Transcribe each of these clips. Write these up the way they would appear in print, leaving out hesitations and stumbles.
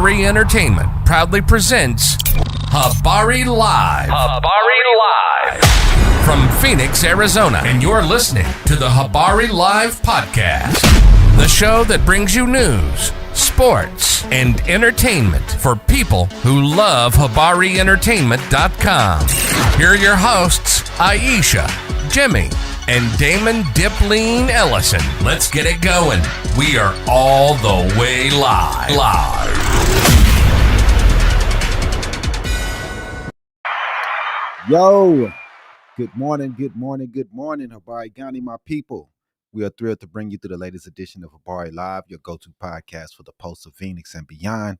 Habari Entertainment proudly presents Habari Live. Habari Live. From Phoenix, Arizona. And you're listening to the Habari Live podcast. The show that brings you news, sports, and entertainment for people who love HabariEntertainment.com. Here are your hosts, Iesha, Jimmy, and Damon Dipleen Ellison. Let's get it going. We are all the way live. Yo, good morning, Habari County, my people. We are thrilled to bring you to the latest edition of Habari Live, your go-to podcast for the pulse of Phoenix and beyond.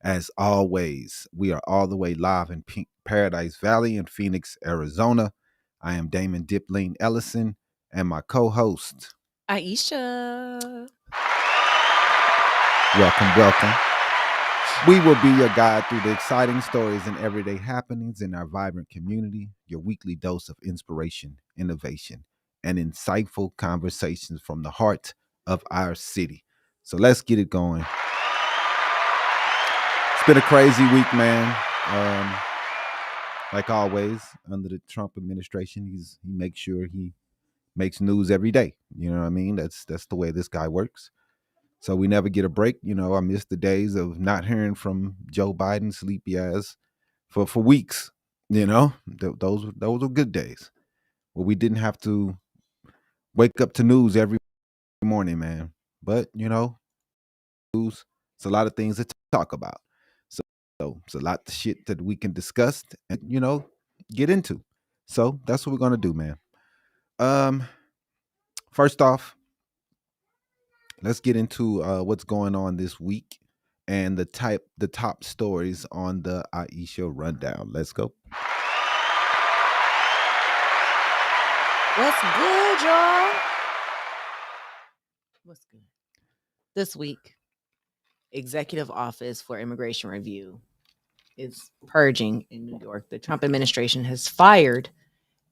As always, we are all the way live in Paradise Valley in Phoenix, Arizona. I am Damon Dipleen Ellison and my co-host, Iesha. Welcome. We will be your guide through the exciting stories and everyday happenings in our vibrant community, your weekly dose of inspiration, innovation, and insightful conversations from the heart of our city. So let's get it going. It's been a crazy week, man. Like always, under the Trump administration, he makes sure he makes news every day. You know what I mean? That's the way this guy works. So we never get a break. You know, I miss the days of not hearing from Joe Biden, sleepy ass, for weeks. You know, those were good days where we didn't have to wake up to news every morning, man. But, you know, news, it's a lot of things to talk about. So it's a lot of shit that we can discuss and, you know, get into. So that's what we're going to do, man. First off, let's get into what's going on this week and the top stories on the Iesha rundown. Let's go. What's good, y'all? What's good? This week, Executive Office for Immigration Review is purging in New York. The Trump administration has fired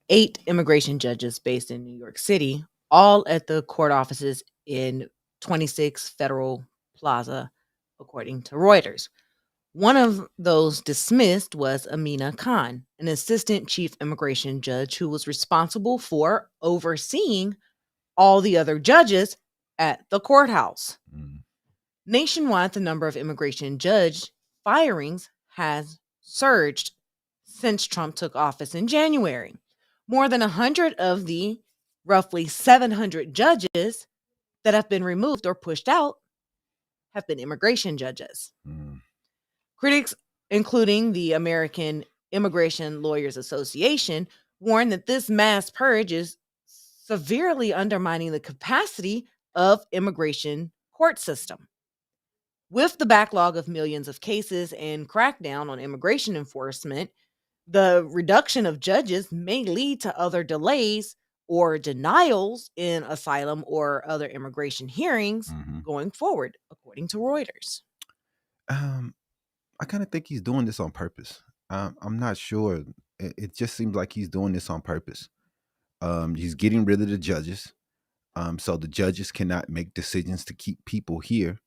8 immigration judges based in New York City, all at the court offices in 26 Federal Plaza, according to Reuters. One of those dismissed was Amina Khan, an assistant chief immigration judge who was responsible for overseeing all the other judges at the courthouse. Nationwide, the number of immigration judge firings has surged since Trump took office in January. More than 100 of the roughly 700 judges that have been removed or pushed out have been immigration judges. Critics, including the American Immigration Lawyers Association, warn that this mass purge is severely undermining the capacity of immigration court system. With the backlog of millions of cases and crackdown on immigration enforcement, the reduction of judges may lead to other delays or denials in asylum or other immigration hearings going forward, according to Reuters. I kind of think he's doing this on purpose. I'm not sure. It just seems like he's doing this on purpose. He's getting rid of the judges, so the judges cannot make decisions to keep people here.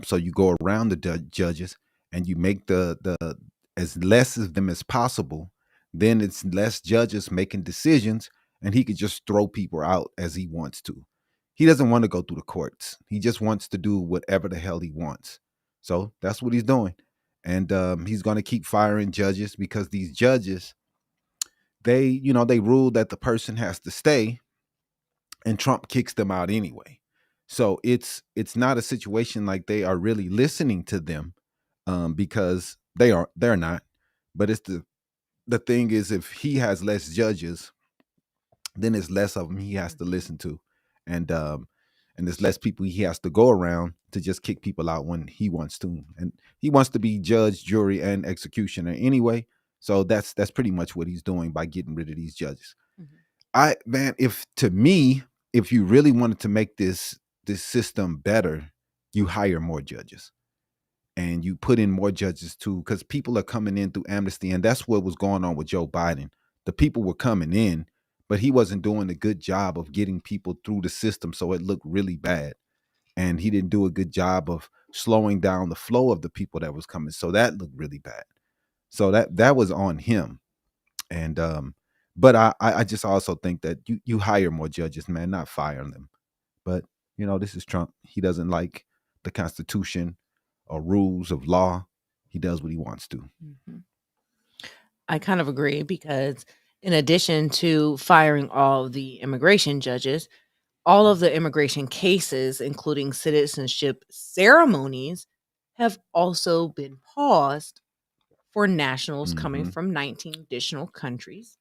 So you go around the judges and you make the as less of them as possible. Then it's less judges making decisions, and he could just throw people out as he wants to. He doesn't want to go through the courts. He just wants to do whatever the hell he wants. So that's what he's doing. And he's going to keep firing judges because these judges, they rule that the person has to stay, and Trump kicks them out anyway. So it's not a situation like they are really listening to them, because they're not. But it's the thing is, if he has less judges, then it's less of them he has to listen to, and there's less people he has to go around to just kick people out when he wants to. And he wants to be judge, jury, and executioner anyway. So that's pretty much what he's doing by getting rid of these judges. If you really wanted to make this system better, you hire more judges. And you put in more judges too, because people are coming in through amnesty. And that's what was going on with Joe Biden. The people were coming in, but he wasn't doing a good job of getting people through the system. So it looked really bad. And he didn't do a good job of slowing down the flow of the people that was coming. So that looked really bad. So that was on him. And but I just also think that you hire more judges, man, not fire them. But this is Trump. He doesn't like the Constitution or rules of law. He does what he wants to. Mm-hmm. I kind of agree, because in addition to firing all the immigration judges, all of the immigration cases, including citizenship ceremonies, have also been paused for nationals coming from 19 additional countries.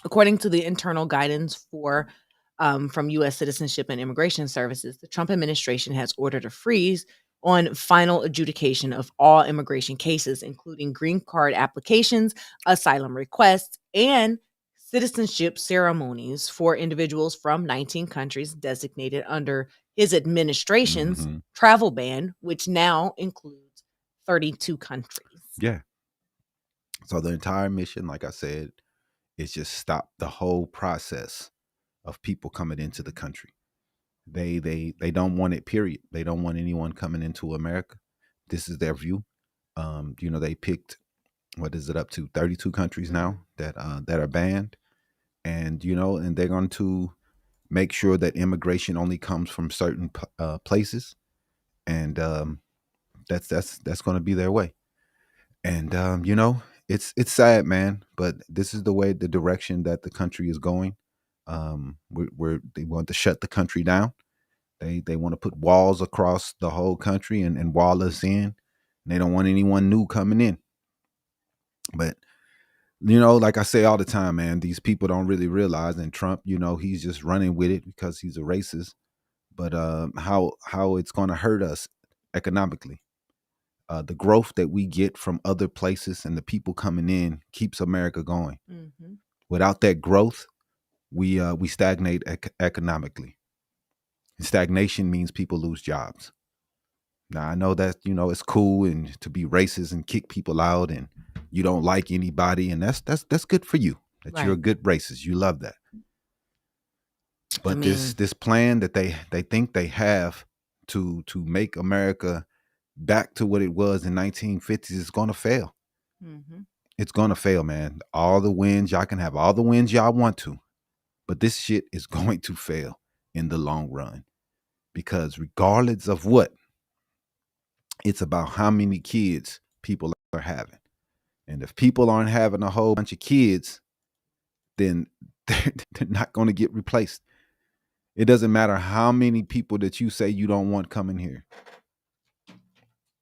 According to the internal guidance from U.S. Citizenship and Immigration Services, the Trump administration has ordered a freeze on final adjudication of all immigration cases, including green card applications, asylum requests, and citizenship ceremonies for individuals from 19 countries designated under his administration's travel ban, which now includes 32 countries. Yeah. So the entire mission, like I said, is just stop the whole process of people coming into the country. They don't want it, period. They don't want anyone coming into America. This is their view. They picked, what is it, up to 32 countries now that are banned. And, and they're going to make sure that immigration only comes from certain places. And that's going to be their way. And, it's sad, man, but this is the direction that the country is going. They want to shut the country down. They want to put walls across the whole country and wall us in. And they don't want anyone new coming in. But, like I say all the time, man, these people don't really realize. And Trump, he's just running with it because he's a racist. But how it's going to hurt us economically. The growth that we get from other places and the people coming in keeps America going. Mm-hmm. Without that growth, we stagnate economically. And stagnation means people lose jobs. Now, I know that, it's cool and to be racist and kick people out and you don't like anybody. And that's good for you, that You're a good racist. You love that. But this plan that they think they have to make America back to what it was in 1950s is going to fail. Mm-hmm. It's going to fail, man. All the wins, y'all can have all the wins y'all want to, but this shit is going to fail in the long run, because regardless of what, it's about how many kids people are having. And if people aren't having a whole bunch of kids, then they're not going to get replaced. It doesn't matter how many people that you say you don't want coming here.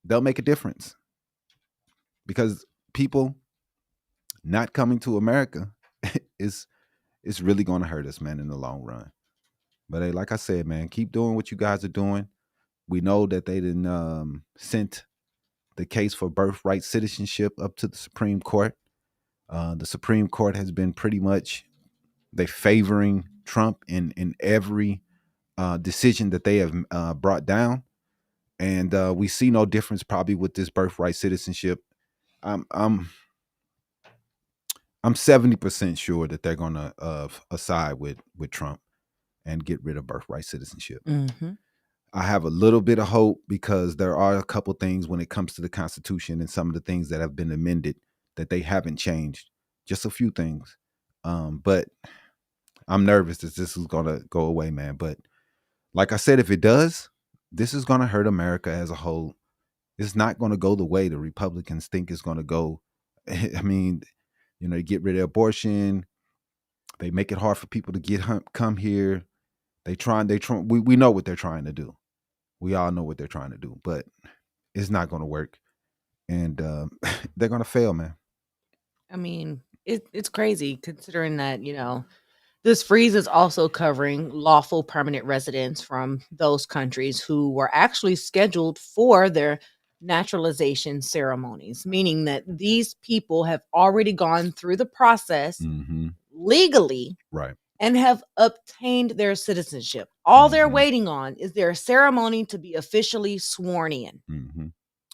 They'll make a difference, because people not coming to America is really going to hurt us, man, in the long run. But hey, like I said, man, keep doing what you guys are doing. We know that they didn't sent the case for birthright citizenship up to the Supreme Court. The Supreme Court has been pretty much favoring Trump in every decision that they have brought down. And we see no difference probably with this birthright citizenship. I'm 70% sure that they're going to side with Trump and get rid of birthright citizenship. Mm-hmm. I have a little bit of hope, because there are a couple things when it comes to the Constitution and some of the things that have been amended that they haven't changed. Just a few things. But I'm nervous that this is going to go away, man. But like I said, if it does, this is going to hurt America as a whole. It's not going to go the way the Republicans think it's going to go. I mean, they get rid of abortion. They make it hard for people to come here. They try. We know what they're trying to do. We all know what they're trying to do, but it's not going to work. And they're going to fail, man. I mean, it's crazy considering that, this freeze is also covering lawful permanent residents from those countries who were actually scheduled for their naturalization ceremonies, meaning that these people have already gone through the process legally, right, and have obtained their citizenship. All they're waiting on is their ceremony to be officially sworn in. Mm-hmm.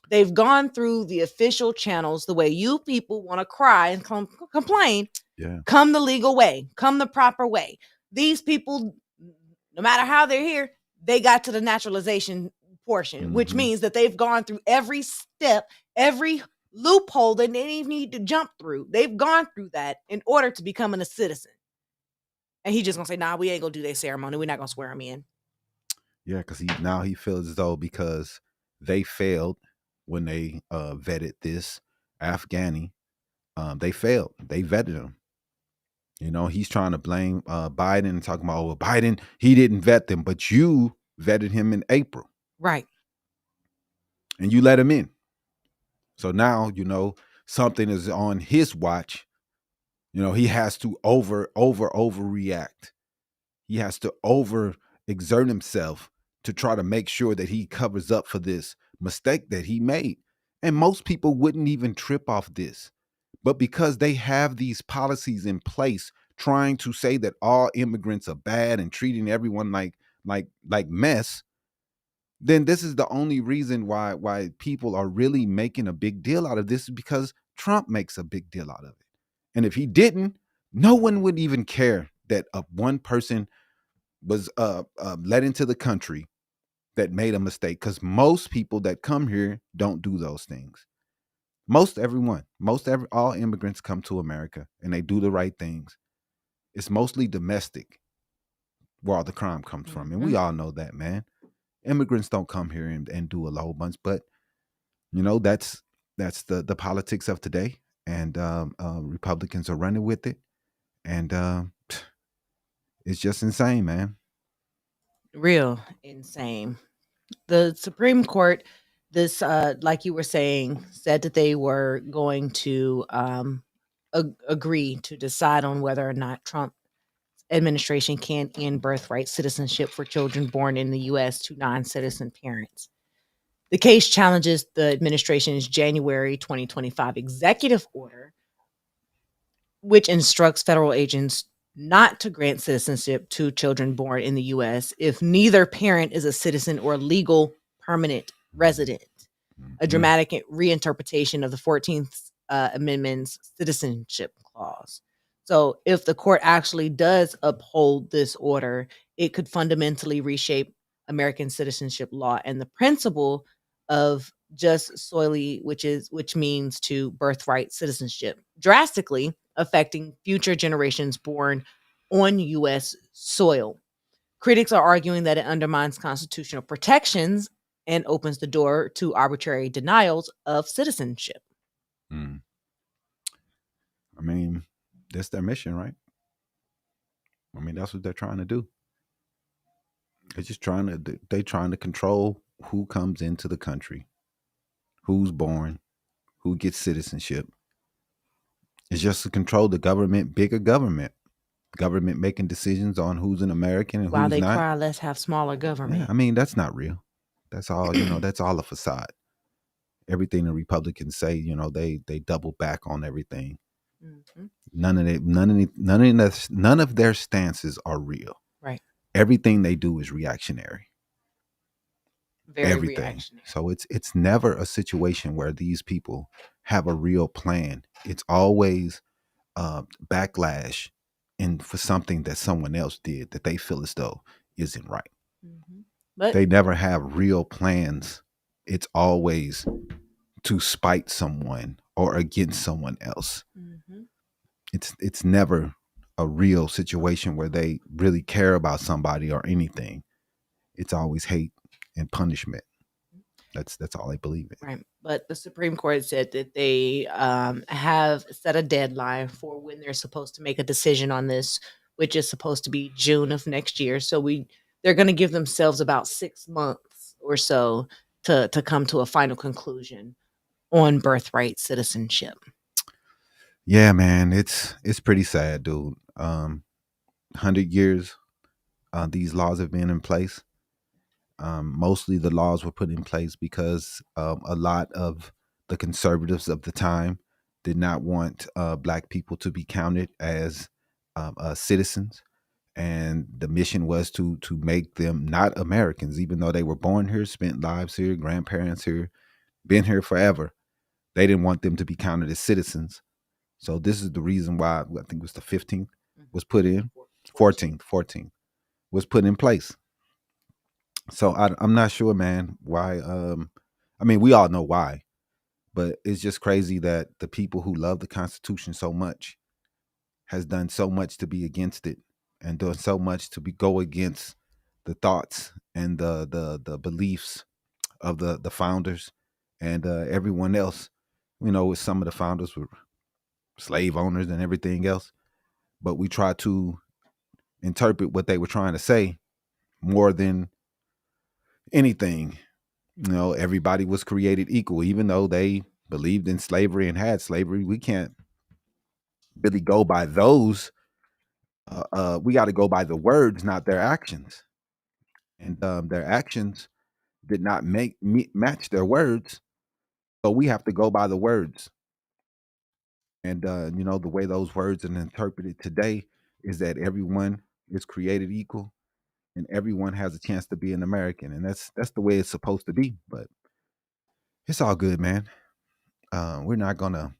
They've gone through the official channels the way you people want to cry and complain. Yeah. Come the legal way, come the proper way. These people, no matter how they're here, they got to the naturalization portion, which means that they've gone through every step, every loophole that they need to jump through. They've gone through that in order to becoming a citizen. And he's just gonna say, nah, we ain't gonna do their ceremony. We're not gonna swear them in. Yeah, because he feels as though because they failed when they vetted this Afghani, they failed. They vetted him. You know, he's trying to blame Biden and talking about, well, Biden, he didn't vet them, but you vetted him in April. Right. And you let him in. So now, you know, something is on his watch. You know, he has to overreact. He has to exert himself to try to make sure that he covers up for this mistake that he made. And most people wouldn't even trip off this. But because they have these policies in place trying to say that all immigrants are bad and treating everyone like mess, then this is the only reason why people are really making a big deal out of this, is because Trump makes a big deal out of it. And if he didn't, no one would even care that one person was let into the country that made a mistake, because most people that come here don't do those things. All immigrants come to America and they do the right things. It's mostly domestic where all the crime comes from. And we all know that, man. Immigrants don't come here and do a whole bunch, but you know, that's the politics of today. And Republicans are running with it. And it's just insane, man. Real insane. The Supreme Court, this like you were saying, said that they were going to agree to decide on whether or not Trump administration can end birthright citizenship for children born in the U.S. to non-citizen parents. The case challenges the administration's January 2025 executive order, which instructs federal agents not to grant citizenship to children born in the U.S. if neither parent is a citizen or legal permanent resident. A dramatic reinterpretation of the 14th Amendment's citizenship clause. So if the court actually does uphold this order, it could fundamentally reshape American citizenship law and the principle of jus soli, which means to birthright citizenship, drastically affecting future generations born on U.S. soil. Critics are arguing that it undermines constitutional protections and opens the door to arbitrary denials of citizenship. I mean, that's their mission, right? I mean, that's what they're trying to do. They're trying to control who comes into the country, who's born, who gets citizenship. It's just to control the government, bigger government making decisions on who's an American and While who's they not. cry, let's have smaller government. Yeah, I mean, that's not real. That's all, that's all a facade. Everything the Republicans say, they double back on everything. Mm-hmm. None of their stances are real. Right. Everything they do is reactionary. Everything. Reactionary. So it's never a situation where these people have a real plan. It's always backlash for something that someone else did that they feel as though isn't right. Mm-hmm. But they never have real plans. It's always to spite someone or against someone else. Mm-hmm. It's never a real situation where they really care about somebody or anything. It's always hate and punishment. That's all they believe in. Right. But the Supreme Court said that they have set a deadline for when they're supposed to make a decision on this, which is supposed to be June of next year. So they're going to give themselves about 6 months or so to come to a final conclusion on birthright citizenship. Yeah, man, it's pretty sad, dude. 100 years, these laws have been in place. Mostly the laws were put in place because a lot of the conservatives of the time did not want Black people to be counted as citizens. And the mission was to make them not Americans, even though they were born here, spent lives here, grandparents here, been here forever. They didn't want them to be counted as citizens. So this is the reason why I think it was the 15th was put in, 14th was put in place. So I'm not sure, man, why. I mean, we all know why, but it's just crazy that the people who love the Constitution so much has done so much to be against it, and done so much to go against the thoughts and the beliefs of the founders and everyone else. Some of the founders were slave owners and everything else, but we try to interpret what they were trying to say more than anything. Everybody was created equal, even though they believed in slavery and had slavery. We can't really go by those. We got to go by the words, not their actions. And their actions did not match their words, so we have to go by the words. And the way those words are interpreted today is that everyone is created equal, and everyone has a chance to be an American, and that's the way it's supposed to be. But it's all good, man. We're not gonna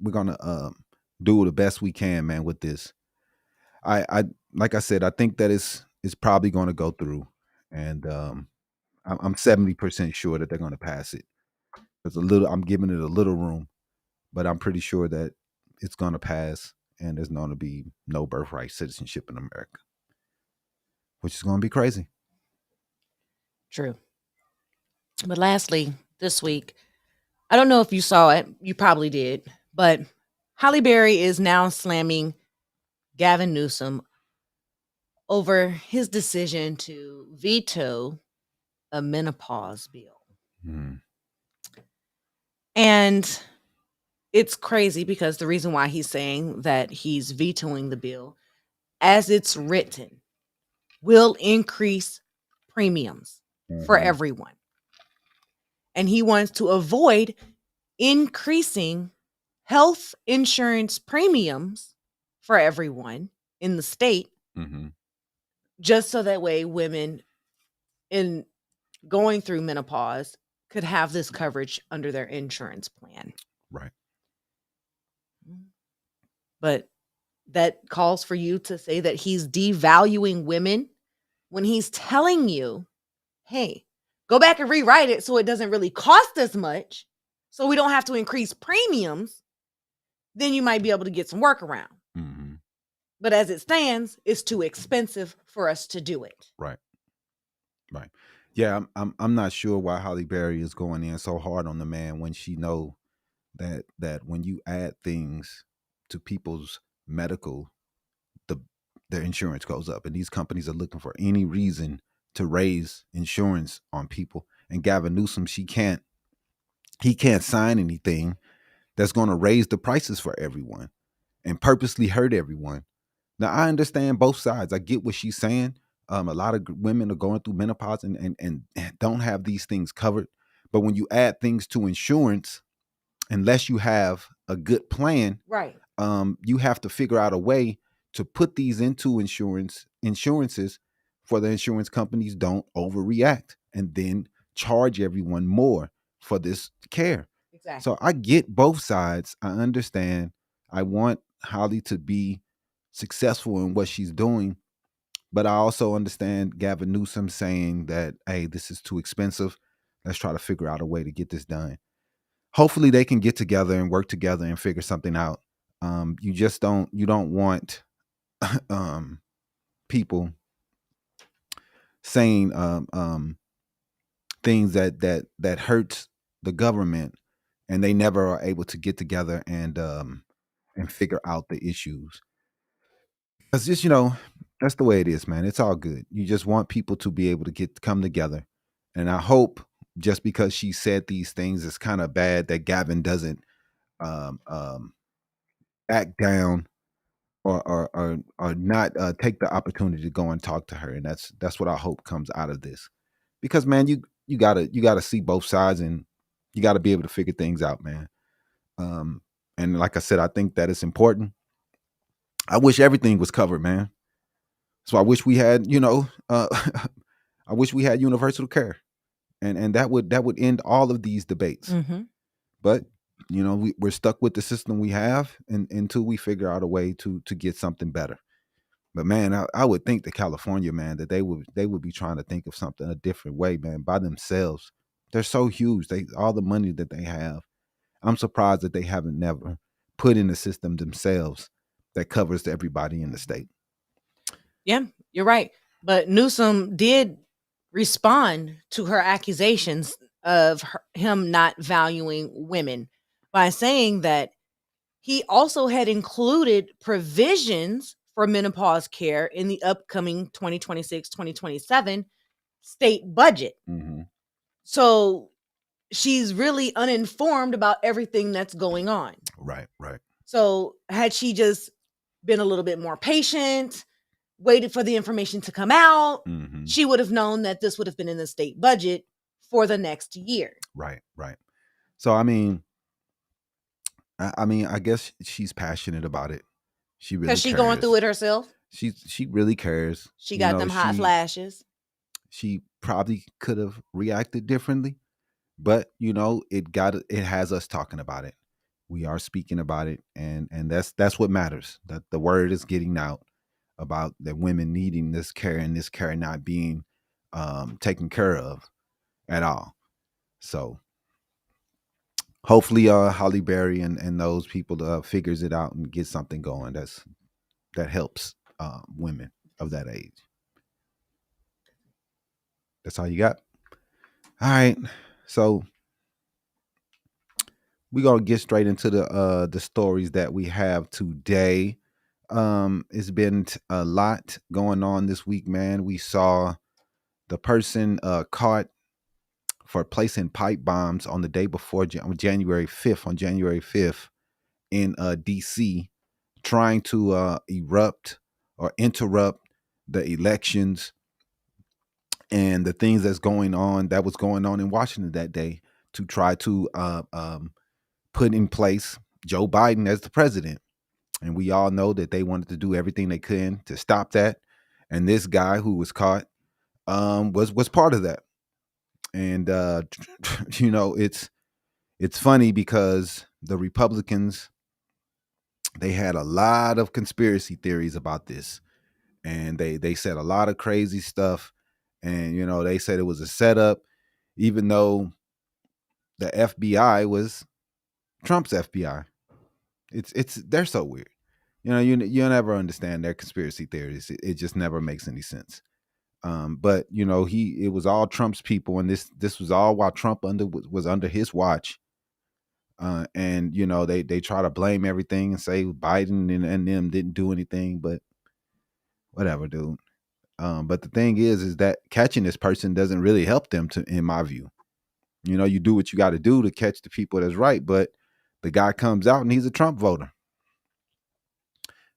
we're gonna do the best we can, man, with this. I like I said, I think that it's probably going to go through, and I'm 70% sure that they're going to pass it. I'm giving it a little room, but I'm pretty sure that it's going to pass, and there's going to be no birthright citizenship in America, which is going to be crazy. True. But lastly, this week, I don't know if you saw it. You probably did. But Halle Berry is now slamming Gavin Newsom over his decision to veto a menopause bill. And it's crazy because the reason why he's saying that he's vetoing the bill, as it's written, will increase premiums for everyone. And he wants to avoid increasing health insurance premiums for everyone in the state, just so that way women in going through menopause could have this coverage under their insurance plan. Right. But that calls for you to say that he's devaluing women when he's telling you, hey, go back and rewrite it so it doesn't really cost as much, so we don't have to increase premiums. Then you might be able to get some workaround. But as it stands, it's too expensive for us to do it. Right. Yeah, I'm not sure why Halle Berry is going in so hard on the man when she know that when you add things to people's medical, their insurance goes up, and these companies are looking for any reason to raise insurance on people. And Gavin Newsom, he can't sign anything that's going to raise the prices for everyone and purposely hurt everyone. Now, I understand both sides. I get what she's saying. A lot of women are going through menopause and don't have these things covered. But when you add things to insurance, unless you have a good plan, right, you have to figure out a way to put these into insurances for the insurance companies don't overreact and then charge everyone more for this care. Exactly. So I get both sides. I understand. I want Holly to be successful in what she's doing, but I also understand Gavin Newsom saying that, hey, this is too expensive. Let's try to figure out a way to get this done. Hopefully they can get together and work together and figure something out. You don't want people saying things that hurts the government, and they never are able to get together and figure out the issues. Because just that's the way it is, man. It's all good. You just want people to be able to come together, and I hope just because she said these things, it's kind of bad that Gavin doesn't act down or not take the opportunity to go and talk to her, and that's what I hope comes out of this. Because man, you gotta see both sides, and you gotta be able to figure things out, man. And like I said, I think that it's important. I wish everything was covered, man. So I wish we had, I wish we had universal care, and that would end all of these debates. But we're stuck with the system we have, and until we figure out a way to get something better. But man, I would think that California, man, that they would be trying to think of something a different way, man, by themselves. They're so huge. All the money that they have. I'm surprised that they haven't never put in a system themselves that covers everybody in the state. Yeah, you're right. But Newsom did respond to her accusations of him not valuing women by saying that he also had included provisions for menopause care in the upcoming 2026-2027 state budget. Mm-hmm. So she's really uninformed about everything that's going on. Right. So had she just been a little bit more patient, waited for the information to come out, mm-hmm. she would have known that this would have been in the state budget for the next year. Right. So, I mean, I guess she's passionate about it. She really because she's going through it herself. She really cares. She got them hot flashes. She probably could have reacted differently, but it has us talking about it. We are speaking about it, and that's what matters. That the word is getting out about the women needing this care and this care not being taken care of at all. So hopefully Holly Berry and those people figures it out and gets something going that helps women of that age. That's all you got? All right. So we're gonna get straight into the stories that we have today. It's been a lot going on this week, man. We saw the person caught for placing pipe bombs on the day before January 5th in DC, trying to erupt or interrupt the elections and the things that was going on in Washington that day to try to put in place Joe Biden as the president. And we all know that they wanted to do everything they could to stop that. And this guy who was caught was part of that. And it's funny because the Republicans, they had a lot of conspiracy theories about this, and they said a lot of crazy stuff. And they said it was a setup, even though the FBI was Trump's FBI. They're so weird. You never understand their conspiracy theories. It just never makes any sense. But it was all Trump's people, and this was all while Trump was under his watch. And they try to blame everything and say Biden and them didn't do anything, but whatever, dude. But the thing is that catching this person doesn't really help them, in my view. You do what you got to do to catch the people that's right, but the guy comes out and he's a Trump voter.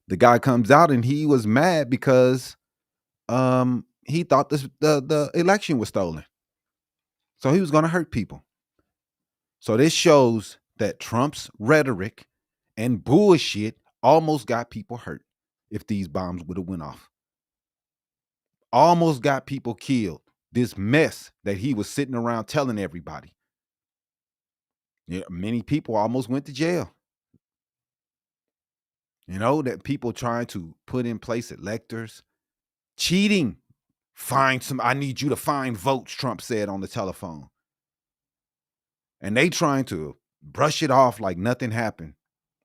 The guy comes out and he was mad because he thought the election was stolen. So he was going to hurt people. So this shows that Trump's rhetoric and bullshit almost got people hurt if these bombs would have went off. Almost got people killed. This mess that he was sitting around telling everybody. Many people almost went to jail. That people trying to put in place electors, cheating. I need you to find votes, Trump said on the telephone. And they trying to brush it off like nothing happened.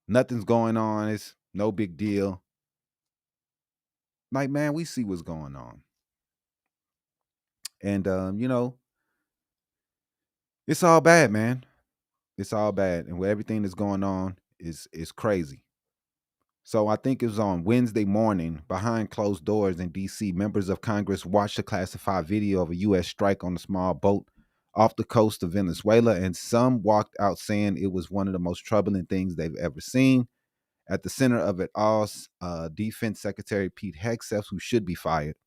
Nothing's going on. It's no big deal. Like, man, we see what's going on. And, it's all bad, man. It's all bad. And everything that's going on is crazy. So I think it was on Wednesday morning, behind closed doors in D.C., members of Congress watched a classified video of a U.S. strike on a small boat off the coast of Venezuela, and some walked out saying it was one of the most troubling things they've ever seen. At the center of it all, Defense Secretary Pete Hegseth, who should be fired.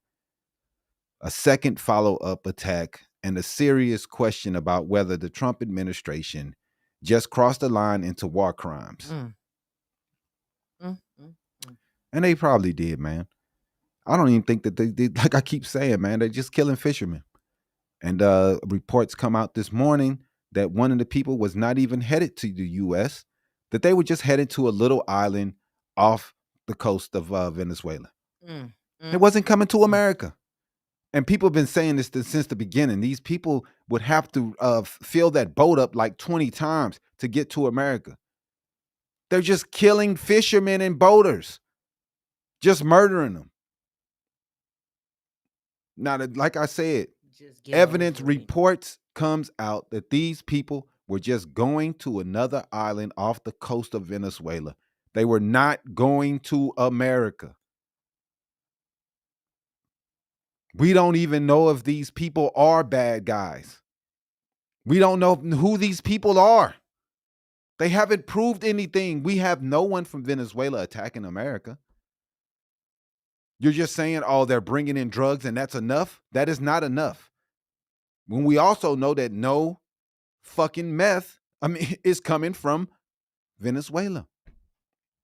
A second follow-up attack and a serious question about whether the Trump administration just crossed the line into war crimes. And they probably did, man. I don't even think that they did. Like I keep saying, man, they're just killing fishermen. And reports come out this morning that one of the people was not even headed to the U.S., that they were just headed to a little island off the coast of Venezuela. It wasn't coming to America. And people have been saying this since the beginning. These people would have to fill that boat up like 20 times to get to America. They're just killing fishermen and boaters, just murdering them. Now, like I said, evidence reports comes out that these people were just going to another island off the coast of Venezuela. They were not going to America. We don't even know if these people are bad guys. We don't know who these people are. They haven't proved anything. We have no one from Venezuela attacking America. You're just saying, oh, they're bringing in drugs and that's enough? That is not enough. When we also know that no fucking meth, is coming from Venezuela.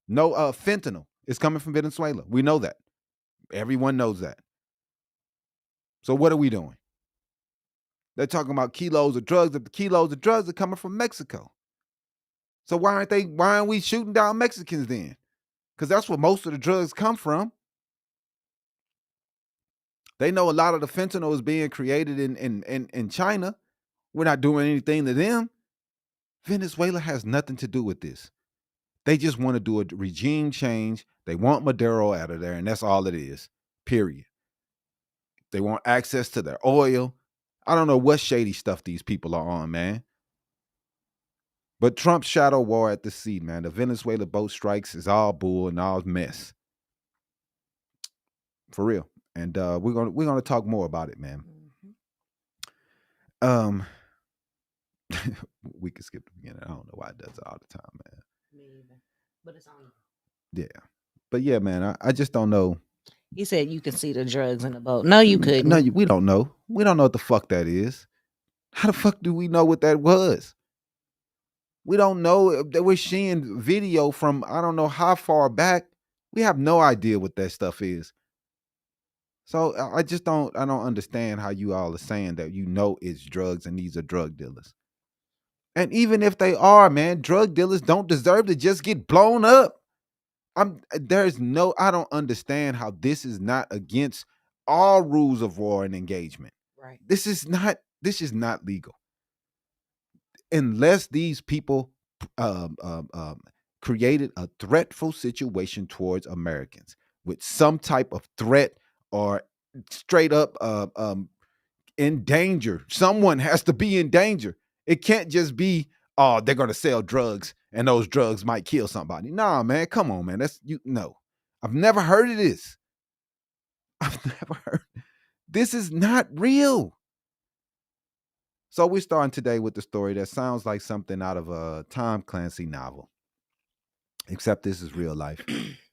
No fentanyl is coming from Venezuela. We know that. Everyone knows that. So what are we doing? They're talking about kilos of drugs. If the kilos of drugs are coming from Mexico. So why aren't we shooting down Mexicans then? Because that's where most of the drugs come from. They know a lot of the fentanyl is being created in China. We're not doing anything to them. Venezuela has nothing to do with this. They just want to do a regime change. They want Maduro out of there, and that's all it is, period. They want access to their oil. I don't know what shady stuff these people are on, man. But Trump's shadow war at the sea, man. The Venezuela boat strikes is all bull and all mess. For real. And we're gonna talk more about it, man. We could skip the beginning. I don't know why it does it all the time, man. Me either. But it's on. Yeah. But yeah, man, I just don't know. He said you can see the drugs in the boat. No, you couldn't. No, we don't know. We don't know what the fuck that is. How the fuck do we know what that was? We don't know. That we're seeing video from I don't know how far back. We have no idea what that stuff is. So I don't understand how you all are saying that it's drugs and these are drug dealers. And even if they are, man, drug dealers don't deserve to just get blown up. I don't understand how this is not against all rules of war and engagement. Right. This is not legal. Unless these people created a threatful situation towards Americans with some type of threat or straight up in danger. Someone has to be in danger. It can't just be, oh, they're going to sell drugs and those drugs might kill somebody. Nah, man, come on, man. No. I've never heard of this. I've never heard. This is not real. So we're starting today with the story that sounds like something out of a Tom Clancy novel, except this is real life.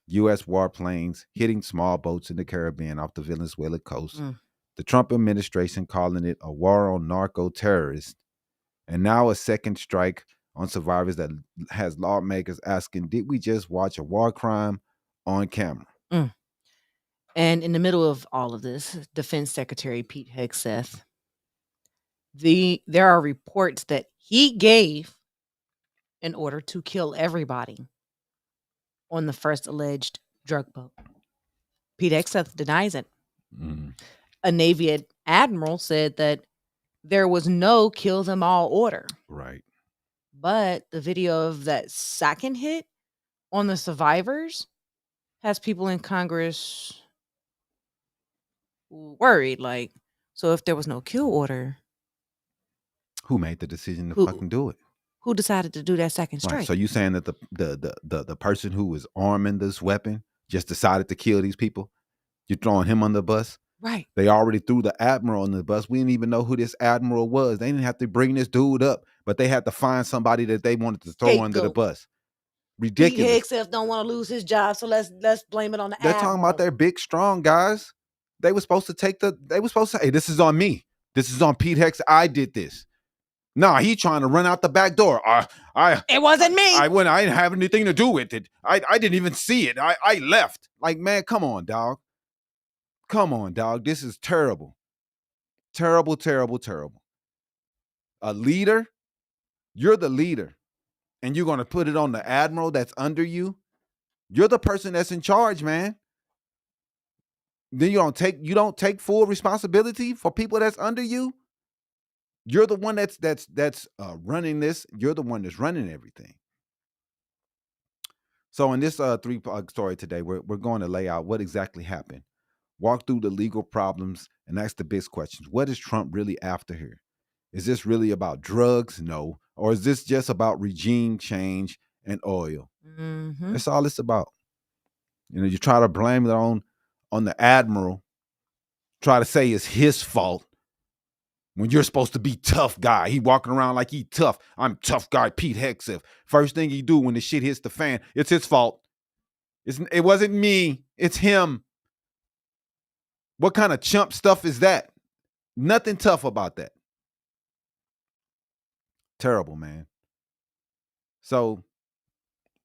U.S. warplanes hitting small boats in the Caribbean off the Venezuela coast. The Trump administration calling it a war on narco-terrorists. And now a second strike on survivors that has lawmakers asking, did we just watch a war crime on camera? And in the middle of all of this, Defense Secretary Pete Hegseth, there are reports that he gave in order to kill everybody on the first alleged drug boat. Pete Hegseth denies it. A Navy admiral said that there was no kill them all order. Right. But the video of that second hit on the survivors has people in Congress worried. Like, so if there was no kill order, who made the decision to fucking do it? Who decided to do that second strike? Right. So you saying that the person who was arming this weapon just decided to kill these people? You're throwing him on the bus? Right. They already threw the admiral on the bus. We didn't even know who this admiral was. They didn't have to bring this dude up, but they had to find somebody that they wanted to throw under the bus. Ridiculous. Pete Hegseth don't want to lose his job, so let's blame it on the They're admiral. talking about their big, strong guys. They were supposed to say, hey, this is on me. This is on Pete Hegseth. I did this. Nah, he trying to run out the back door. It wasn't me. I didn't have anything to do with it. I didn't even see it. I left. Like, man, come on, dog. Come on, dog. This is terrible. Terrible, terrible, terrible. A leader, you're the leader. And you're going to put it on the admiral that's under you. You're the person that's in charge, man. Then you don't take full responsibility for people that's under you. You're the one that's running this. You're the one that's running everything. So in this three-part story today, we're going to lay out what exactly happened, walk through the legal problems, and ask the big questions. What is Trump really after here? Is this really about drugs? No. Or is this just about regime change and oil? Mm-hmm. That's all it's about. You try to blame it on the admiral, try to say it's his fault when you're supposed to be tough guy. He walking around like he tough. I'm tough guy Pete Hegseth. First thing he do when the shit hits the fan, it's his fault. It wasn't me. It's him. What kind of chump stuff is that? Nothing tough about that. Terrible, man. So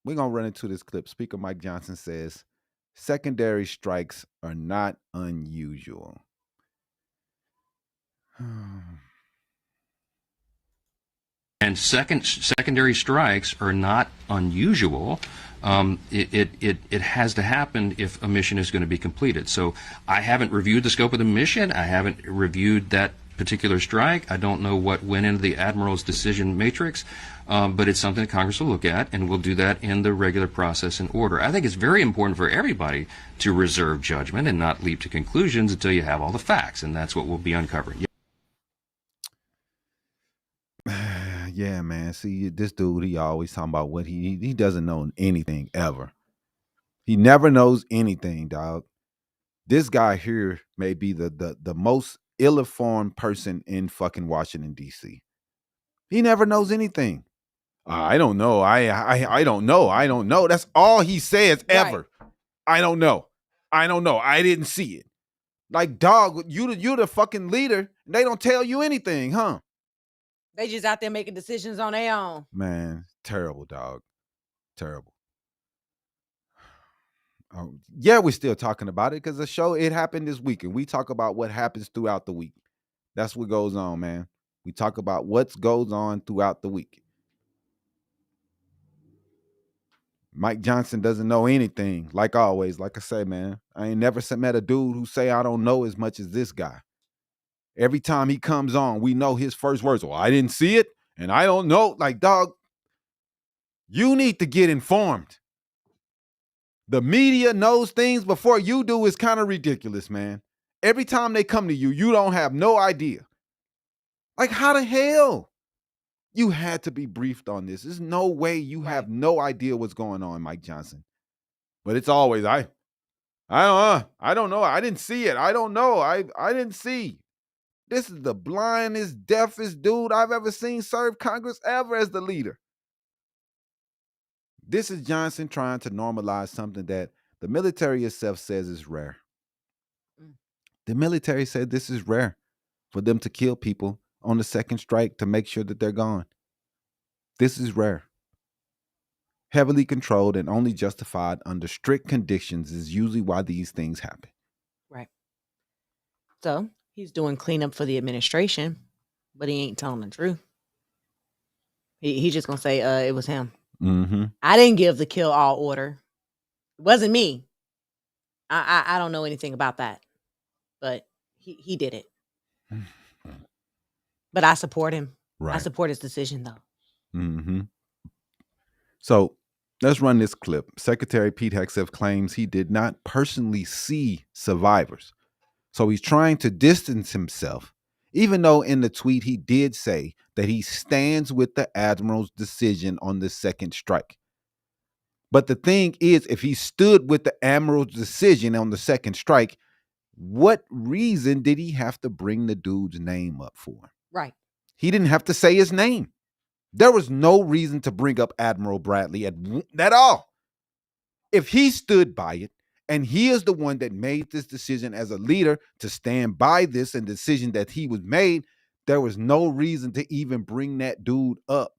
we're going to run into this clip. Speaker Mike Johnson says, secondary strikes are not unusual. And secondary strikes are not unusual. It has to happen if a mission is going to be completed. So I haven't reviewed the scope of the mission. I haven't reviewed that particular strike. I don't know what went into the admiral's decision matrix, but it's something that Congress will look at, and we'll do that in the regular process and order. I think it's very important for everybody to reserve judgment and not leap to conclusions until you have all the facts, and that's what we'll be uncovering. Yeah, man. See, this dude, he always talking about what he doesn't know anything ever. He never knows anything, dog. This guy here may be the most ill-informed person in fucking Washington, D.C. He never knows anything. I don't know. I don't know. I don't know. That's all he says ever. Right. I don't know. I don't know. I didn't see it. Like, dog, you're the fucking leader. And they don't tell you anything, huh? They just out there making decisions on their own. Man, terrible, dog. Terrible. Yeah, we're still talking about it because it happened this week, and we talk about what happens throughout the week. That's what goes on, man. We talk about what goes on throughout the week. Mike Johnson doesn't know anything, like always. Like I say, man, I ain't never met a dude who say I don't know as much as this guy. Every time he comes on, we know his first words. Well, I didn't see it, and I don't know. Like, dog, you need to get informed. The media knows things before you do is kind of ridiculous, man. Every time they come to you, you don't have no idea. Like, how the hell? You had to be briefed on this. There's no way you have no idea what's going on, Mike Johnson. But it's always, I don't know. I didn't see it. I don't know. I didn't see. This is the blindest, deafest dude I've ever seen serve Congress ever as the leader. This is Johnson trying to normalize something that the military itself says is rare. The military said this is rare for them to kill people on the second strike to make sure that they're gone. This is rare. Heavily controlled and only justified under strict conditions is usually why these things happen. Right. So he's doing cleanup for the administration, but he ain't telling the truth. He's just going to say it was him. Mm-hmm. I didn't give the kill all order. It wasn't me. I don't know anything about that, but he did it. But I support him. Right. I support his decision, though. Mm-hmm. So let's run this clip. Secretary Pete Hegseth claims he did not personally see survivors. So he's trying to distance himself, even though in the tweet he did say that he stands with the admiral's decision on the second strike. But the thing is, if he stood with the admiral's decision on the second strike, what reason did he have to bring the dude's name up for? Right. He didn't have to say his name. There was no reason to bring up Admiral Bradley at all. If he stood by it, and he is the one that made this decision as a leader to stand by this and decision that he was made, there was no reason to even bring that dude up.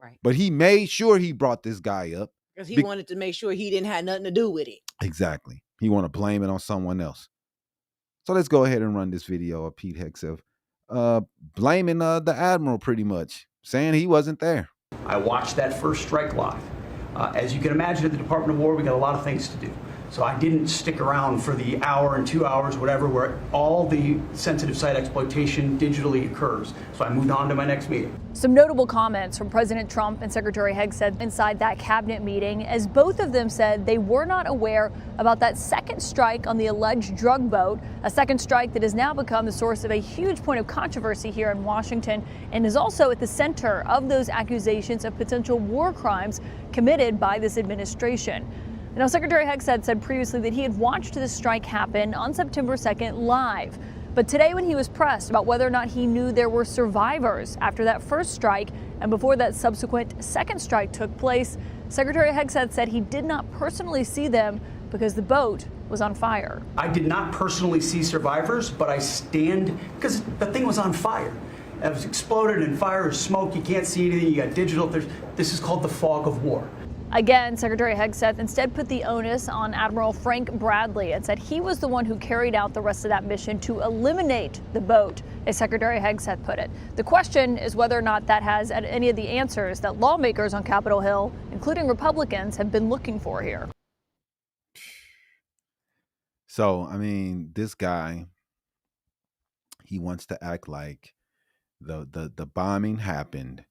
Right. But he made sure he brought this guy up. Because he wanted to make sure he didn't have nothing to do with it. Exactly. He wanted to blame it on someone else. So let's go ahead and run this video of Pete Hegseth blaming the Admiral pretty much, saying he wasn't there. I watched that first strike live. As you can imagine, at the Department of War, we got a lot of things to do. So I didn't stick around for the hour and 2 hours, whatever, where all the sensitive site exploitation digitally occurs. So I moved on to my next meeting. Some notable comments from President Trump and Secretary Hegseth inside that cabinet meeting, as both of them said they were not aware about that second strike on the alleged drug boat, a second strike that has now become the source of a huge point of controversy here in Washington and is also at the center of those accusations of potential war crimes committed by this administration. Now, Secretary Hegseth said previously that he had watched this strike happen on September 2nd live. But today, when he was pressed about whether or not he knew there were survivors after that first strike and before that subsequent second strike took place, Secretary Hegseth said he did not personally see them because the boat was on fire. I did not personally see survivors, but I stand, because the thing was on fire. It was exploded and fire, smoke, you can't see anything, you got digital. This is called the fog of war. Again, Secretary Hegseth instead put the onus on Admiral Frank Bradley and said he was the one who carried out the rest of that mission to eliminate the boat, as Secretary Hegseth put it. The question is whether or not that has any of the answers that lawmakers on Capitol Hill, including Republicans, have been looking for here. So, I mean, this guy, he wants to act like the bombing happened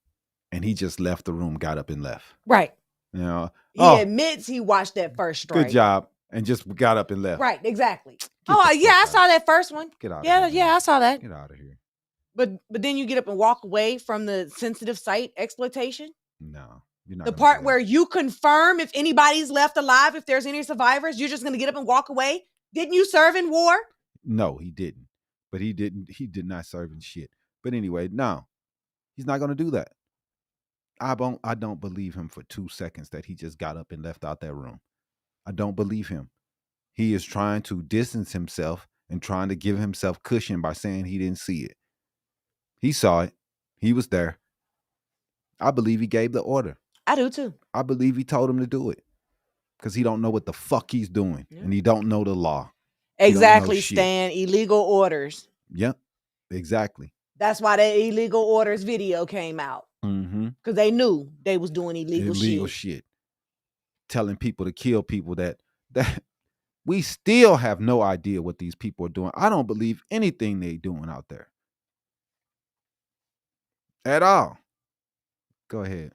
and he just left the room, got up and left. Right. You know, He admits he watched that first strike. Good job. And just got up and left. Right, exactly. Get the Yeah, I fuck saw out. that first one. Get out of Yeah, here. yeah, I saw that. Get out of here. But then you get up and walk away from the sensitive site exploitation. No, you're not. The gonna part do that. where you confirm if anybody's left alive, if there's any survivors, you're just going to get up and walk away. Didn't you serve in war? No, he didn't. But he did not serve in shit. But anyway, no, he's not going to do that. I don't believe him for 2 seconds that he just got up and left out that room. I don't believe him. He is trying to distance himself and trying to give himself cushion by saying he didn't see it. He saw it. He was there. I believe he gave the order. I do too. I believe he told him to do it because he don't know what the fuck he's doing and he don't know the law. Exactly, shit. Stan. Illegal orders. Yep, exactly. That's why that illegal orders video came out. Mm-hmm. Because they knew they was doing illegal shit. Telling people to kill people that we still have no idea what these people are doing. I don't believe anything they doing out there. At all. Go ahead.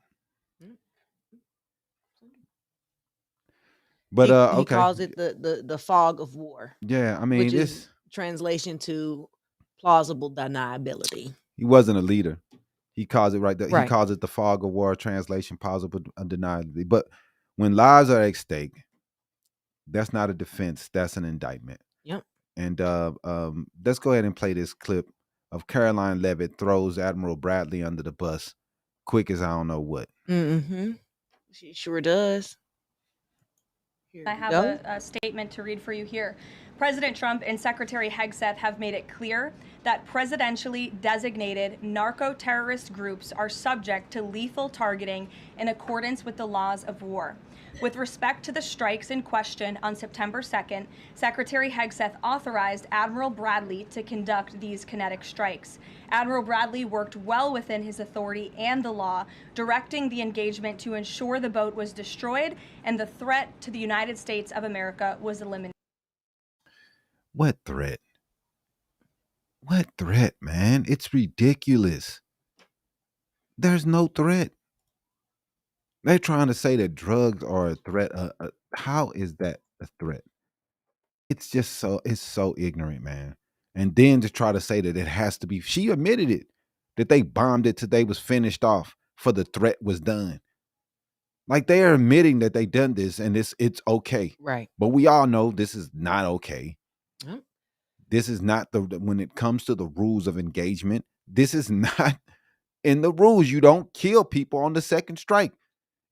But he okay. calls it the fog of war. Yeah, I mean, which this is translation to plausible deniability. he wasn't a leader. He calls it right there. Right. He calls it the fog of war, translation plausible undeniably. But when lives are at stake, that's not a defense. That's an indictment. Yep. And let's go ahead and play this clip of Caroline Leavitt throws Admiral Bradley under the bus quick as I don't know what. Mm-hmm. She sure does. Here I we have go. a statement to read for you here. President Trump and Secretary Hegseth have made it clear that presidentially designated narco-terrorist groups are subject to lethal targeting in accordance with the laws of war. With respect to the strikes in question on September 2nd, Secretary Hegseth authorized Admiral Bradley to conduct these kinetic strikes. Admiral Bradley worked well within his authority and the law, directing the engagement to ensure the boat was destroyed and the threat to the United States of America was eliminated. What threat? What threat, man? It's ridiculous. There's no threat. They're trying to say that drugs are a threat. How is that a threat? It's just it's so ignorant, man. And then to try to say that it has to be, she admitted it, that they bombed it till they was finished off for the threat was done. Like they are admitting that they done this and it's okay. Right. But we all know this is not okay. Yep. This is not when it comes to the rules of engagement, this is not in the rules. You don't kill people on the second strike.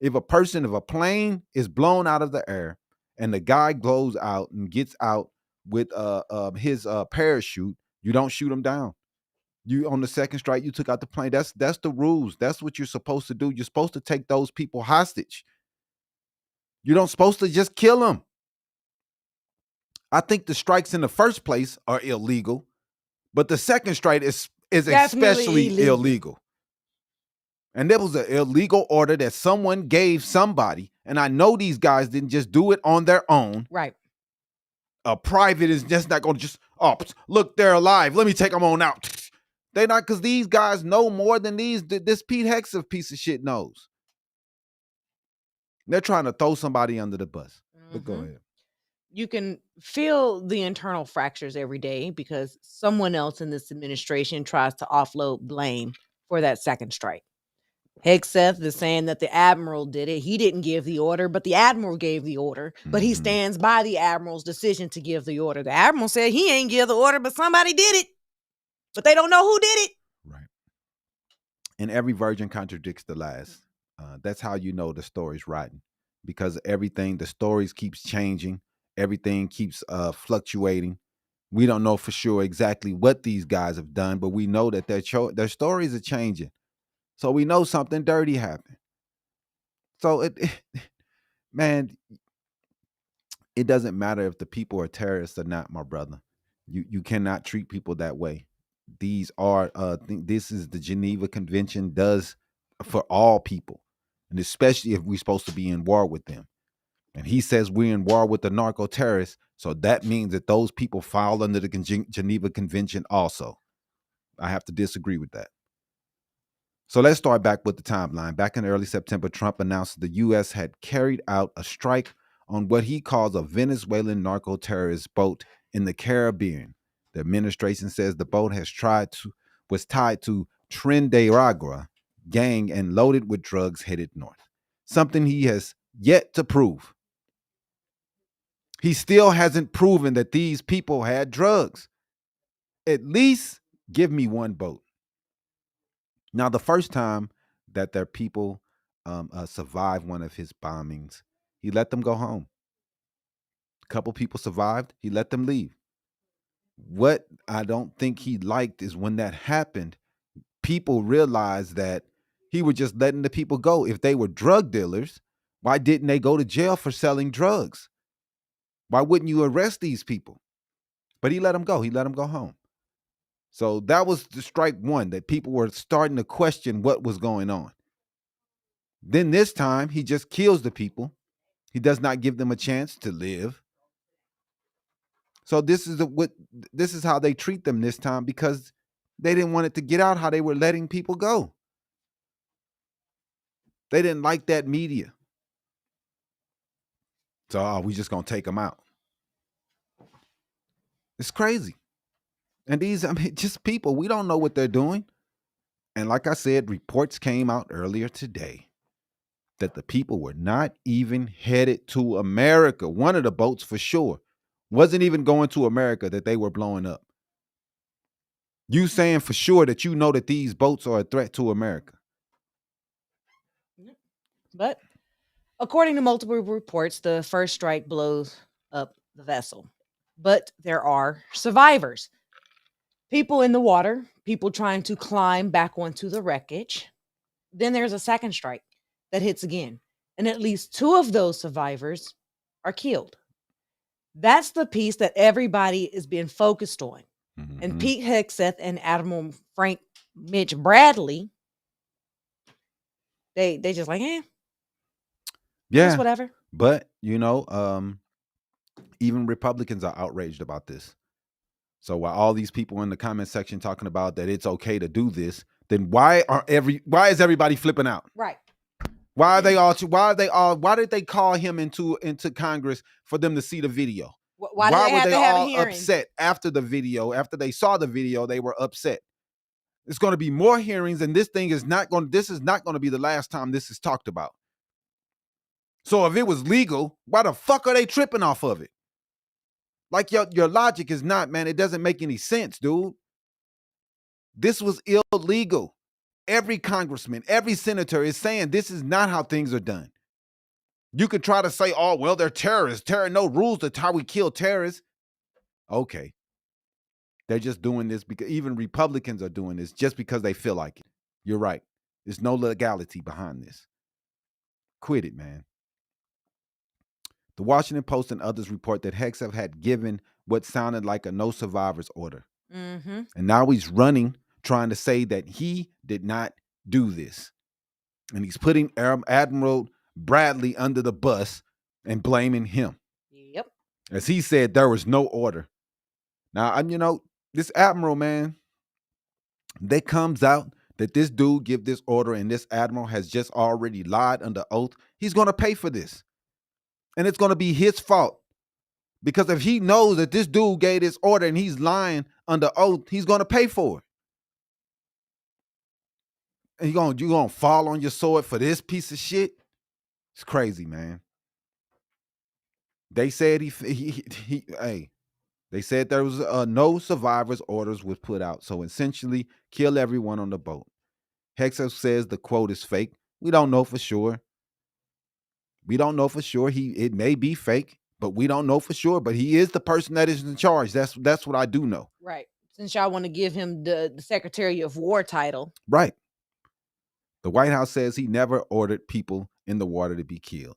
If a plane is blown out of the air and the guy goes out and gets out with his parachute, you don't shoot him down. You on the second strike, you took out the plane. That's the rules. That's what you're supposed to do. You're supposed to take those people hostage. You don't supposed to just kill them. I think the strikes in the first place are illegal, but the second strike is especially illegal. And there was an illegal order that someone gave somebody. And I know these guys didn't just do it on their own. Right. A private is just not going to just, oh, look, they're alive. Let me take them on out. They're not, because these guys know more than this Pete Hegseth piece of shit knows. They're trying to throw somebody under the bus. But go ahead. You can feel the internal fractures every day because someone else in this administration tries to offload blame for that second strike. Hegseth is saying that the admiral did it. He didn't give the order, but the admiral gave the order. But he stands by the admiral's decision to give the order. The admiral said he ain't give the order, but somebody did it. But they don't know who did it. Right. And every virgin contradicts the last. That's how you know the story's rotten. Because the stories keeps changing. Everything keeps fluctuating. We don't know for sure exactly what these guys have done, but we know that their stories are changing. So we know something dirty happened. So man, it doesn't matter if the people are terrorists or not, my brother. You cannot treat people that way. These are this is the Geneva Convention does for all people, and especially if we're supposed to be in war with them. And he says we're in war with the narco terrorists, so that means that those people fall under the Geneva Convention also. I have to disagree with that. So let's start back with the timeline. Back in early September, Trump announced the U.S. had carried out a strike on what he calls a Venezuelan narco-terrorist boat in the Caribbean. The administration says the boat was tied to Trinidad gang and loaded with drugs headed north. Something he has yet to prove. He still hasn't proven that these people had drugs. At least give me one boat. Now, the first time that their people survived one of his bombings, he let them go home. A couple people survived. He let them leave. What I don't think he liked is when that happened, people realized that he was just letting the people go. If they were drug dealers, why didn't they go to jail for selling drugs? Why wouldn't you arrest these people? But he let them go. He let them go home. So that was the strike one, that people were starting to question what was going on. Then this time, he just kills the people. He does not give them a chance to live. So this is how they treat them this time, because they didn't want it to get out how they were letting people go. They didn't like that media. So we just going to take them out. It's crazy. And these, just people, we don't know what they're doing. And like I said, reports came out earlier today that the people were not even headed to America. One of the boats for sure wasn't even going to America that they were blowing up. You saying for sure that you know that these boats are a threat to America. But according to multiple reports, the first strike blows up the vessel. But there are survivors. People in the water, people trying to climb back onto the wreckage. Then there's a second strike that hits again. And at least two of those survivors are killed. That's the piece that everybody is being focused on. Mm-hmm. And Pete Hegseth and Admiral Frank Mitch Bradley, they just like, yeah, whatever. But, even Republicans are outraged about this. So while all these people in the comment section talking about that it's okay to do this, then why is everybody flipping out? Right. Why did they call him into Congress for them to see the video? Why were they all upset after the video? After they saw the video, they were upset. There's going to be more hearings, and this is not going to be the last time this is talked about. So if it was legal, why the fuck are they tripping off of it? Like your logic is not, man. It doesn't make any sense, dude. This was illegal. Every congressman, every senator is saying this is not how things are done. You could try to say, oh, well, they're terrorists. No rules. That's how we kill terrorists. Okay. They're just doing this because even Republicans are doing this just because they feel like it. You're right. There's no legality behind this. Quit it, man. The Washington Post and others report that Hegseth had given what sounded like a no survivors order. Mm-hmm. And now he's running, trying to say that he did not do this. And he's putting Admiral Bradley under the bus and blaming him. Yep. As he said, there was no order. Now, this admiral, man, that comes out that this dude give this order and this admiral has just already lied under oath, he's going to pay for this. And it's going to be his fault. Because if he knows that this dude gave this order and he's lying under oath, he's going to pay for it. And you're going to fall on your sword for this piece of shit? It's crazy, man. They said they said there was no survivors orders was put out. So essentially, kill everyone on the boat. Hegseth says the quote is fake. We don't know for sure. It may be fake, but we don't know for sure. But he is the person that is in charge. That's what I do know. Right. Since y'all want to give him the Secretary of War title. Right. The White House says he never ordered people in the water to be killed.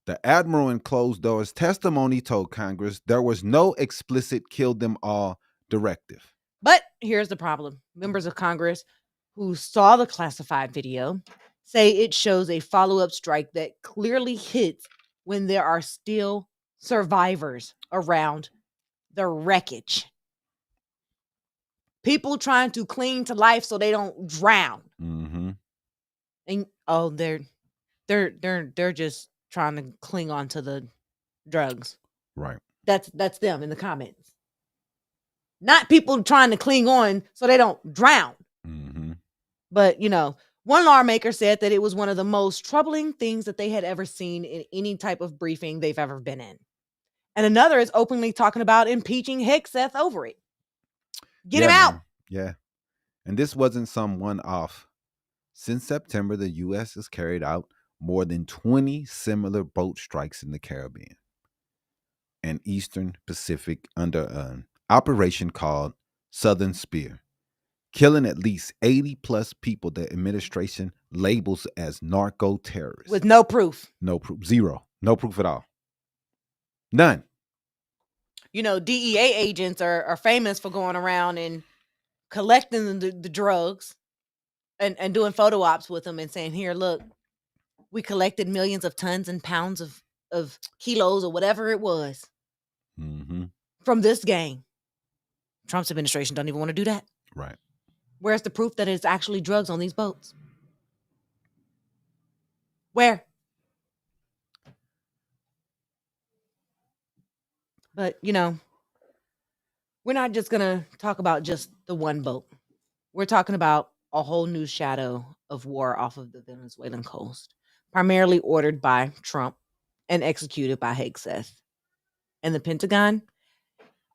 The admiral in closed doors testimony told Congress there was no explicit kill them all directive. But here's the problem. Members of Congress who saw the classified video say it shows a follow-up strike that clearly hits when there are still survivors around the wreckage. People trying to cling to life so they don't drown. Mm-hmm. And they're just trying to cling on to the drugs. Right. That's them in the comments. Not people trying to cling on so they don't drown. Mm-hmm. But, one lawmaker said that it was one of the most troubling things that they had ever seen in any type of briefing they've ever been in. And another is openly talking about impeaching Hegseth over it. Get him out. Man. Yeah. And this wasn't some one-off. Since September, the U.S. has carried out more than 20 similar boat strikes in the Caribbean and Eastern Pacific under an operation called Southern Spear, killing at least 80 plus people the administration labels as narco terrorists. With no proof. No proof. Zero. No proof at all. None. DEA agents are famous for going around and collecting the drugs and doing photo ops with them and saying, here, look, we collected millions of tons and pounds of kilos or whatever it was from this gang. Trump's administration doesn't even want to do that. Right. Where's the proof that it's actually drugs on these boats? Where? But, we're not just going to talk about just the one boat. We're talking about a whole new shadow of war off of the Venezuelan coast, primarily ordered by Trump and executed by Hegseth. And the Pentagon,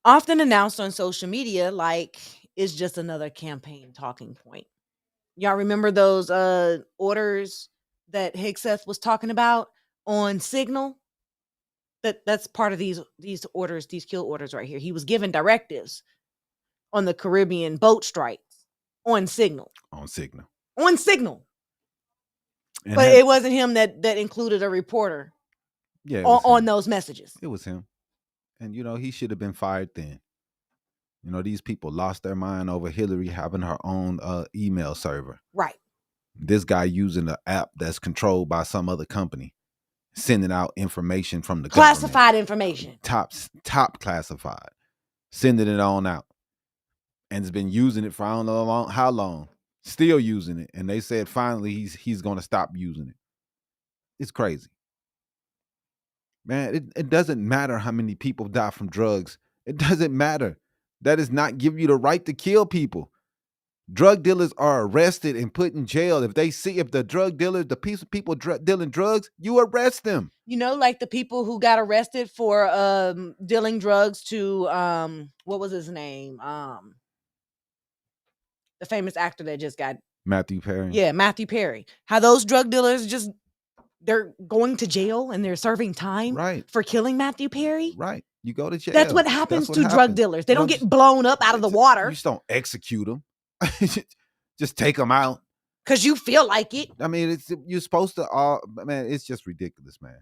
often announced on social media like it's just another campaign talking point. Y'all remember those orders that Hegseth was talking about on Signal? That's part of these orders, these kill orders right here. He was given directives on the Caribbean boat strikes on Signal. On Signal. And but it wasn't him that included a reporter on those messages. It was him. And, he should have been fired then. These people lost their mind over Hillary having her own email server. Right. This guy using an app that's controlled by some other company, sending out information from the classified information. Top classified. Sending it on out. And has been using it for I don't know how long. Still using it. And they said finally he's going to stop using it. It's crazy. Man, it doesn't matter how many people die from drugs. It doesn't matter. That does not give you the right to kill people. Drug dealers are arrested and put in jail. If the drug dealers, the piece of people dealing drugs, you arrest them. Like the people who got arrested for dealing drugs to what was his name? The famous actor that just got Matthew Perry. Yeah, Matthew Perry. How those drug dealers they're going to jail and they're serving time for killing Matthew Perry. Right. You go to jail. That's what happens to drug dealers. They don't get blown up out of the water. You just don't execute them. Just take them out. Because you feel like it. I mean, you're supposed to man, it's just ridiculous, man.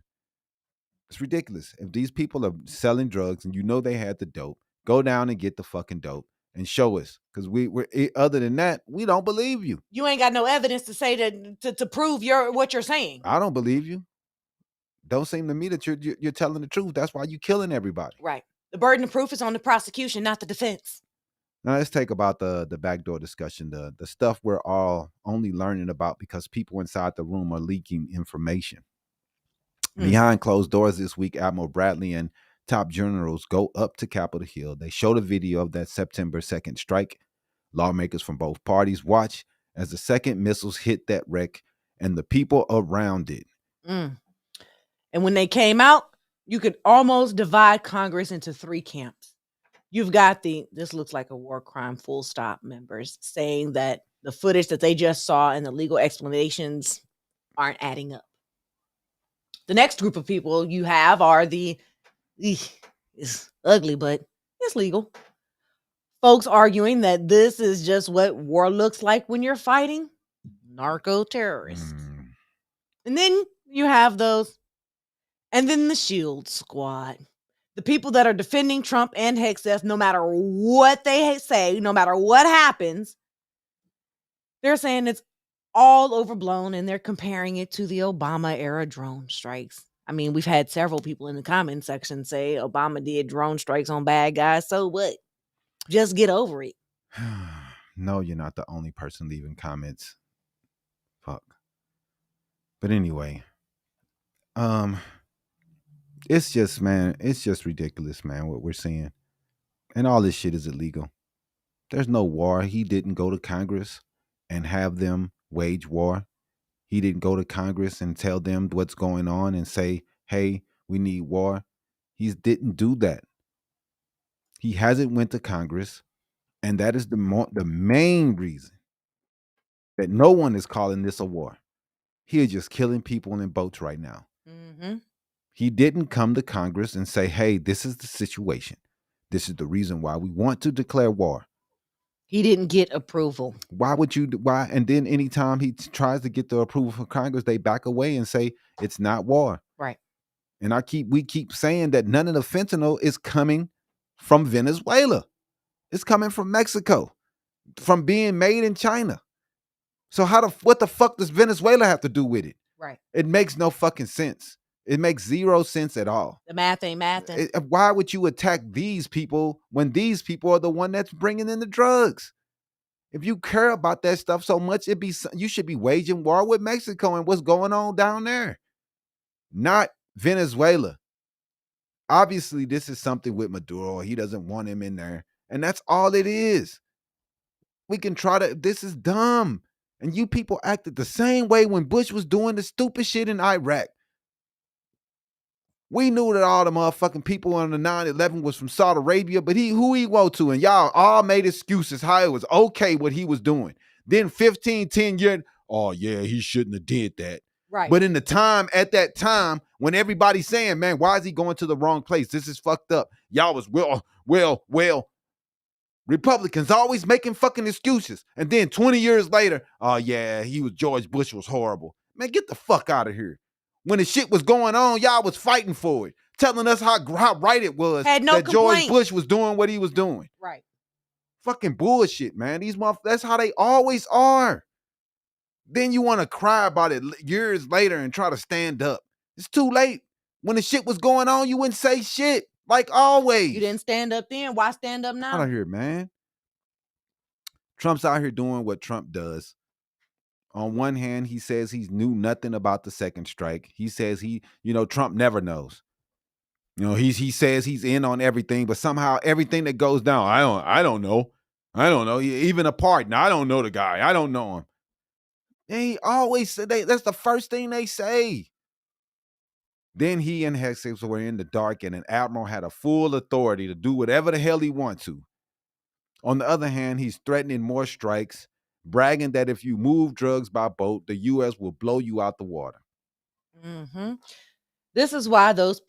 It's ridiculous. If these people are selling drugs and they had the dope, go down and get the fucking dope and show us. Because we're other than that, we don't believe you. You ain't got no evidence to say to prove what you're saying. I don't believe you. don't seem to me that you're telling the truth. That's why you're killing everybody. Right. The burden of proof is on the prosecution, not the defense. Now let's take about the backdoor discussion, the stuff we're all only learning about because people inside the room are leaking information. Behind closed doors this week, Admiral Bradley and top generals go up to Capitol Hill. They showed a video of that September 2nd strike. Lawmakers from both parties watch as the second missiles hit that wreck and the people around it. And when they came out, you could almost divide Congress into three camps. You've got this looks like a war crime, full stop members saying that the footage that they just saw and the legal explanations aren't adding up. The next group of people you have are it's ugly, but it's legal. Folks arguing that this is just what war looks like when you're fighting narco terrorists. And then you have those, and then the Shield Squad. The people that are defending Trump and Hegseth, no matter what they say, no matter what happens, they're saying it's all overblown and they're comparing it to the Obama era drone strikes. I mean, we've had several people in the comment section say Obama did drone strikes on bad guys. So what? Just get over it. No, you're not the only person leaving comments. Fuck. But anyway, it's just ridiculous, man, what we're seeing. And all this shit is illegal. There's no war. He didn't go to Congress and have them wage war. He didn't go to Congress and tell them what's going on and say, hey, we need war. He didn't do that. He hasn't went to Congress, and that is the main reason that no one is calling this a war. He is just killing people in boats right now. He didn't come to Congress and say, hey, this is the situation. This is the reason why we want to declare war. He didn't get approval. Why? And then anytime he tries to get the approval from Congress, they back away and say it's not war. Right. And we keep saying that none of the fentanyl is coming from Venezuela. It's coming from Mexico, from being made in China. So what the fuck does Venezuela have to do with it? Right. It makes no fucking sense. It makes zero sense at all. The math ain't mathing. Why would you attack these people when these people are the one that's bringing in the drugs? If you care about that stuff so much, you should be waging war with Mexico and what's going on down there, not Venezuela. Obviously, this is something with Maduro. He doesn't want him in there, and that's all it is. We can this is dumb. And you people acted the same way when Bush was doing the stupid shit in Iraq. We knew that all the motherfucking people on the 9/11 was from Saudi Arabia, but who he go to, and y'all all made excuses how it was okay what he was doing. Then 10 years, oh yeah, he shouldn't have did that. Right. But at that time, when everybody's saying, man, why is he going to the wrong place? This is fucked up. Y'all was, well, Republicans always making fucking excuses. And then 20 years later, oh yeah, George Bush was horrible. Man, get the fuck out of here. When the shit was going on, y'all was fighting for it, telling us how right it was that George Bush was doing what he was doing. Right. Fucking bullshit, man. These motherfuckers, that's how they always are. Then you want to cry about it years later and try to stand up. It's too late. When the shit was going on, you wouldn't say shit, like always. You didn't stand up then. Why stand up now? Out of here, man. Trump's out here doing what Trump does. On one hand, he says he knew nothing about the second strike. He says Trump never knows. He says he's in on everything, but somehow everything that goes down, I don't know. I don't know. Even a partner, I don't know the guy. I don't know him. And he always said that's the first thing they say. Then he and Hegseth were in the dark, and an admiral had a full authority to do whatever the hell he wants to. On the other hand, he's threatening more strikes, bragging that if you move drugs by boat, the U.S. will blow you out the water. This is why those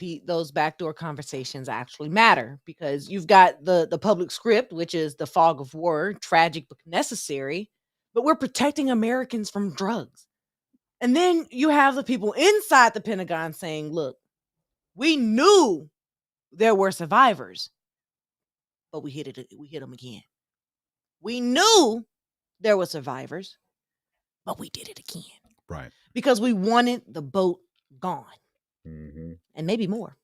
backdoor conversations actually matter, because you've got the public script, which is the fog of war, tragic but necessary, but we're protecting Americans from drugs. And then you have the people inside the Pentagon saying, look, we knew there were survivors, but we hit them again. We knew there were survivors, but we did it again. Right. Because we wanted the boat gone. Mm-hmm. and maybe more.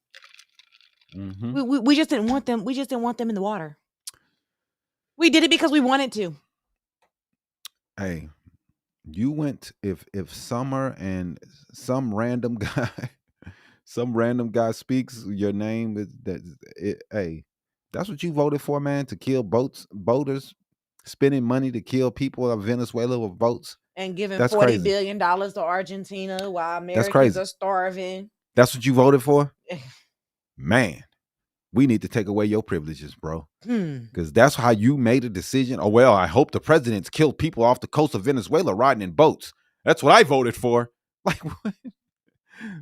Mm-hmm. We just didn't want them. We just didn't want them in the water. We did it because we wanted to. Hey, you went if Summer and some random guy speaks your name is that hey, that's what you voted for, man, to kill boaters, spending money to kill people of Venezuela with boats. And giving That's $40 crazy. billion to Argentina while That's Americans crazy. are starving. That's what you voted for? Man, we need to take away your privileges, bro. Because that's how you made a decision. Oh, well, I hope the president's killed people off the coast of Venezuela riding in boats. That's what I voted for. Like, what?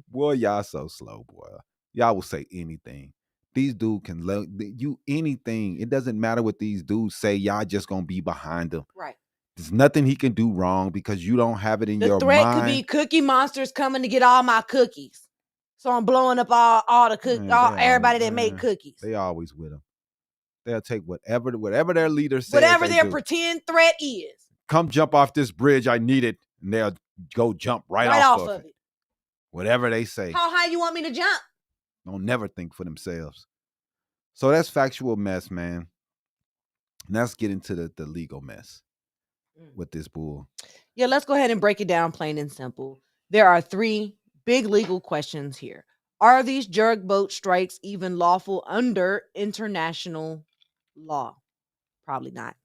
Boy, y'all so slow, boy. Y'all will say anything. These dudes can let you anything. It doesn't matter what these dudes say. Y'all just gonna be behind them. Right. There's nothing he can do wrong because you don't have it in The your threat mind. could be Cookie Monsters coming to get all my cookies. So I'm blowing up all the cookies, everybody that make cookies. They always with them. They'll take whatever their leader says. Whatever their pretend threat is. Come jump off this bridge. I need it. And they'll go jump right off of it. Whatever they say. How high you want me to jump? Don't never think for themselves. So that's factual mess, man. Now let's get into the legal mess with this bull. Yeah, let's go ahead and break it down plain and simple. There are 3 big legal questions here. Are these drug boat strikes even lawful under international law? Probably not.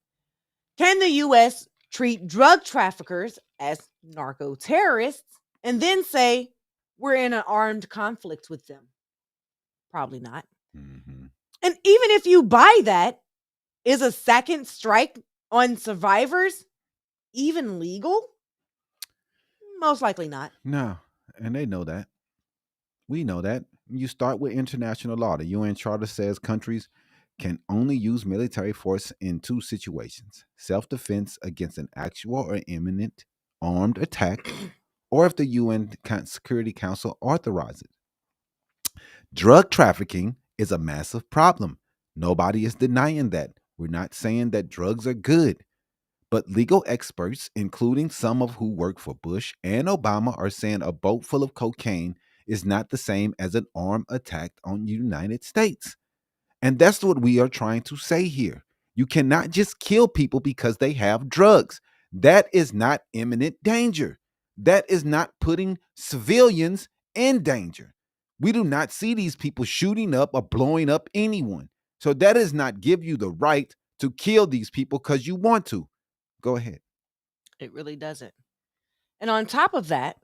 Can the U.S. treat drug traffickers as narco terrorists and then say we're in an armed conflict with them? Probably not. Mm-hmm. And even if you buy that, is a second strike on survivors even legal? Most likely not. No, and they know that. We know that. You start with international law. The UN Charter says countries can only use military force in 2 situations: self-defense against an actual or imminent armed attack, or if the UN Security Council authorizes it. Drug trafficking is a massive problem. Nobody is denying that. We're not saying that drugs are good. But legal experts, including some of who work for Bush and Obama, are saying a boat full of cocaine is not the same as an armed attack on the United States. And that's what we are trying to say here. You cannot just kill people because they have drugs. That is not imminent danger. That is not putting civilians in danger. We do not see these people shooting up or blowing up anyone. So that does not give you the right to kill these people because you want to. Go ahead. It really doesn't. And on top of that,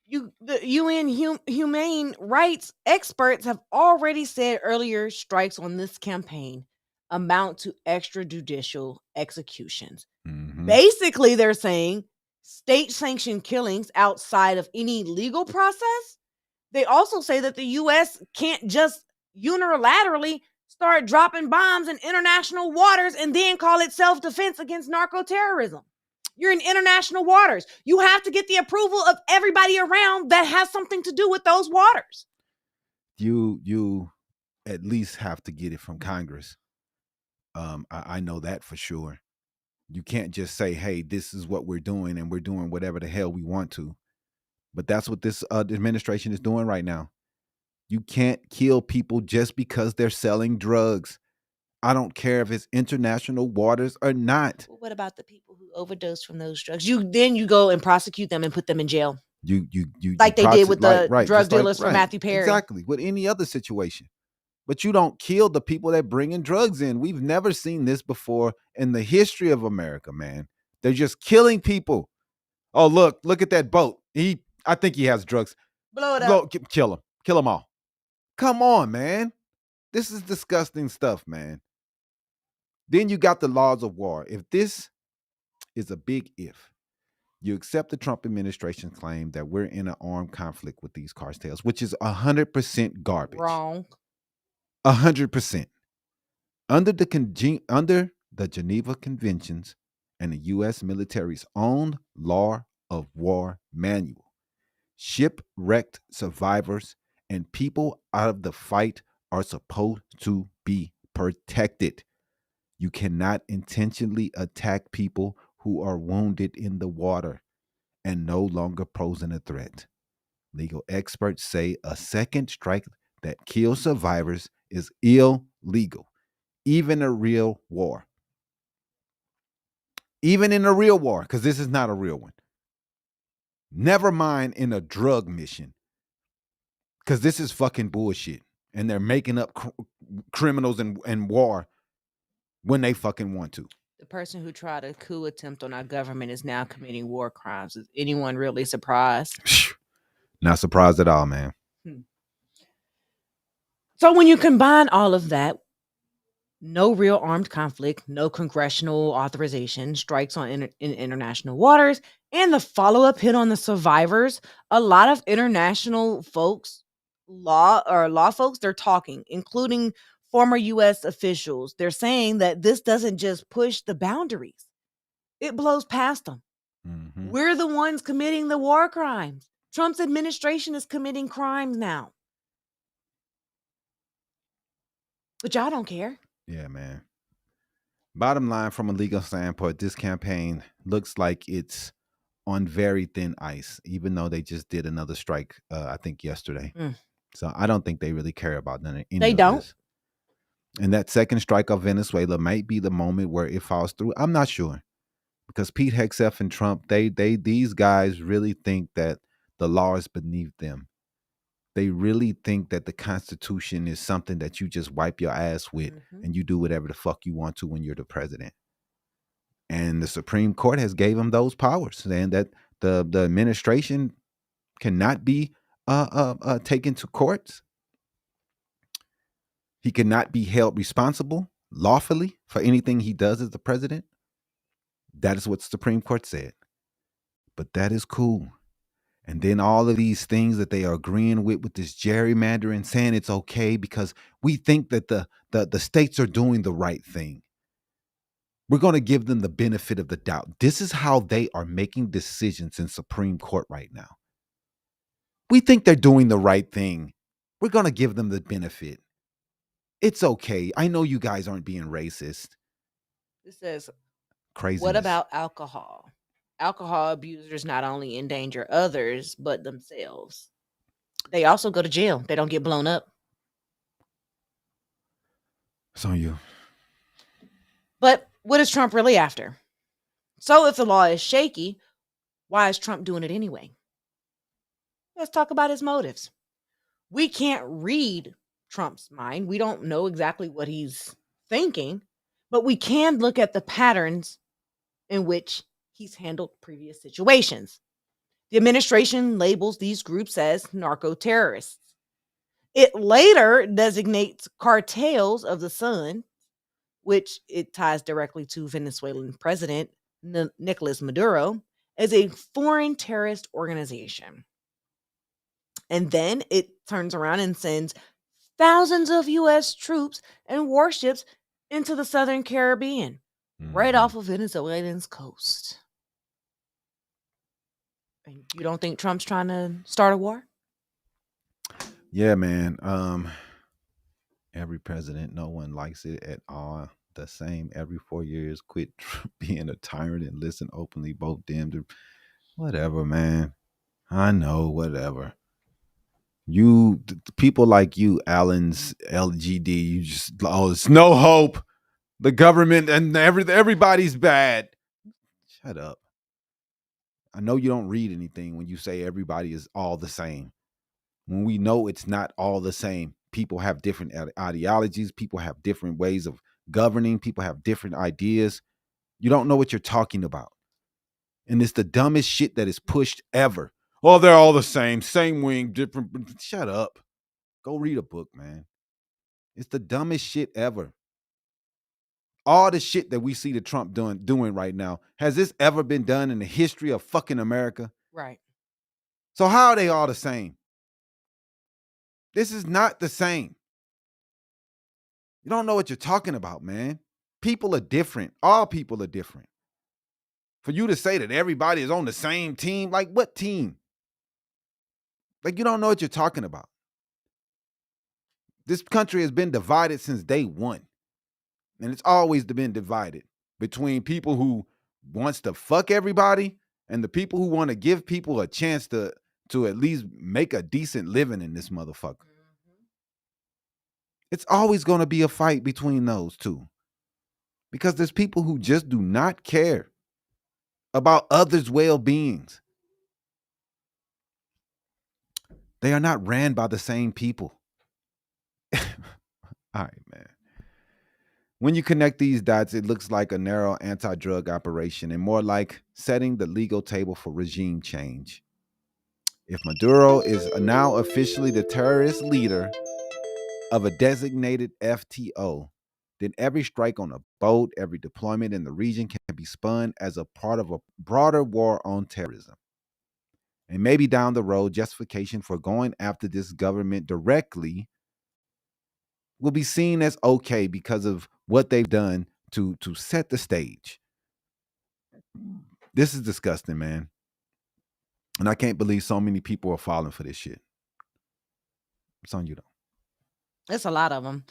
the UN humane rights experts have already said earlier strikes on this campaign amount to extrajudicial executions. Mm-hmm. Basically, they're saying state-sanctioned killings outside of any legal process. They also say that the U.S. can't just unilaterally start dropping bombs in international waters and then call it self-defense against narco-terrorism. You're in international waters. You have to get the approval of everybody around that has something to do with those waters. You at least have to get it from Congress. I know that for sure. You can't just say, hey, this is what we're doing and we're doing whatever the hell we want to. But that's what this administration is doing right now. You can't kill people just because they're selling drugs. I don't care if it's international waters or not. Well, what about the people who overdose from those drugs? You go and prosecute them and put them in jail. You like they did with the drug dealers for Matthew Perry. Exactly, with any other situation. But you don't kill the people that bring in drugs in. We've never seen this before in the history of America, man. They're just killing people. Oh, look at that boat. I think he has drugs. Blow it up. Kill them all. Come on, man. This is disgusting stuff, man. Then you got the laws of war. If this is a big if, you accept the Trump administration's claim that we're in an armed conflict with these cartels, which is 100% garbage. Wrong. 100%. Under the Geneva Conventions and the U.S. military's own law of war manual, shipwrecked survivors and people out of the fight are supposed to be protected. You cannot intentionally attack people who are wounded in the water and no longer posing a threat. Legal experts say a second strike that kills survivors is illegal, even a real war. Even in a real war, because this is not a real one. Never mind in a drug mission, because this is fucking bullshit. And they're making up criminals and war when they fucking want to. The person who tried a coup attempt on our government is now committing war crimes. Is anyone really surprised? Not surprised at all, man. So when you combine all of that, no real armed conflict, no congressional authorization, strikes on in international waters, and the follow-up hit on the survivors, a lot of international folks, law folks, they're talking, including former U.S. officials. They're saying that this doesn't just push the boundaries. It blows past them. Mm-hmm. We're the ones committing the war crimes. Trump's administration is committing crimes now. But y'all don't care. Yeah, man. Bottom line, from a legal standpoint, this campaign looks like it's on very thin ice, even though they just did another strike, I think, yesterday. So I don't think they really care about none of any They of don't. this. And that second strike of Venezuela might be the moment where it falls through. I'm not sure. Because Pete Hegseth and Trump, these guys really think that the law is beneath them. They really think that the Constitution is something that you just wipe your ass with and you do whatever the fuck you want to when you're the president. And the Supreme Court has gave them those powers, and that the administration cannot be taken to courts. He cannot be held responsible lawfully for anything he does as the president. That is what the Supreme Court said. But that is cool. And then all of these things that they are agreeing with this gerrymandering, saying it's okay because we think that the states are doing the right thing. We're going to give them the benefit of the doubt. This is how they are making decisions in Supreme Court right now. We think they're doing the right thing. We're going to give them the benefit. It's okay. I know you guys aren't being racist. It says, Craziness. what about alcohol? Alcohol abusers not only endanger others, but themselves. They also go to jail. They don't get blown up. It's on you. But what is Trump really after? So if the law is shaky, why is Trump doing it anyway? Let's talk about his motives. We can't read Trump's mind. We don't know exactly what he's thinking, but we can look at the patterns in which he's handled previous situations. The administration labels these groups as narco-terrorists. It later designates cartels of the sun, which it ties directly to Venezuelan President Nicolas Maduro, as a foreign terrorist organization. And then it turns around and sends thousands of U.S. troops and warships into the Southern Caribbean, right off of Venezuela's coast. And you don't think Trump's trying to start a war? Yeah, man. Every president, no one likes it at all. The same every 4 years. Quit being a tyrant and listen openly. Both damned. Whatever, man. I know, whatever. You people like you, Allen's LGD. You just it's no hope. The government and everybody's bad. Shut up. I know you don't read anything when you say everybody is all the same. When we know it's not all the same. People have different ideologies. People have different ways of governing. People have different ideas. You don't know what you're talking about. And it's the dumbest shit that is pushed ever. Oh, they're all the same. Same wing, different. Shut up. Go read a book, man. It's the dumbest shit ever. All the shit that we see the Trump doing right now, has this ever been done in the history of fucking America? Right. So how are they all the same? This is not the same. You don't know what you're talking about, man. People are different. All people are different. For you to say that everybody is on the same team, like what team? Like you don't know what you're talking about. This country has been divided since day one. And it's always been divided between people who wants to fuck everybody and the people who want to give people a chance to to at least make a decent living in this motherfucker. It's always going to be a fight between those two, because there's people who just do not care about others' well-beings. They are not ran by the same people. All right, man. When you connect these dots, it looks like a narrow anti-drug operation and more like setting the legal table for regime change. If Maduro is now officially the terrorist leader of a designated FTO, then every strike on a boat, every deployment in the region can be spun as a part of a broader war on terrorism. And maybe down the road, justification for going after this government directly will be seen as okay because of what they've done to set the stage. This is disgusting, man. And I can't believe so many people are falling for this shit. It's on you, though. It's a lot of them.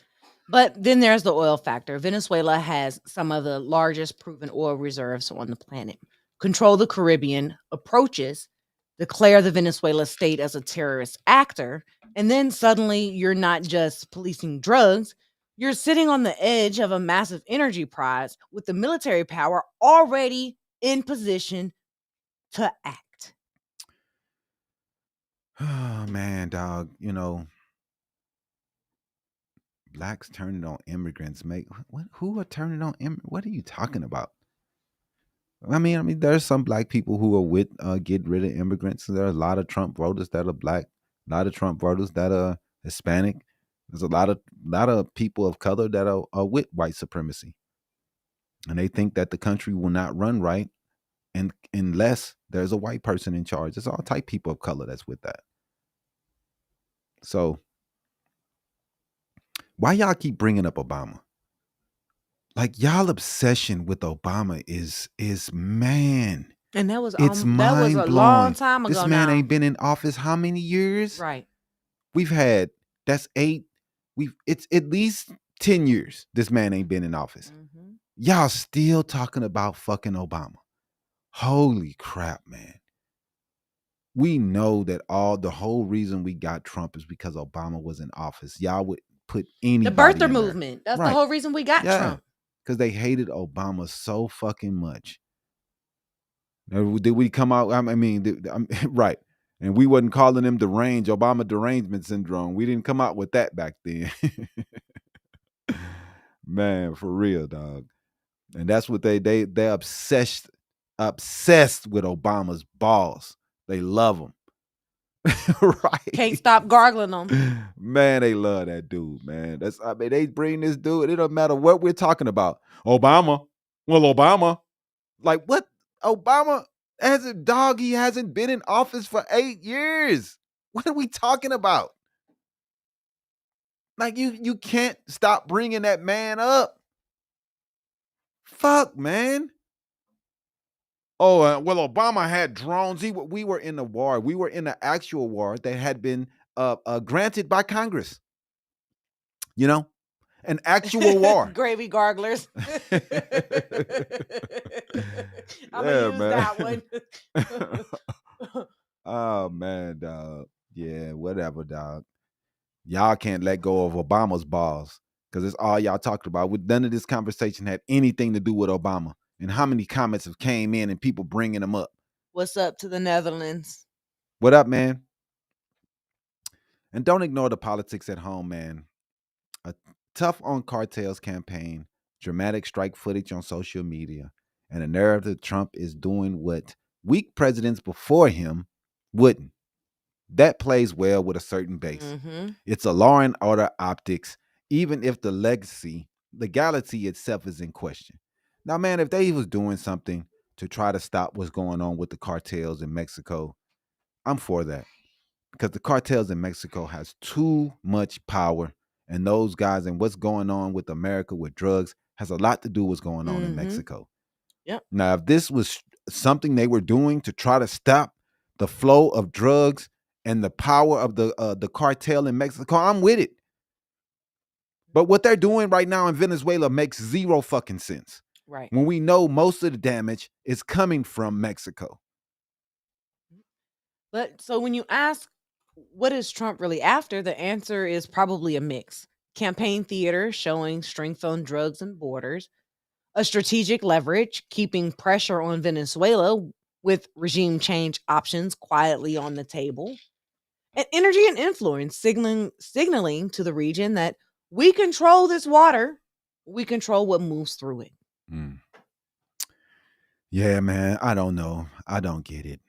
But then there's the oil factor. Venezuela has some of the largest proven oil reserves on the planet. Control the Caribbean, approaches, declare the Venezuela state as a terrorist actor, and then suddenly you're not just policing drugs, you're sitting on the edge of a massive energy prize with the military power already in position to act. Oh, man, dog. You know, blacks turning on immigrants, mate. Who are turning on immigrants? What are you talking about? I mean, there's some black people who are with getting rid of immigrants. There are a lot of Trump voters that are black, a lot of Trump voters that are Hispanic. There's a lot of people of color that are with white supremacy, and they think that the country will not run right, and unless there's a white person in charge. There's all type of people of color that's with that. So why y'all keep bringing up Obama? Like, y'all obsession with Obama is man. And that was It's that was a mind-blowing. long time ago. This man now. ain't been in office how many years? Right. We've had, that's 8. It's at least 10 years this man ain't been in office. Mm-hmm. Y'all still talking about fucking Obama. Holy crap, man. We know that the whole reason we got Trump is because Obama was in office. Y'all would put anybody The birther in there. movement. That's Right. the whole reason we got Trump. Because they hated Obama so fucking much. Now, did we come out? I mean, right. And we wasn't calling him Obama derangement syndrome. We didn't come out with that back then. Man, for real, dog. And that's what they're obsessed with Obama's balls. They love him. Right. Can't stop gargling them. Man, they love that dude, man. They bring this dude. It don't matter what we're talking about. Obama. Well, Obama. Like, what? Obama he hasn't been in office for 8 years. What are we talking about? Like, you can't stop bringing that man up. Fuck, man. Oh, well, Obama had drones. We were in a war. We were in an actual war that had been granted by Congress. You know, an actual war. Gravy garglers. I'm gonna use that one. Oh, man, dog. Yeah, whatever, dog. Y'all can't let go of Obama's balls because it's all y'all talked about. None of this conversation had anything to do with Obama. And how many comments have came in and people bringing them up? What's up to the Netherlands? What up, man? And don't ignore the politics at home, man. A tough on cartels campaign, dramatic strike footage on social media, and a narrative that Trump is doing what weak presidents before him wouldn't. That plays well with a certain base. Mm-hmm. It's a law and order optics, even if the legality itself is in question. Now, man, if they was doing something to try to stop what's going on with the cartels in Mexico, I'm for that. Because the cartels in Mexico has too much power, and those guys and what's going on with America with drugs has a lot to do with what's going on in Mexico. Yep. Now, if this was something they were doing to try to stop the flow of drugs and the power of the cartel in Mexico, I'm with it. But what they're doing right now in Venezuela makes zero fucking sense. Right. When we know most of the damage is coming from Mexico. But so when you ask, what is Trump really after? The answer is probably a mix. Campaign theater showing strength on drugs and borders, a strategic leverage, keeping pressure on Venezuela with regime change options quietly on the table, and energy and influence, signaling to the region that we control this water, we control what moves through it. Mm. Yeah, man, I don't know. I don't get it.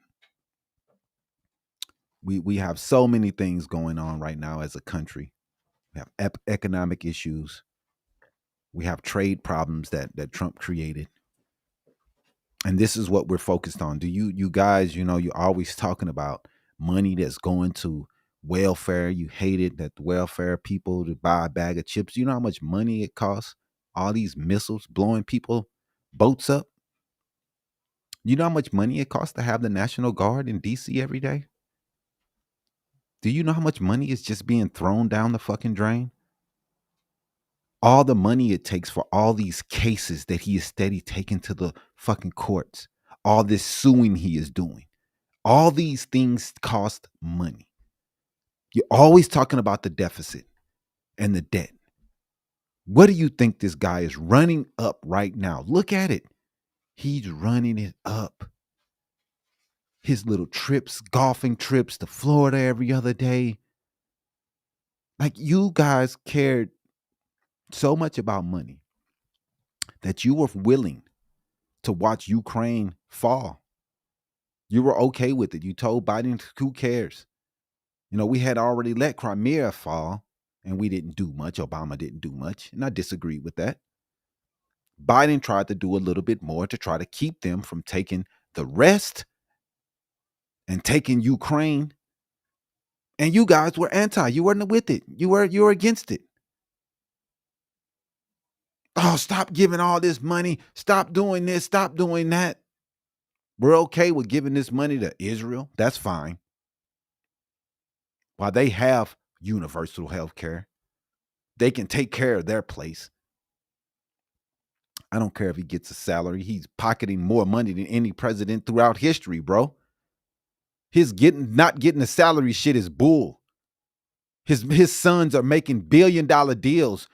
We have so many things going on right now as a country. We have economic issues. We have trade problems that Trump created. And this is what we're focused on. Do you guys, you're always talking about money that's going to welfare. You hate it that the welfare people to buy a bag of chips. You know how much money it costs? All these missiles blowing people boats up. You know how much money it costs to have the National Guard in DC every day? Do you know how much money is just being thrown down the fucking drain? All the money it takes for all these cases that he is steady taking to the fucking courts, all this suing he is doing, all these things cost money. You're always talking about the deficit and the debt. What do you think this guy is running up right now? Look at it. He's running it up. His little trips, golfing trips to Florida every other day. Like, you guys cared so much about money that you were willing to watch Ukraine fall. You were okay with it. You told Biden, who cares? We had already let Crimea fall and we didn't do much. Obama didn't do much. And I disagree with that. Biden tried to do a little bit more to try to keep them from taking the rest and taking Ukraine. And you guys were anti. You weren't with it. You were against it. Oh, stop giving all this money. Stop doing this. Stop doing that. We're okay with giving this money to Israel. That's fine. While they have universal health care, they can take care of their place. I don't care if he gets a salary. He's pocketing more money than any president throughout history, bro. His not getting a salary shit is bull. His sons are making $1 billion deals,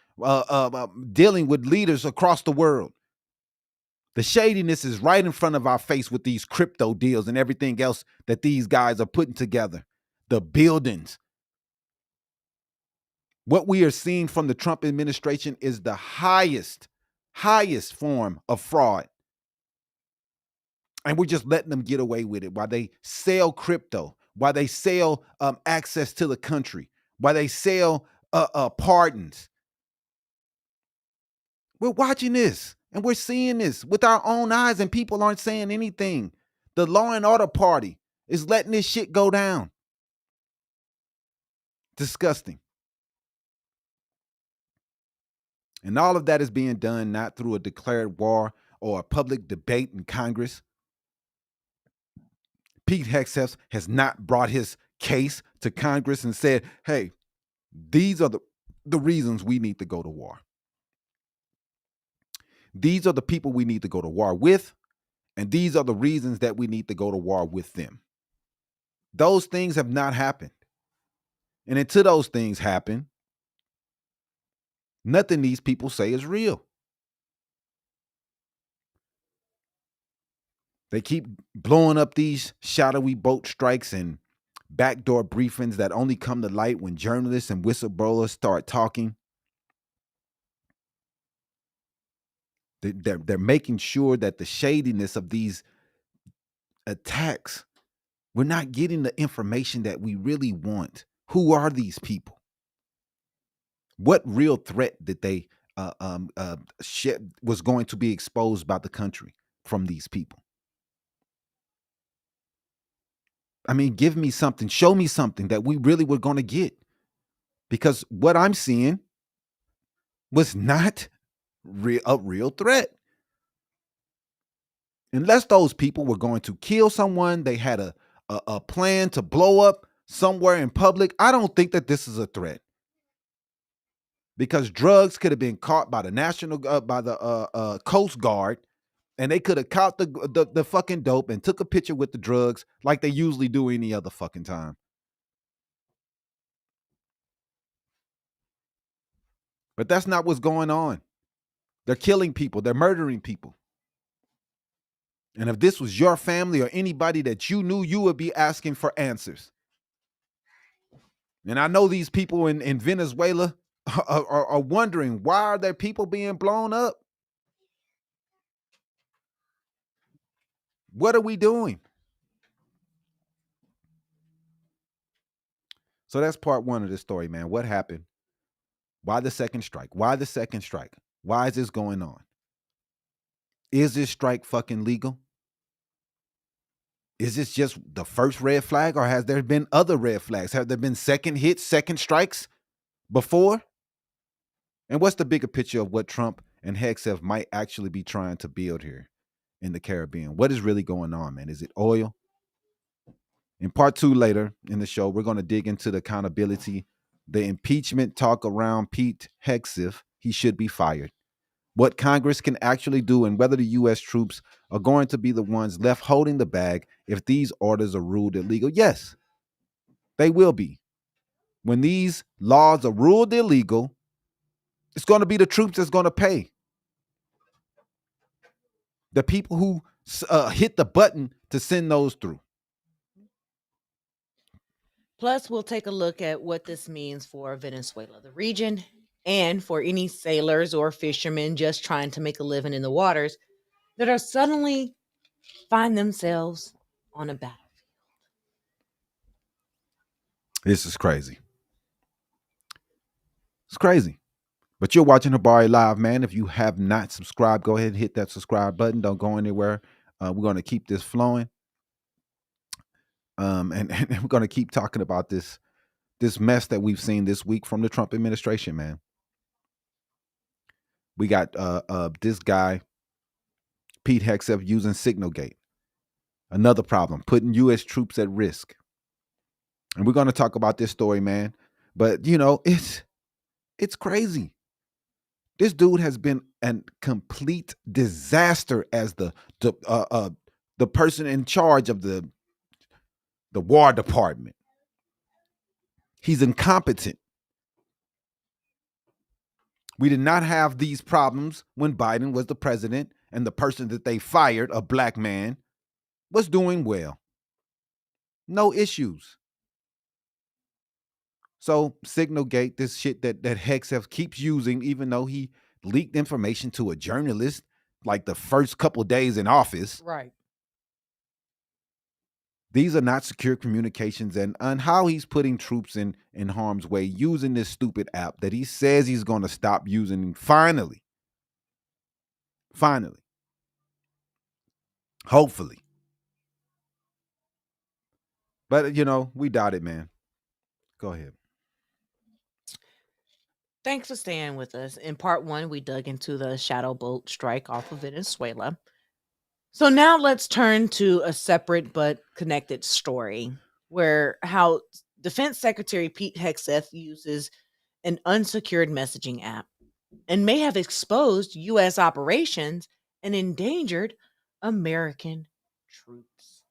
dealing with leaders across the world. The shadiness is right in front of our face with these crypto deals and everything else that these guys are putting together. The buildings. What we are seeing from the Trump administration is the highest form of fraud. And we're just letting them get away with it while they sell crypto, while they sell access to the country, while they sell pardons. We're watching this and we're seeing this with our own eyes, and people aren't saying anything. The Law and Order Party is letting this shit go down. Disgusting. And all of that is being done not through a declared war or a public debate in Congress. Pete Hegseth has not brought his case to Congress and said, hey, these are the reasons we need to go to war. These are the people we need to go to war with, and these are the reasons that we need to go to war with them. Those things have not happened. And until those things happen, nothing these people say is real. They keep blowing up these shadowy boat strikes and backdoor briefings that only come to light when journalists and whistleblowers start talking. They're making sure that the shadiness of these attacks, we're not getting the information that we really want. Who are these people? What real threat did they was going to be exposed by the country from these people? I mean, give me something, show me something that we really were going to get. Because what I'm seeing was not a real threat. Unless those people were going to kill someone, they had a plan to blow up somewhere in public, I don't think that this is a threat. Because drugs could have been caught by the Coast Guard And they could have caught the fucking dope and took a picture with the drugs like they usually do any other fucking time. But that's not what's going on. They're killing people. They're murdering people. And if this was your family or anybody that you knew, you would be asking for answers. And I know these people in Venezuela are wondering, why are there people being blown up? What are we doing? So that's part one of the story, man. What happened? Why the second strike? Why the second strike? Why is this going on? Is this strike fucking legal? Is this just the first red flag, or has there been other red flags? Have there been second hits, second strikes before? And what's the bigger picture of what Trump and Hegseth might actually be trying to build here in the Caribbean? What is really going on, man? Is it oil? In part two later in the show, we're going to dig into the accountability, the impeachment talk around Pete Hegseth. He should be fired. What Congress can actually do, and whether the U.S. troops are going to be the ones left holding the bag if these orders are ruled illegal. Yes, they will be. When these laws are ruled illegal, it's going to be the troops that's going to pay. The people who hit the button to send those through. Plus, we'll take a look at what this means for Venezuela, the region, and for any sailors or fishermen just trying to make a living in the waters that are suddenly find themselves on a battlefield. This is crazy. It's crazy. But you're watching Habari Live, man. If you have not subscribed, go ahead and hit that subscribe button. Don't go anywhere. We're going to keep this flowing. And we're going to keep talking about this mess that we've seen this week from the Trump administration, man. We got this guy, Pete Hegseth, using SignalGate. Another problem, putting U.S. troops at risk. And we're going to talk about this story, man. But, you know, it's crazy. This dude has been a complete disaster as the person in charge of the War Department. He's incompetent. We did not have these problems when Biden was the president, and the person that they fired, a black man, was doing well. No issues. So SignalGate, this shit that Hegseth keeps using, even though he leaked information to a journalist like the first couple days in office. Right. These are not secure communications, and how he's putting troops in harm's way using this stupid app that he says he's going to stop using finally. Hopefully. But, you know, we doubt it, man. Go ahead. Thanks for staying with us. In part one, we dug into the shadow boat strike off of Venezuela. So now let's turn to a separate but connected story where how Defense Secretary Pete Hegseth uses an unsecured messaging app and may have exposed U.S. operations and endangered American troops.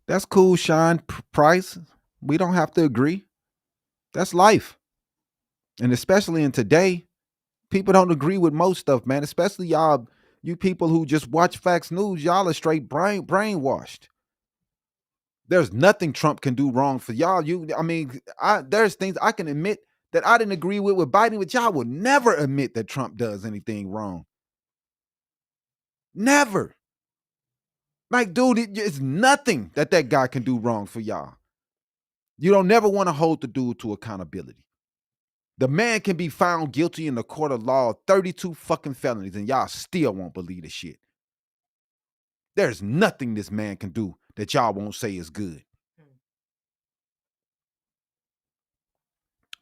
That's cool, Sean Price. We don't have to agree. That's life. And especially in today, people don't agree with most stuff, man. Especially y'all, you people who just watch Fox News, y'all are straight brainwashed. There's nothing Trump can do wrong for y'all. There's things I can admit that I didn't agree with Biden, but y'all will never admit that Trump does anything wrong. Never. Like, dude, it's nothing that guy can do wrong for y'all. You don't never want to hold the dude to accountability. The man can be found guilty in the court of law of 32 fucking felonies, and y'all still won't believe the shit. There's nothing this man can do that y'all won't say is good.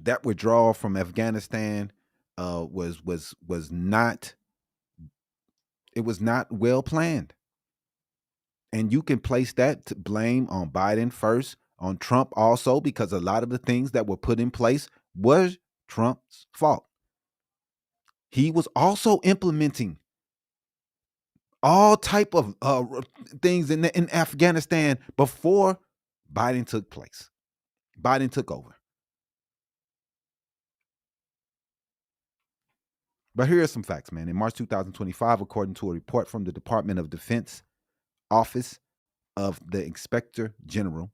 That withdrawal from Afghanistan was not well planned. And you can place that to blame on Biden first, on Trump also, because a lot of the things that were put in place was Trump's fault. He was also implementing all type of things in Afghanistan before Biden took place. Biden took over. But here are some facts, man. In March 2025, according to a report from the Department of Defense Office of the Inspector General,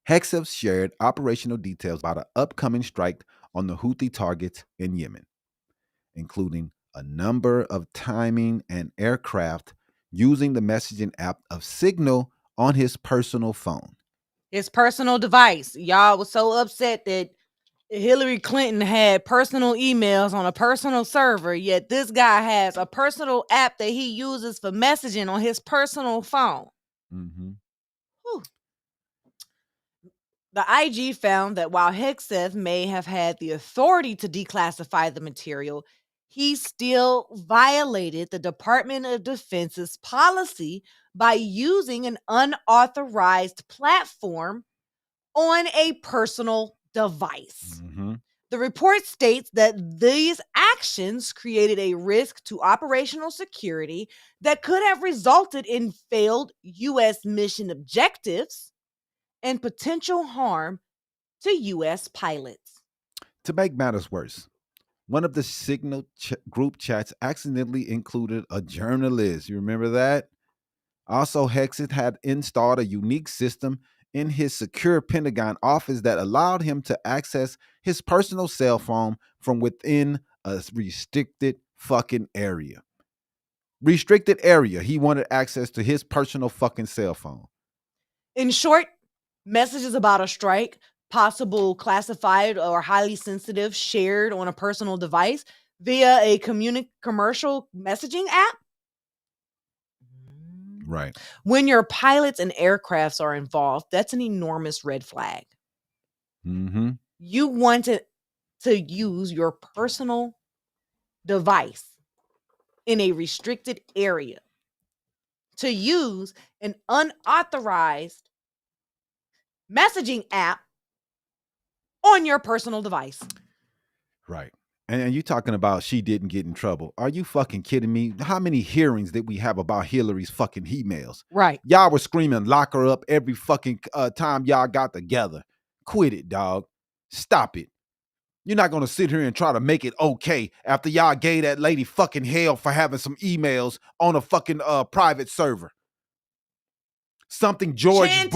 Hegseth shared operational details about an upcoming strike on the Houthi targets in Yemen, including a number of timing and aircraft using the messaging app of Signal on his personal phone. His personal device. Y'all was so upset that Hillary Clinton had personal emails on a personal server, yet this guy has a personal app that he uses for messaging on his personal phone. Mm-hmm. The IG found that while Hegseth may have had the authority to declassify the material, he still violated the Department of Defense's policy by using an unauthorized platform on a personal device. Mm-hmm. The report states that these actions created a risk to operational security that could have resulted in failed U.S. mission objectives and potential harm to U.S. pilots. To make matters worse, one of the Signal group chats accidentally included a journalist. You remember that? Also, Hegseth had installed a unique system in his secure Pentagon office that allowed him to access his personal cell phone from within a restricted fucking area. Restricted area. He wanted access to his personal fucking cell phone. In short, messages about a strike, possible classified or highly sensitive, shared on a personal device via a commercial messaging app. Right. When your pilots and aircrafts are involved, that's an enormous red flag. Mm-hmm. You want to use your personal device in a restricted area to use an unauthorized messaging app on your personal device. Right. And you talking about she didn't get in trouble. Are you fucking kidding me? How many hearings did we have about Hillary's fucking emails? Right. Y'all were screaming, lock her up every fucking time y'all got together. Quit it, dog. Stop it. You're not going to sit here and try to make it okay after y'all gave that lady fucking hell for having some emails on a fucking private server. Something George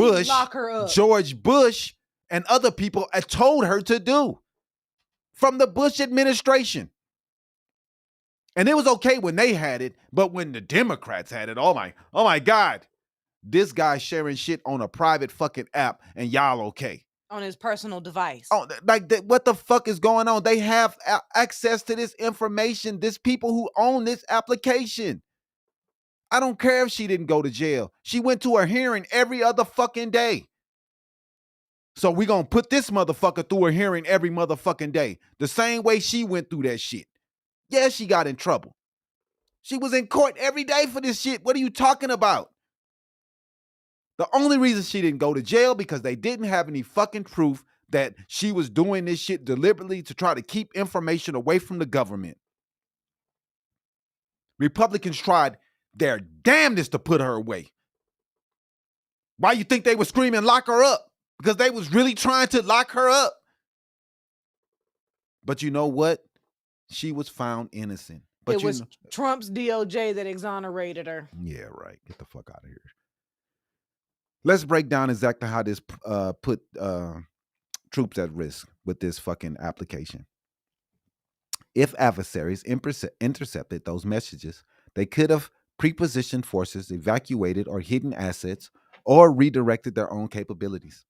Bush and other people had told her to do from the Bush administration. And it was okay when they had it, but when the Democrats had it, oh my God. This guy sharing shit on a private fucking app and y'all okay. On his personal device. Oh, like what the fuck is going on? They have access to this information. There's people who own this application. I don't care if she didn't go to jail. She went to her hearing every other fucking day. So we gonna put this motherfucker through a hearing every motherfucking day. The same way she went through that shit. Yeah, she got in trouble. She was in court every day for this shit. What are you talking about? The only reason she didn't go to jail because they didn't have any fucking proof that she was doing this shit deliberately to try to keep information away from the government. Republicans tried their damnedest to put her away. Why you think they were screaming, lock her up? Because they was really trying to lock her up. But you know what? She was found innocent. But it was Trump's DOJ that exonerated her. Yeah, right. Get the fuck out of here. Let's break down exactly how this put troops at risk with this fucking application. If adversaries intercepted those messages, they could have prepositioned forces, evacuated or hidden assets, or redirected their own capabilities.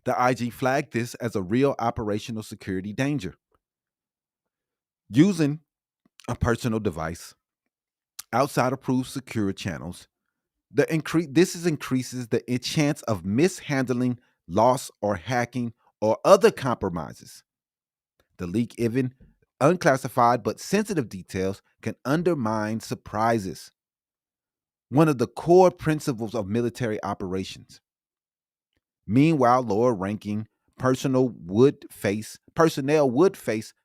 The IG flagged this as a real operational security danger. Using a personal device outside approved secure channels, this increases the chance of mishandling, loss, or hacking, or other compromises. The leak, even unclassified but sensitive details, can undermine surprises, one of the core principles of military operations. Meanwhile, lower-ranking personnel would face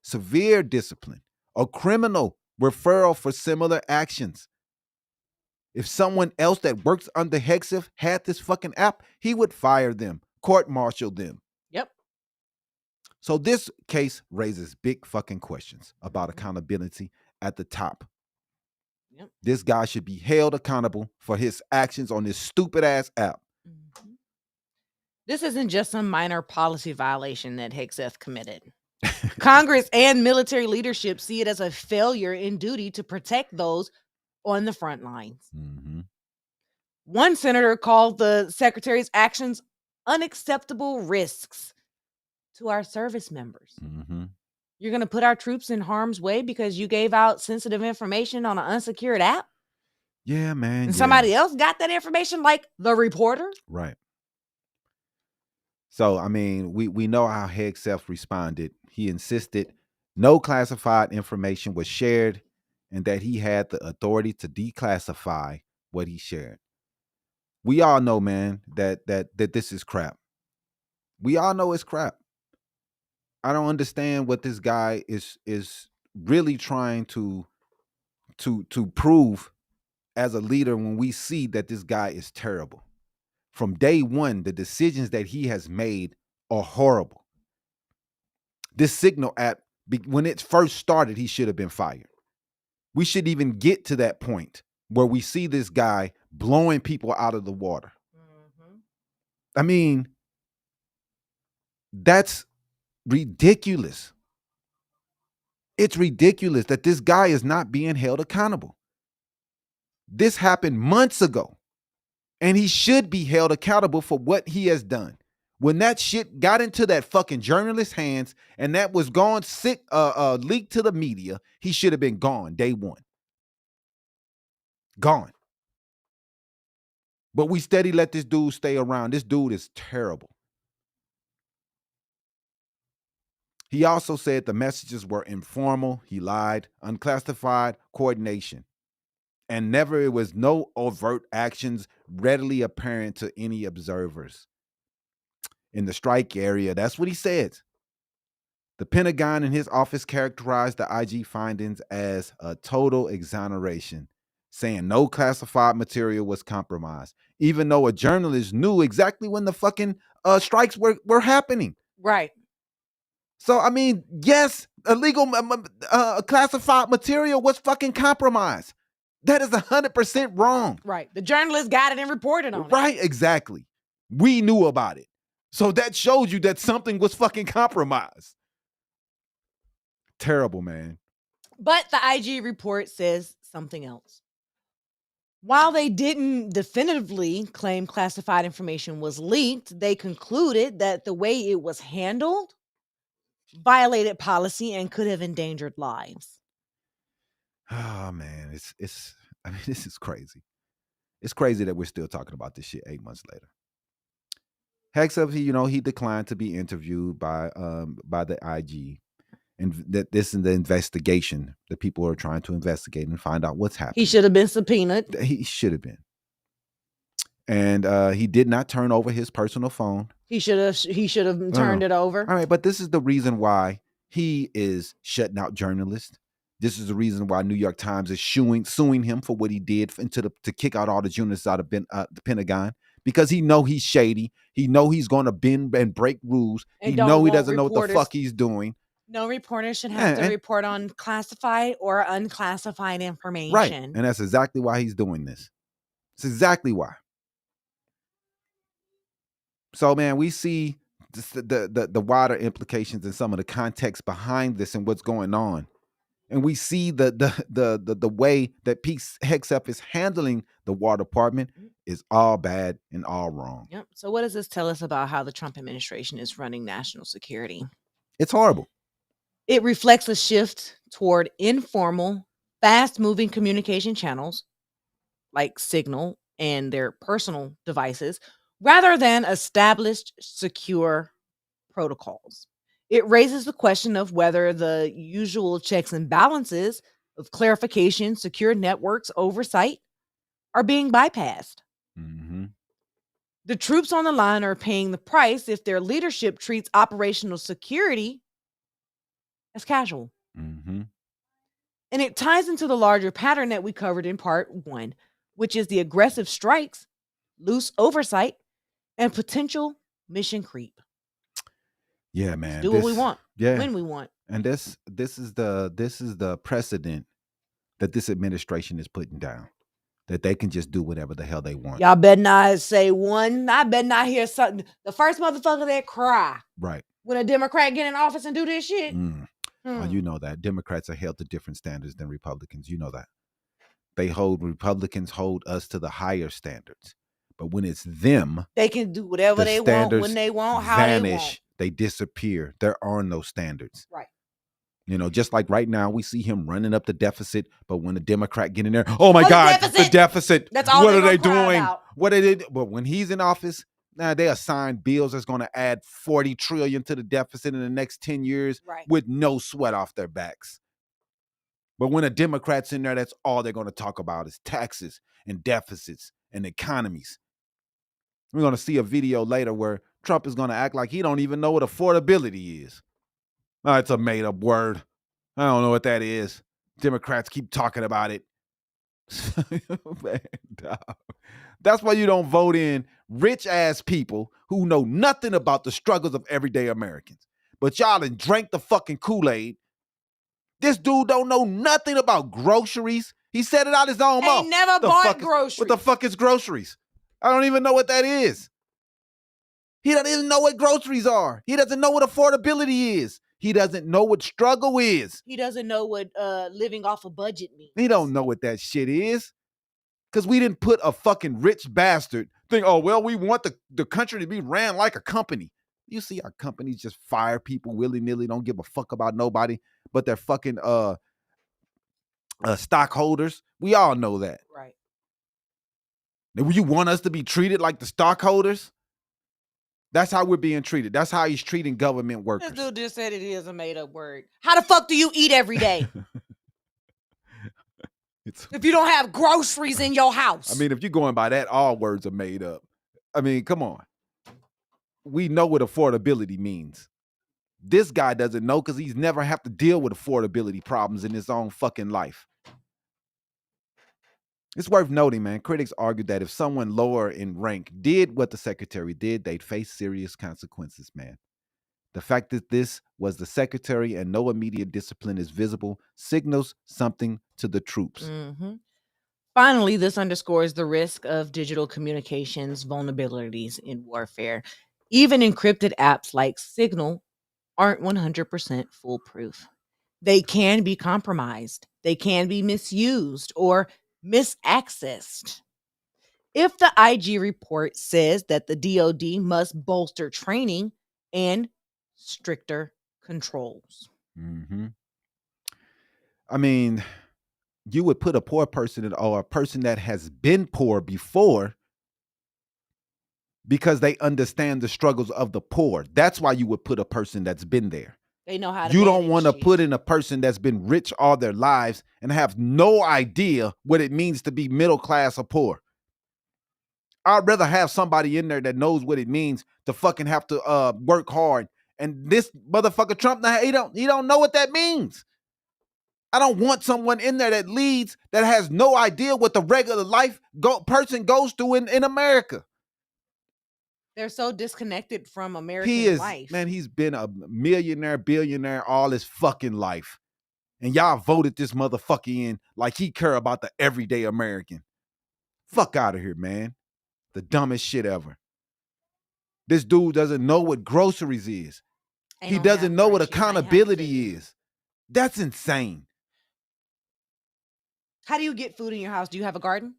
severe discipline or criminal Referral for similar actions. If someone else that works under Hegseth had this fucking app, he would fire them, court-martial them. Yep. So this case raises big fucking questions about accountability at the top. Yep. This guy should be held accountable for his actions on this stupid ass app. Mm-hmm. This isn't just some minor policy violation that Hegseth committed. Congress and military leadership see it as a failure in duty to protect those on the front lines. Mm-hmm. One senator called the secretary's actions unacceptable risks to our service members. Mm-hmm. You're going to put our troops in harm's way because you gave out sensitive information on an unsecured app? Yeah, man. And somebody else got that information, like the reporter? Right. So, I mean, we know how Hegseth responded. He insisted no classified information was shared and that he had the authority to declassify what he shared. We all know, man, that this is crap. We all know it's crap. I don't understand what this guy is really trying to prove as a leader when we see that this guy is terrible. From day one, the decisions that he has made are horrible. This Signal app, when it first started, he should have been fired. We should even get to that point where we see this guy blowing people out of the water. Mm-hmm. I mean, that's ridiculous. It's ridiculous that this guy is not being held accountable. This happened months ago, and he should be held accountable for what he has done. When that shit got into that fucking journalist's hands and that was leaked to the media, he should have been gone day one. Gone. But we steady let this dude stay around. This dude is terrible. He also said the messages were informal. He lied, unclassified coordination. And it was no overt actions readily apparent to any observers in the strike area. That's what he said. The Pentagon and his office characterized the IG findings as a total exoneration, saying no classified material was compromised, even though a journalist knew exactly when the fucking strikes were happening. Right. So, I mean, yes, illegal classified material was fucking compromised. That is 100% wrong. Right. The journalist got it and reported on it. Right, exactly. We knew about it. So that shows you that something was fucking compromised. Terrible, man. But the IG report says something else. While they didn't definitively claim classified information was leaked, they concluded that the way it was handled violated policy and could have endangered lives. Oh man, it's I mean, this is crazy. It's crazy that we're still talking about this shit 8 months later. Hegseth, he declined to be interviewed by the IG, and that this is the investigation. The people are trying to investigate and find out what's happening. He should have been subpoenaed. He should have been. And he did not turn over his personal phone. He should have turned it over. All right, but this is the reason why he is shutting out journalists. This is the reason why New York Times is suing him for what he did to kick out all the journalists out of the Pentagon, because he know he's shady. He know he's going to bend and break rules. He know he doesn't know what the fuck he's doing. No reporter should have to report on classified or unclassified information. Right, and that's exactly why he's doing this. It's exactly why. So, man, we see the wider implications and some of the context behind this and what's going on. And we see the way that Pete Hegseth is handling the War Department is all bad and all wrong. Yep. So what does this tell us about how the Trump administration is running national security? It's horrible. It reflects a shift toward informal, fast-moving communication channels like Signal and their personal devices, rather than established secure protocols. It raises the question of whether the usual checks and balances of clarification, secure networks, oversight are being bypassed. Mm-hmm. The troops on the line are paying the price if their leadership treats operational security as casual. Mm-hmm. And it ties into the larger pattern that we covered in part 1, which is the aggressive strikes, loose oversight, and potential mission creep. Yeah, man. Do what we want, when we want. And this is the precedent that this administration is putting down. That they can just do whatever the hell they want. Y'all better not say one. I better not hear something. The first motherfucker that cry. Right. When a Democrat get in office and do this shit. Oh, you know that. Democrats are held to different standards than Republicans. You know that. Republicans hold us to the higher standards. But when it's them, they can do whatever they want, when they want, how they want. They disappear. There are no standards. Right. You know, just like right now, we see him running up the deficit. But when a Democrat get in there, oh my God, the deficit. That's all. What are they doing? What are they? But when he's in office, now they assign bills that's going to add $40 trillion to the deficit in the next 10 years with no sweat off their backs. But when a Democrat's in there, that's all they're going to talk about is taxes and deficits and economies. We're going to see a video later where Trump is going to act like he don't even know what affordability is. Oh, it's a made-up word. I don't know what that is. Democrats keep talking about it. Man, dog. That's why you don't vote in rich-ass people who know nothing about the struggles of everyday Americans. But y'all done drank the fucking Kool-Aid. This dude don't know nothing about groceries. He said it out his own mouth. He never bought groceries. What the fuck is groceries? I don't even know what that is. He doesn't even know what groceries are. He doesn't know what affordability is. He doesn't know what struggle is. He doesn't know what living off a budget means. He don't know what that shit is. Because we didn't put a fucking rich bastard think, oh, well, we want the country to be ran like a company. You see our companies just fire people willy-nilly, don't give a fuck about nobody, but they're fucking stockholders. We all know that. Right. Now, you want us to be treated like the stockholders? That's how we're being treated. That's how he's treating government workers. This dude just said it is a made-up word. How the fuck do you eat every day? If you don't have groceries in your house. I mean, if you're going by that, all words are made up. I mean, come on. We know what affordability means. This guy doesn't know because he's never have to deal with affordability problems in his own fucking life. It's worth noting, man, critics argued that if someone lower in rank did what the secretary did, they'd face serious consequences, man. The fact that this was the secretary and no immediate discipline is visible signals something to the troops. Mm-hmm. Finally, this underscores the risk of digital communications vulnerabilities in warfare. Even encrypted apps like Signal aren't 100% foolproof. They can be compromised. They can be misused or misaccessed. If the IG report says that the DoD must bolster training and stricter controls. Mm-hmm. I mean, you would put a poor person or a person that has been poor before because they understand the struggles of the poor. That's why you would put a person that's been there. They know how to. You don't want to put in a person that's been rich all their lives and have no idea what it means to be middle class or poor. I'd rather have somebody in there that knows what it means to fucking have to work hard. And this motherfucker Trump, he don't know what that means. I don't want someone in there that leads that has no idea what the regular life person goes through in America. They're so disconnected from American life. Man, he's been a millionaire, billionaire all his fucking life. And y'all voted this motherfucker in like he care about the everyday American. Fuck out of here, man. The dumbest shit ever. This dude doesn't know what groceries is. He doesn't know what accountability is. That's insane. How do you get food in your house? Do you have a garden?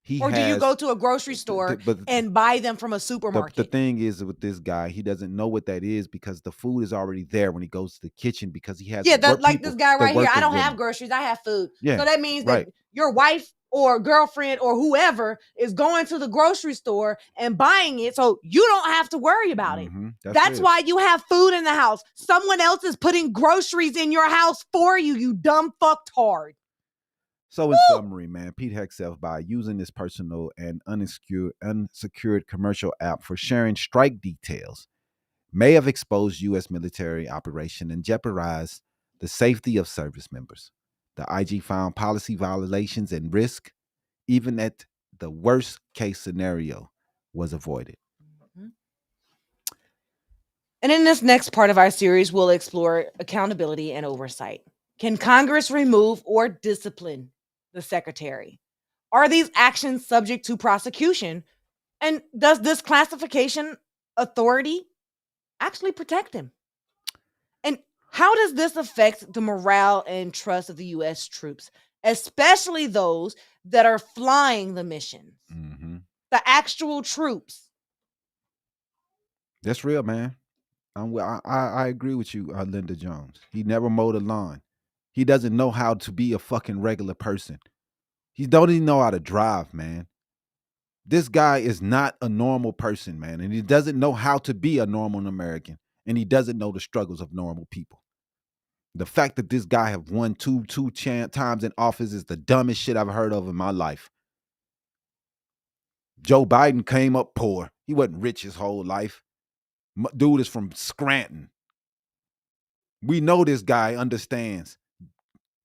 Do you go to a grocery store and buy them from a supermarket? The thing is with this guy, he doesn't know what that is because the food is already there when he goes to the kitchen because he has like this guy right here. I don't have groceries. I have food. Yeah, so that means that your wife or girlfriend or whoever is going to the grocery store and buying it so you don't have to worry about it. That's why you have food in the house. Someone else is putting groceries in your house for you, you dumb fucktard. So in summary, man, Pete Hegseth, by using this personal and unsecured commercial app for sharing strike details, may have exposed U.S. military operation and jeopardized the safety of service members. The IG found policy violations and risk, even at the worst case scenario, was avoided. And in this next part of our series, we'll explore accountability and oversight. Can Congress remove or discipline the secretary? Are these actions subject to prosecution? And does this classification authority actually protect him? And how does this affect the morale and trust of the U.S. troops, especially those that are flying the missions, the actual troops? That's real, man. I agree with you, Linda Jones. He never mowed a lawn. He doesn't know how to be a fucking regular person. He don't even know how to drive, man. This guy is not a normal person, man, and he doesn't know how to be a normal American, and he doesn't know the struggles of normal people. The fact that this guy have won two times in office is the dumbest shit I've heard of in my life. Joe Biden came up poor. He wasn't rich his whole life. Dude is from Scranton. We know this guy understands.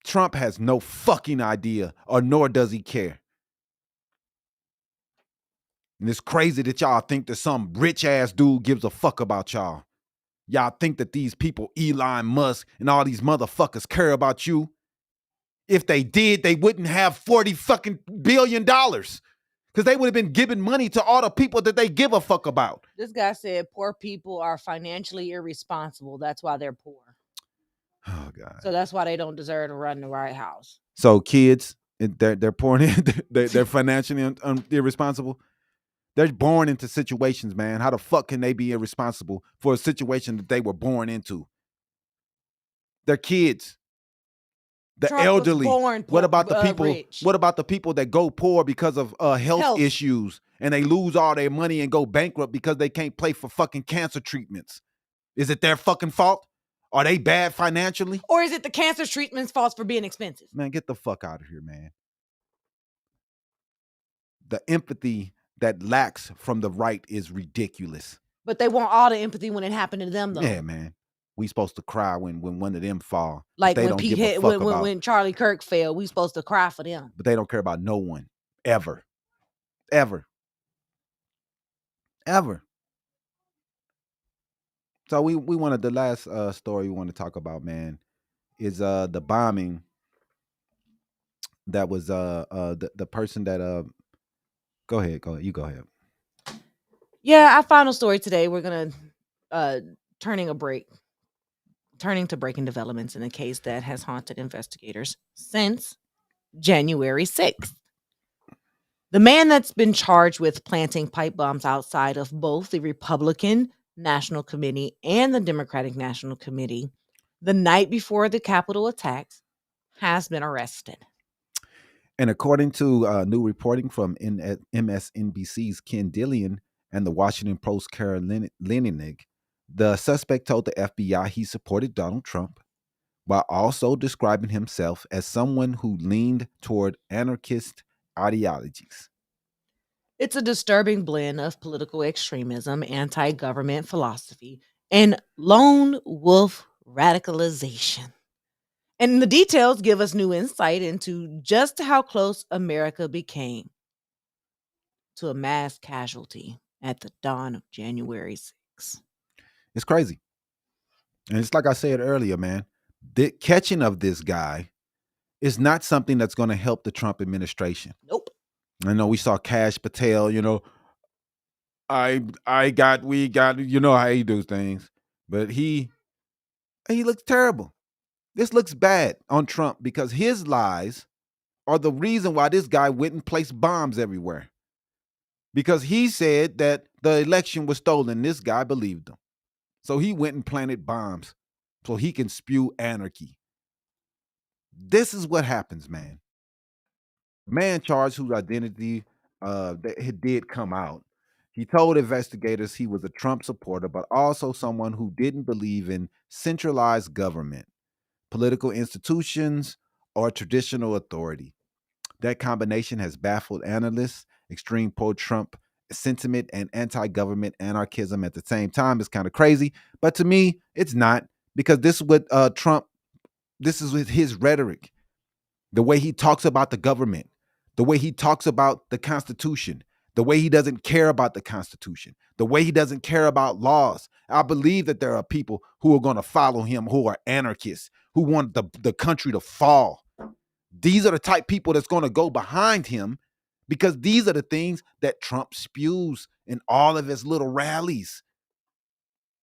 Trump has no fucking idea, or nor does he care. And it's crazy that y'all think that some rich ass dude gives a fuck about y'all. Y'all think that these people, Elon Musk and all these motherfuckers, care about you. If they did, they wouldn't have $40 fucking billion. Because they would have been giving money to all the people that they give a fuck about. This guy said poor people are financially irresponsible. That's why they're poor. Oh, God. So that's why they don't deserve to run the White House. So kids, they're born in, they're financially irresponsible. They're born into situations, man. How the fuck can they be irresponsible for a situation that they were born into? They're kids. The Trump elderly. was born What about the people? rich. What about the people that go poor because of health issues and they lose all their money and go bankrupt because they can't pay for fucking cancer treatments? Is it their fucking fault? Are they bad financially? Or is it the cancer treatment's fault for being expensive? Man, get the fuck out of here, man. The empathy that lacks from the right is ridiculous. But they want all the empathy when it happened to them, though. Yeah, man. We supposed to cry when one of them fall. Like they when don't Pete give a fuck about. when Charlie Kirk fell, we supposed to cry for them. But they don't care about no one. Ever. Ever. Ever. So we wanted, the last story we want to talk about, man, is the bombing that was the person that go ahead. You go ahead. Yeah, our final story today, we're gonna turning to breaking developments in a case that has haunted investigators since January 6th. The man that's been charged with planting pipe bombs outside of both the Republican National Committee and the Democratic National Committee the night before the Capitol attacks has been arrested. And according to new reporting from MSNBC's Ken Dillion and the Washington Post Karen Leninnig, the suspect told the FBI he supported Donald Trump while also describing himself as someone who leaned toward anarchist ideologies. It's a disturbing blend of political extremism, anti-government philosophy, and lone wolf radicalization. And the details give us new insight into just how close America became to a mass casualty at the dawn of January 6th. It's crazy. And it's like I said earlier, man, the catching of this guy is not something that's going to help the Trump administration. Nope. I know we saw Kash Patel, we got, you know how he does things, but he looks terrible. This looks bad on Trump because his lies are the reason why this guy went and placed bombs everywhere. Because he said that the election was stolen. This guy believed him. So he went and planted bombs so he can spew anarchy. This is what happens, man. Man charged whose identity that did come out. He told investigators he was a Trump supporter, but also someone who didn't believe in centralized government, political institutions, or traditional authority. That combination has baffled analysts. Extreme pro-Trump sentiment and anti-government anarchism at the same time is kind of crazy. But to me, it's not, because this is what Trump, this is with his rhetoric. The way he talks about the government, the way he talks about the Constitution, the way he doesn't care about the Constitution, the way he doesn't care about laws. I believe that there are people who are going to follow him who are anarchists, who want the country to fall. These are the type people that's going to go behind him because these are the things that Trump spews in all of his little rallies.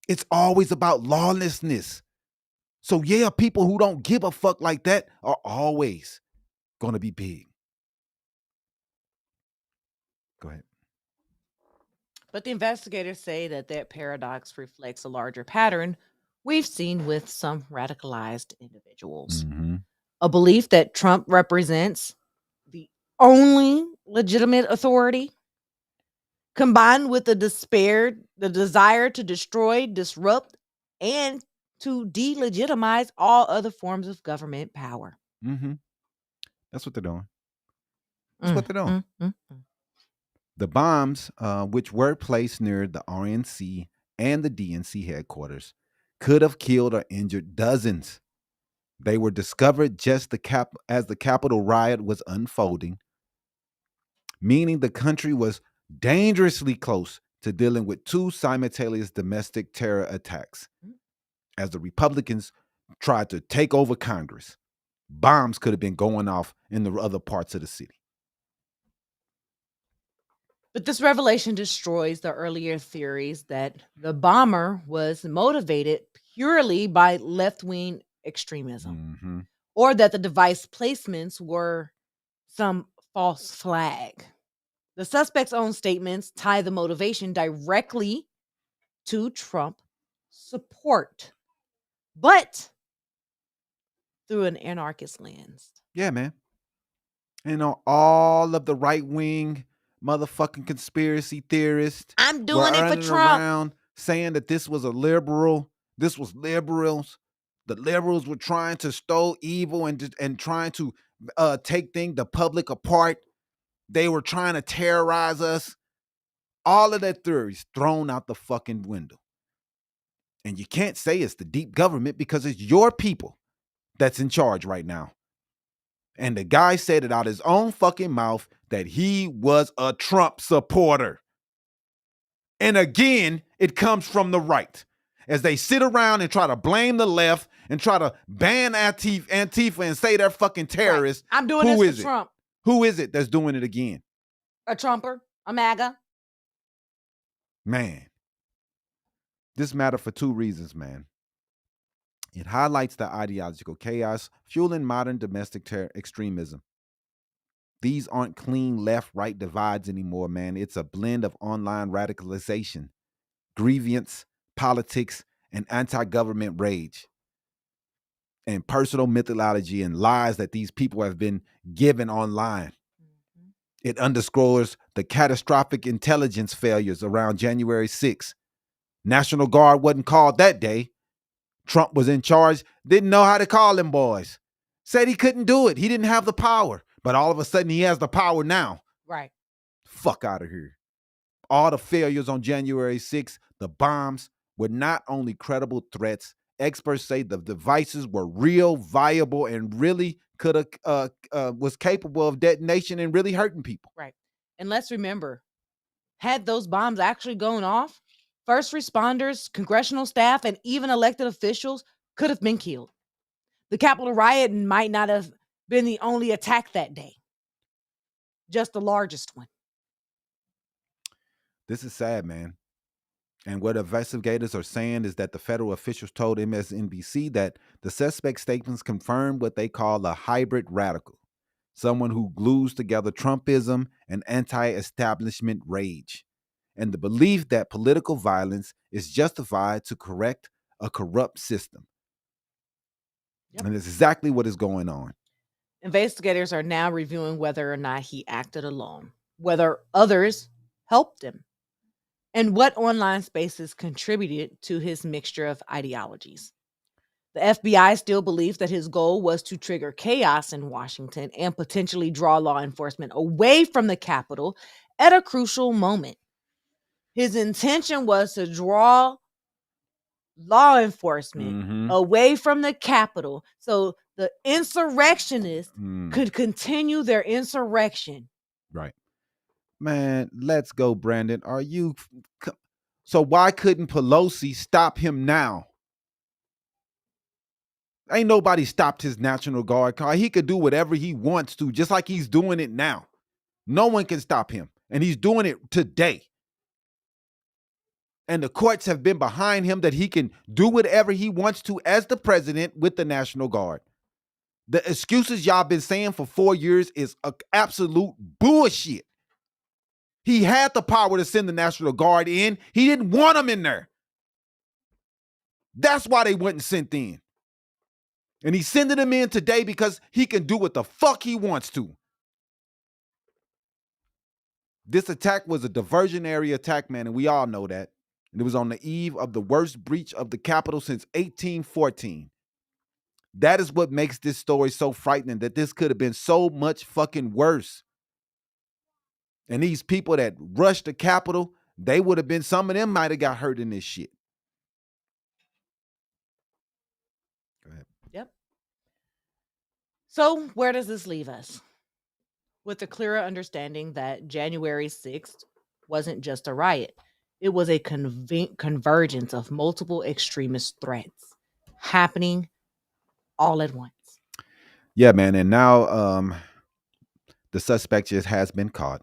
It's always about lawlessness. So yeah, people who don't give a fuck like that are always going to be big. Go ahead. But the investigators say that paradox reflects a larger pattern we've seen with some radicalized individuals. Mm-hmm. A belief that Trump represents the only legitimate authority, combined with the desire to destroy, disrupt, and to delegitimize all other forms of government power. Mm-hmm. That's what they're doing. That's what they're doing. Mm-hmm. The bombs, which were placed near the RNC and the DNC headquarters, could have killed or injured dozens. They were discovered just as the Capitol riot was unfolding, meaning the country was dangerously close to dealing with two simultaneous domestic terror attacks. As the Republicans tried to take over Congress, bombs could have been going off in the other parts of the city. But this revelation destroys the earlier theories that the bomber was motivated purely by left-wing extremism, or that the device placements were some false flag. The suspect's own statements tie the motivation directly to Trump support, but through an anarchist lens. Yeah, man. And all of the right-wing motherfucking conspiracy theorists, I'm doing it for Trump, around saying that this was a liberal, this was liberals. The liberals were trying to stow evil and trying to take the public apart. They were trying to terrorize us. All of that theories thrown out the fucking window. And you can't say it's the deep government because it's your people that's in charge right now. And the guy said it out his own fucking mouth that he was a Trump supporter. And again, it comes from the right. As they sit around and try to blame the left and try to ban Antifa and say they're fucking terrorists. Right. I'm doing this for Trump. Who is it that's doing it again? A Trumper, a MAGA. Man, this matters for two reasons, man. It highlights the ideological chaos fueling modern domestic extremism. These aren't clean left-right divides anymore, man. It's a blend of online radicalization, grievance, politics, and anti-government rage, and personal mythology and lies that these people have been given online. It underscores the catastrophic intelligence failures around January 6th. National Guard wasn't called that day. Trump was in charge, didn't know how to call them boys. Said he couldn't do it. He didn't have the power. But all of a sudden, he has the power now. Right. Fuck out of here. All the failures on January 6th, the bombs, were not only credible threats. Experts say the devices were real, viable, and really could have was capable of detonation and really hurting people. Right. And let's remember, had those bombs actually gone off, first responders, congressional staff, and even elected officials could have been killed. The Capitol riot might not have been the only attack that day, just the largest one. This is sad, man. And what investigators are saying is that the federal officials told MSNBC that the suspect statements confirmed what they call a hybrid radical, someone who glues together Trumpism and anti-establishment rage, and the belief that political violence is justified to correct a corrupt system. Yep. And it's exactly what is going on. Investigators are now reviewing whether or not he acted alone, whether others helped him, and what online spaces contributed to his mixture of ideologies. The FBI still believes that his goal was to trigger chaos in Washington and potentially draw law enforcement away from the Capitol at a crucial moment. His intention was to draw law enforcement away from the Capitol so the insurrectionists could continue their insurrection. Right. Man, let's go, Brandon. Are you... So why couldn't Pelosi stop him now? Ain't nobody stopped his National Guard car. He could do whatever he wants to, just like he's doing it now. No one can stop him. And he's doing it today. And the courts have been behind him that he can do whatever he wants to as the president with the National Guard. The excuses y'all been saying for 4 years is absolute bullshit. He had the power to send the National Guard in. He didn't want them in there. That's why they wasn't sent in. And he's sending them in today because he can do what the fuck he wants to. This attack was a diversionary attack, man, and we all know that. And it was on the eve of the worst breach of the Capitol since 1814. That is what makes this story so frightening, that this could have been so much fucking worse. And these people that rushed the Capitol, they would have been, some of them might have got hurt in this shit. Go ahead. Yep. So where does this leave us? With a clearer understanding that January 6th wasn't just a riot. It was a convergence of multiple extremist threats happening all at once. Yeah, man. And now the suspect just has been caught.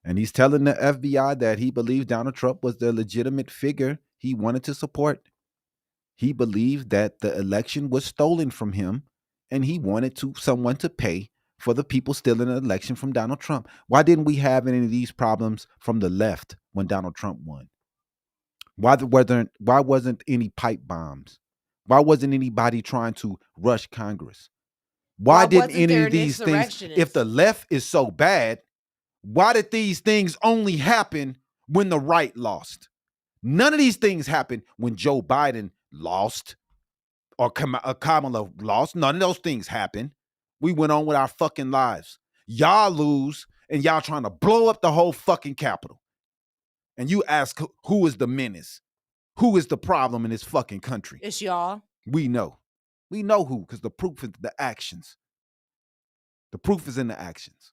And he's telling the FBI that he believes Donald Trump was the legitimate figure he wanted to support. He believed that the election was stolen from him, and he wanted someone to pay for the people stealing an election from Donald Trump. Why didn't we have any of these problems from the left when Donald Trump won? Why wasn't any pipe bombs? Why wasn't anybody trying to rush Congress? Why didn't any of these things, if the left is so bad, why did these things only happen when the right lost? None of these things happened when Joe Biden lost or Kamala lost. None of those things happened. We went on with our fucking lives. Y'all lose, and y'all trying to blow up the whole fucking Capitol. And you ask, who is the menace? Who is the problem in this fucking country? It's y'all. We know. We know who, because the proof is the actions. The proof is in the actions.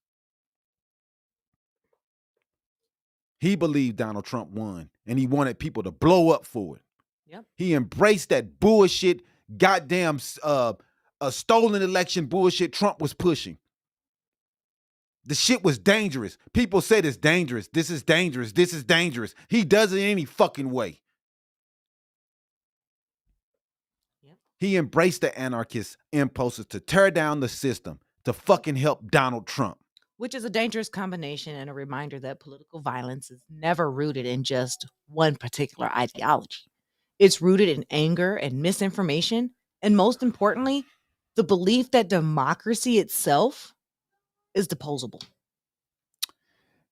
He believed Donald Trump won, and he wanted people to blow up for it. Yep. He embraced that bullshit, goddamn a stolen election bullshit Trump was pushing. The shit was dangerous. People said it's dangerous. This is dangerous. This is dangerous. He does it any fucking way. Yep. He embraced the anarchist impulses to tear down the system to fucking help Donald Trump. Which is a dangerous combination and a reminder that political violence is never rooted in just one particular ideology. It's rooted in anger and misinformation, and most importantly, the belief that democracy itself is deposable.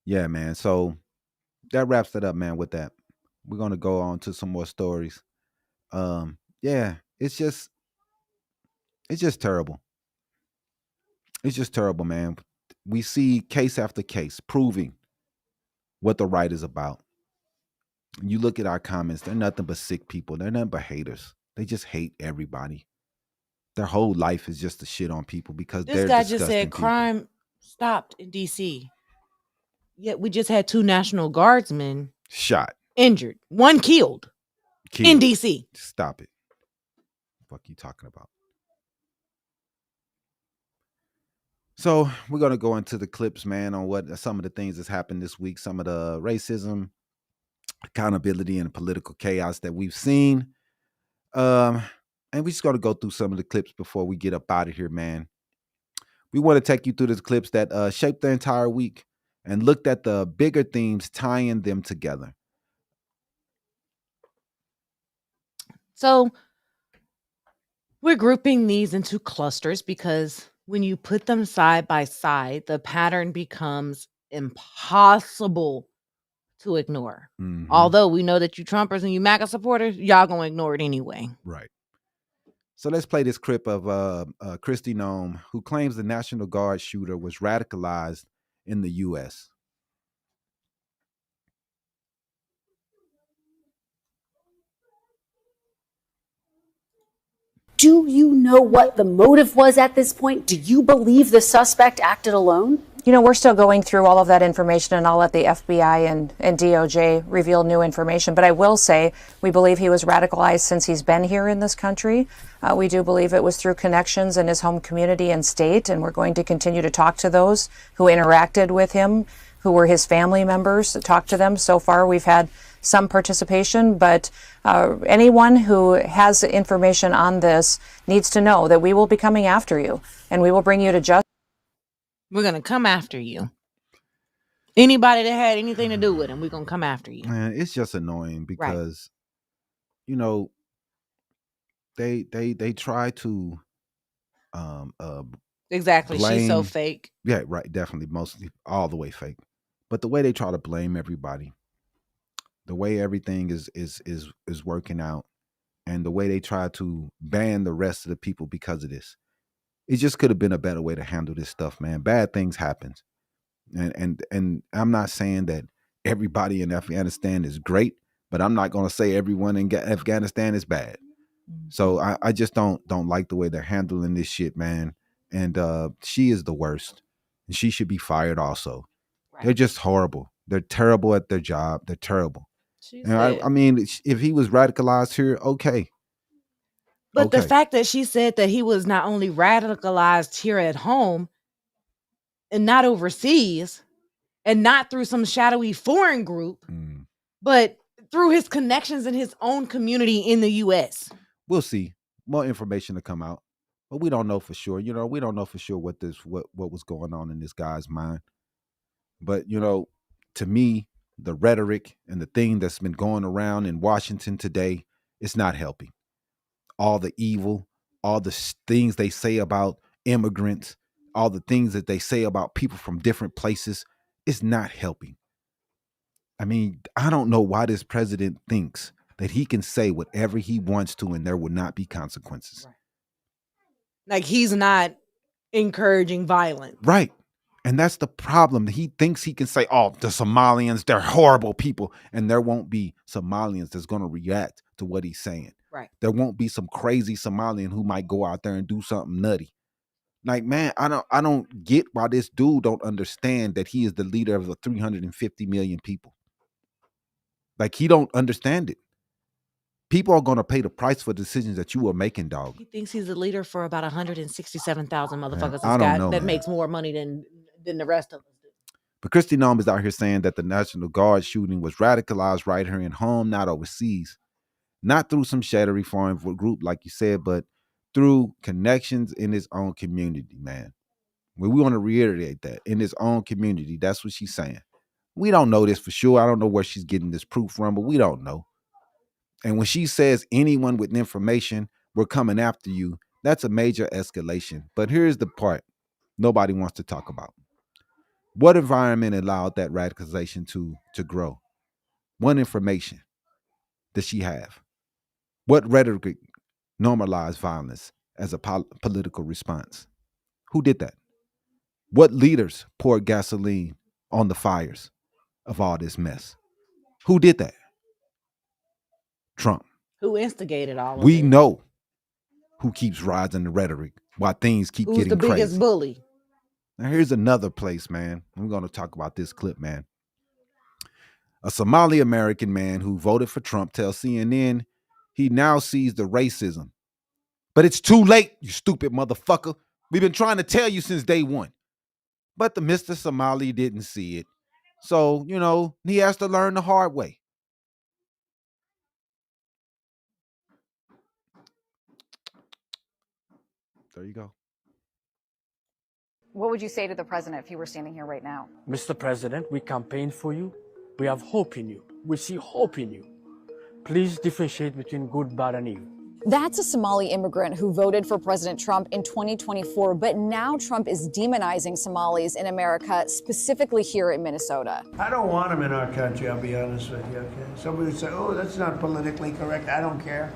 Yeah, man. So that wraps it up, man, with that. We're going to go on to some more stories. Yeah, it's just terrible. It's just terrible, man. We see case after case proving what the right is about. You look at our comments, they're nothing but sick people. They're nothing but haters. They just hate everybody. Their whole life is just to shit on people because this they're guy disgusting just said people. Crime stopped in D.C. Yet we just had 2 National Guardsmen shot, injured, 1 killed. In D.C. Stop it. What you talking about? So we're going to go into the clips, man, on what some of the things that's happened this week, some of the racism, accountability, and political chaos that we've seen. And we just got to go through some of the clips before we get up out of here, man. We want to take you through the clips that shaped the entire week and looked at the bigger themes tying them together. So we're grouping these into clusters because when you put them side by side, the pattern becomes impossible to ignore. Mm-hmm. Although we know that you Trumpers and you MAGA supporters, y'all gonna ignore it anyway. Right. So let's play this clip of Kristi Noem, who claims the National Guard shooter was radicalized in the U.S. Do you know what the motive was at this point? Do you believe the suspect acted alone? You know, we're still going through all of that information, and I'll let the FBI and DOJ reveal new information. But I will say we believe he was radicalized since he's been here in this country. We do believe it was through connections in his home community and state, and we're going to continue to talk to those who interacted with him, who were his family members, talk to them. So far, we've had some participation, but anyone who has information on this needs to know that we will be coming after you, and we will bring you to justice. We're going to come after you. Anybody that had anything to do with him, we're going to come after you. Man, it's just annoying because, you know, they try to Exactly. blame, She's so fake. Yeah, right. Definitely. Mostly all the way fake. But the way they try to blame everybody, the way everything is working out, and the way they try to ban the rest of the people because of this. It just could have been a better way to handle this stuff, man. Bad things happen. And I'm not saying that everybody in Afghanistan is great, but I'm not going to say everyone in Afghanistan is bad. So I just don't like the way they're handling this shit, man. And she is the worst. And she should be fired also. Right. They're just horrible. They're terrible at their job. They're terrible. And I mean, if he was radicalized here, okay. But the fact that she said that he was not only radicalized here at home and not overseas and not through some shadowy foreign group, but through his connections in his own community in the U.S. We'll see. More information to come out, but we don't know for sure. You know, we don't know for sure what was going on in this guy's mind. But, you know, to me, the rhetoric and the thing that's been going around in Washington today, it's not helping. All the evil, all the things they say about immigrants, all the things that they say about people from different places, it's not helping. I mean, I don't know why this president thinks that he can say whatever he wants to and there will not be consequences. Right. Like he's not encouraging violence. Right. And that's the problem. He thinks he can say, oh, the Somalians, they're horrible people. And there won't be Somalians that's going to react to what he's saying. Right. There won't be some crazy Somalian who might go out there and do something nutty. Like, man, I don't get why this dude don't understand that he is the leader of the 350 million people. Like, he don't understand it. People are going to pay the price for decisions that you are making, dog. He thinks he's a leader for about 167,000 motherfuckers that makes more money than the rest of us do. But Kristi Noem is out here saying that the National Guard shooting was radicalized right here in home, not overseas. Not through some shadowy foreign group, like you said, but through connections in his own community, man. We want to reiterate that. In his own community, that's what she's saying. We don't know this for sure. I don't know where she's getting this proof from, but we don't know. And when she says anyone with information, we're coming after you, that's a major escalation. But here's the part nobody wants to talk about. What environment allowed that radicalization to grow? What information does she have? What rhetoric normalized violence as a political response? Who did that? What leaders poured gasoline on the fires of all this mess? Who did that? Trump. Who instigated all of it? We know who keeps rising the rhetoric while things keep getting crazy. Who's the biggest bully? Now here's another place, man. I'm going to talk about this clip, man. A Somali American man who voted for Trump tells CNN he now sees the racism. But it's too late, you stupid motherfucker. We've been trying to tell you since day one. But the Mr. Somali didn't see it. So, you know, he has to learn the hard way. There you go. What would you say to the president if he were standing here right now? Mr. President, we campaign for you. We have hope in you. We see hope in you. Please differentiate between good, bad, and evil. That's a Somali immigrant who voted for President Trump in 2024, but now Trump is demonizing Somalis in America, specifically here in Minnesota. I don't want them in our country, I'll be honest with you, okay? Somebody would say, oh, that's not politically correct. I don't care.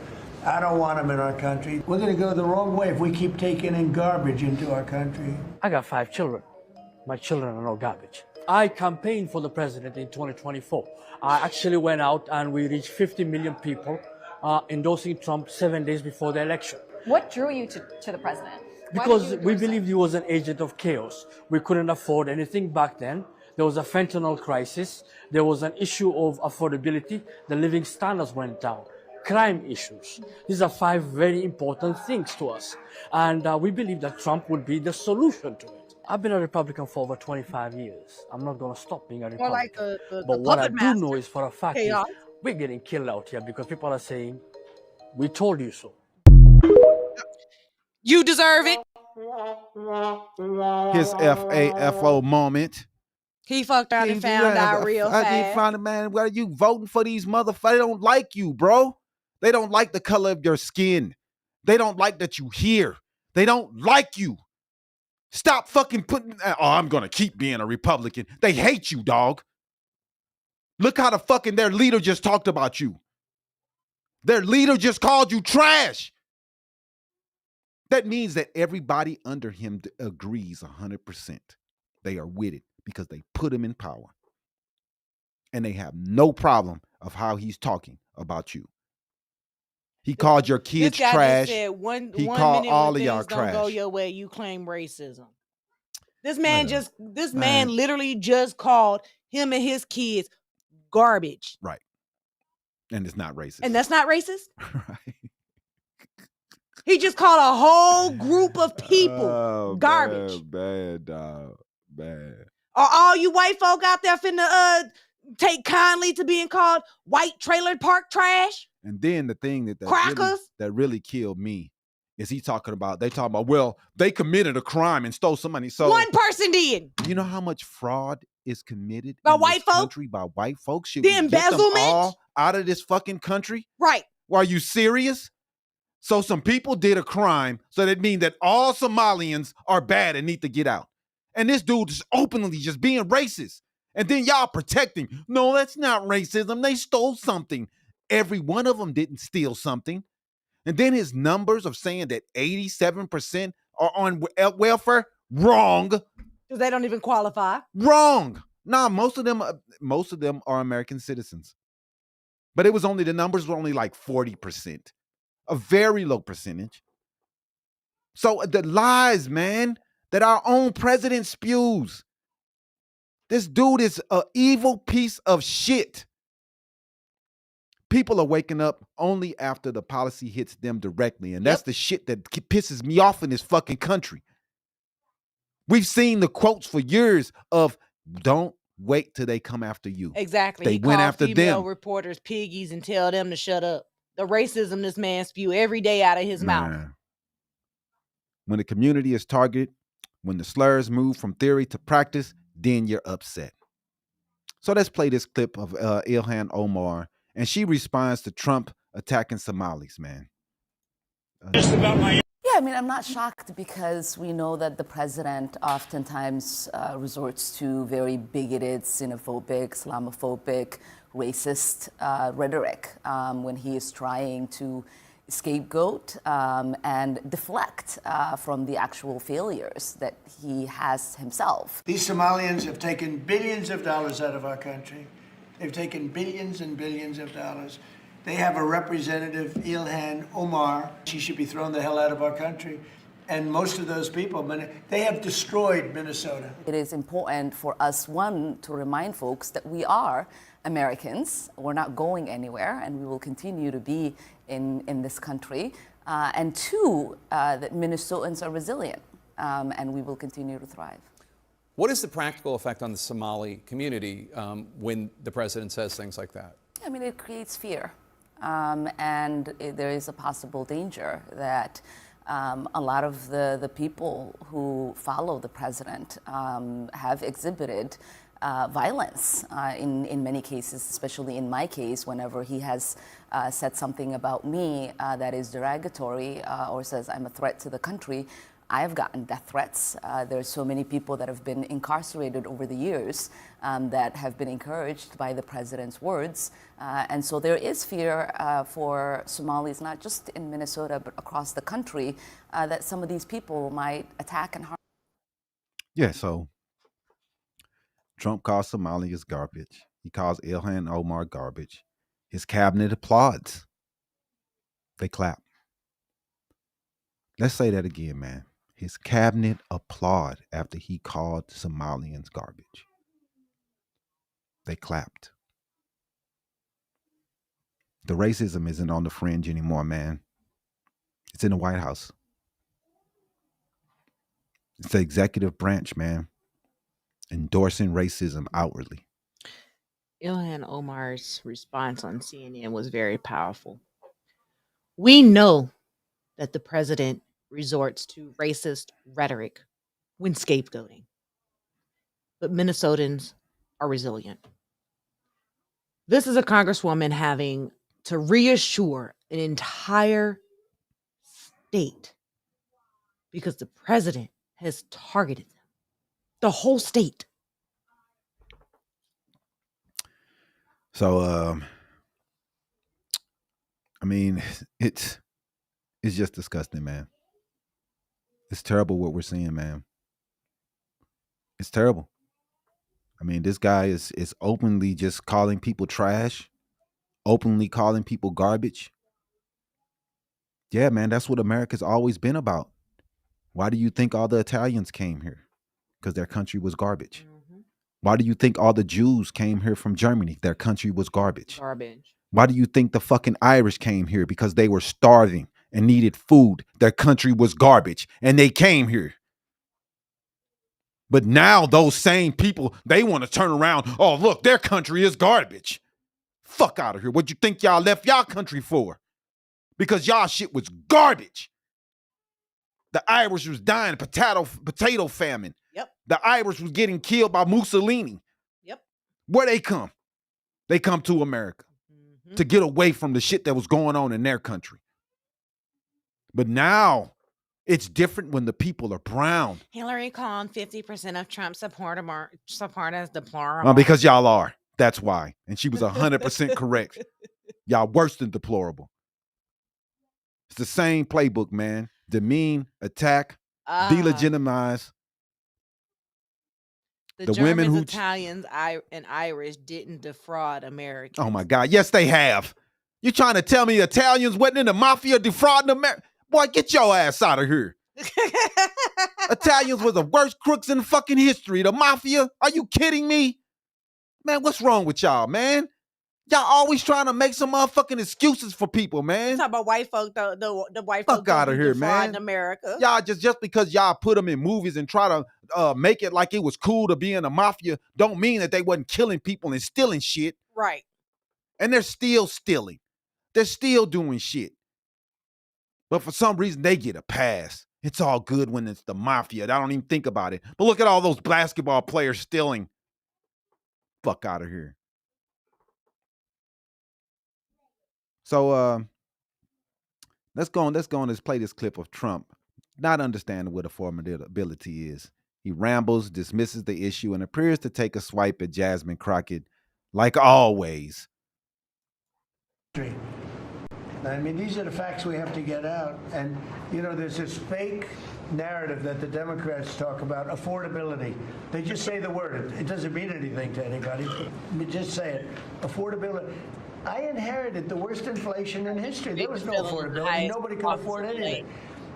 I don't want them in our country. We're going to go the wrong way if we keep taking in garbage into our country. I got 5 children. My children are no garbage. I campaigned for the president in 2024. I actually went out and we reached 50 million people endorsing Trump 7 days before the election. What drew you to the president? Because we believed he was an agent of chaos. We couldn't afford anything back then. There was a fentanyl crisis. There was an issue of affordability. The living standards went down. Crime issues. These are 5 very important things to us. And we believe that Trump would be the solution to it. I've been a Republican for over 25 years. I'm not going to stop being a Republican. But what I do know is for a fact is we're getting killed out here because people are saying, we told you so. You deserve it. His FAFO moment. He fucked out and found out real fast. I did find a man. Why are you voting for these motherfuckers? They don't like you, bro. They don't like the color of your skin. They don't like that you here. They don't like you. Stop fucking putting, I'm going to keep being a Republican. They hate you, dog. Look how the fucking their leader just talked about you. Their leader just called you trash. That means that everybody under him agrees 100%. They are with it because they put him in power. And they have no problem of how he's talking about you. He called your kids trash. Said he called all of y'all trash. Don't go your way. You claim racism. This man literally just called him and his kids garbage. Right. And it's not racist. And that's not racist? Right. He just called a whole group of people garbage. Bad, dog. Bad. Are all you white folk out there finna take kindly to being called white trailer park trash? And then the thing that really killed me is they talking about, well, they committed a crime and stole some money. So one person did. You know how much fraud is committed by white folks? By white folks? Should the embezzlement? Get them all out of this fucking country? Right. Well, are you serious? So some people did a crime, so that means that all Somalians are bad and need to get out. And this dude is openly just being racist. And then y'all protecting. No, that's not racism. They stole something. Every one of them didn't steal something. And then his numbers of saying that 87% are on welfare, wrong. Because they don't even qualify. Wrong. Nah, most of them are American citizens. But it was only, the numbers were only like 40%. A very low percentage. So the lies, man, that our own president spews. This dude is an evil piece of shit. People are waking up only after the policy hits them directly. And that's the shit that pisses me off in this fucking country. We've seen the quotes for years of don't wait till they come after you. Exactly. They went after them. Reporters piggies and tell them to shut up. The racism this man spew every day out of his mouth. When the community is targeted, when the slurs move from theory to practice, then you're upset. So let's play this clip of Ilhan Omar, and she responds to Trump attacking Somalis, man. Yeah, I mean, I'm not shocked because we know that the president oftentimes resorts to very bigoted, xenophobic, Islamophobic, racist rhetoric when he is trying to scapegoat and deflect from the actual failures that he has himself. These Somalians have taken billions of dollars out of our country. They've taken billions and billions of dollars. They have a representative, Ilhan Omar. She should be thrown the hell out of our country. And most of those people, they have destroyed Minnesota. It is important for us, one, to remind folks that we are Americans. We're not going anywhere, and we will continue to be in this country. And two, that Minnesotans are resilient, and we will continue to thrive. What is the practical effect on the Somali community when the president says things like that? I mean, it creates fear. And there is a possible danger that a lot of the people who follow the president have exhibited violence in many cases, especially in my case, whenever he has said something about me that is derogatory or says I'm a threat to the country. I've gotten death threats. There's so many people that have been incarcerated over the years that have been encouraged by the president's words. And so there is fear for Somalis, not just in Minnesota, but across the country, that some of these people might attack and harm. Yeah, so Trump calls Somalia garbage. He calls Ilhan Omar garbage. His cabinet applauds. They clap. Let's say that again, man. His cabinet applauded after he called Somalians garbage. They clapped. The racism isn't on the fringe anymore, man. It's in the White House. It's the executive branch, man, endorsing racism outwardly. Ilhan Omar's response on CNN was very powerful. We know that the president resorts to racist rhetoric when scapegoating, but Minnesotans are resilient. This is a congresswoman having to reassure an entire state because the president has targeted them, the whole state. So, I mean, it's just disgusting, man. It's terrible what we're seeing, man. It's terrible. I mean, this guy is openly just calling people trash, openly calling people garbage. Yeah, man, that's what America's always been about. Why do you think all the Italians came here? Because their country was garbage. Mm-hmm. Why do you think all the Jews came here from Germany? Their country was garbage. Garbage. Why do you think the fucking Irish came here? Because they were starving and needed food. Their country was garbage and they came here. But now those same people, they want to turn around. Oh, look, their country is garbage. Fuck out of here. What you think y'all left y'all country for? Because y'all shit was garbage. The Irish was dying, potato famine. Yep. The Irish was getting killed by Mussolini. Yep. Where they come? They come to America to get away from the shit that was going on in their country. But now it's different when the people are brown. Hillary called 50% of Trump supporters deplorable. Because y'all are. That's why. And she was 100% correct. Y'all worse than deplorable. It's the same playbook, man. Demean, attack, delegitimize. The Germans, Italians, and Irish didn't defraud Americans. Oh my God. Yes, they have. You trying to tell me Italians wasn't in the mafia defrauding America? Boy, get your ass out of here. Italians were the worst crooks in fucking history. The mafia? Are you kidding me? Man, what's wrong with y'all, man? Y'all always trying to make some motherfucking excuses for people, man. Talk about white folk, the white folk. Fuck out of here, man. In America. Y'all just because y'all put them in movies and try to make it like it was cool to be in the mafia, don't mean that they wasn't killing people and stealing shit. Right. And they're still stealing. They're still doing shit. But for some reason, they get a pass. It's all good when it's the mafia. I don't even think about it. But look at all those basketball players stealing. Fuck out of here. So let's go on. Let's play this clip of Trump not understanding what affordability is. He rambles, dismisses the issue, and appears to take a swipe at Jasmine Crockett, like always. I mean, these are the facts we have to get out. And, you know, there's this fake narrative that the Democrats talk about, affordability. They just say the word. It doesn't mean anything to anybody. Just say it. Affordability. I inherited the worst inflation in history. There was no affordability. Nobody could afford anything.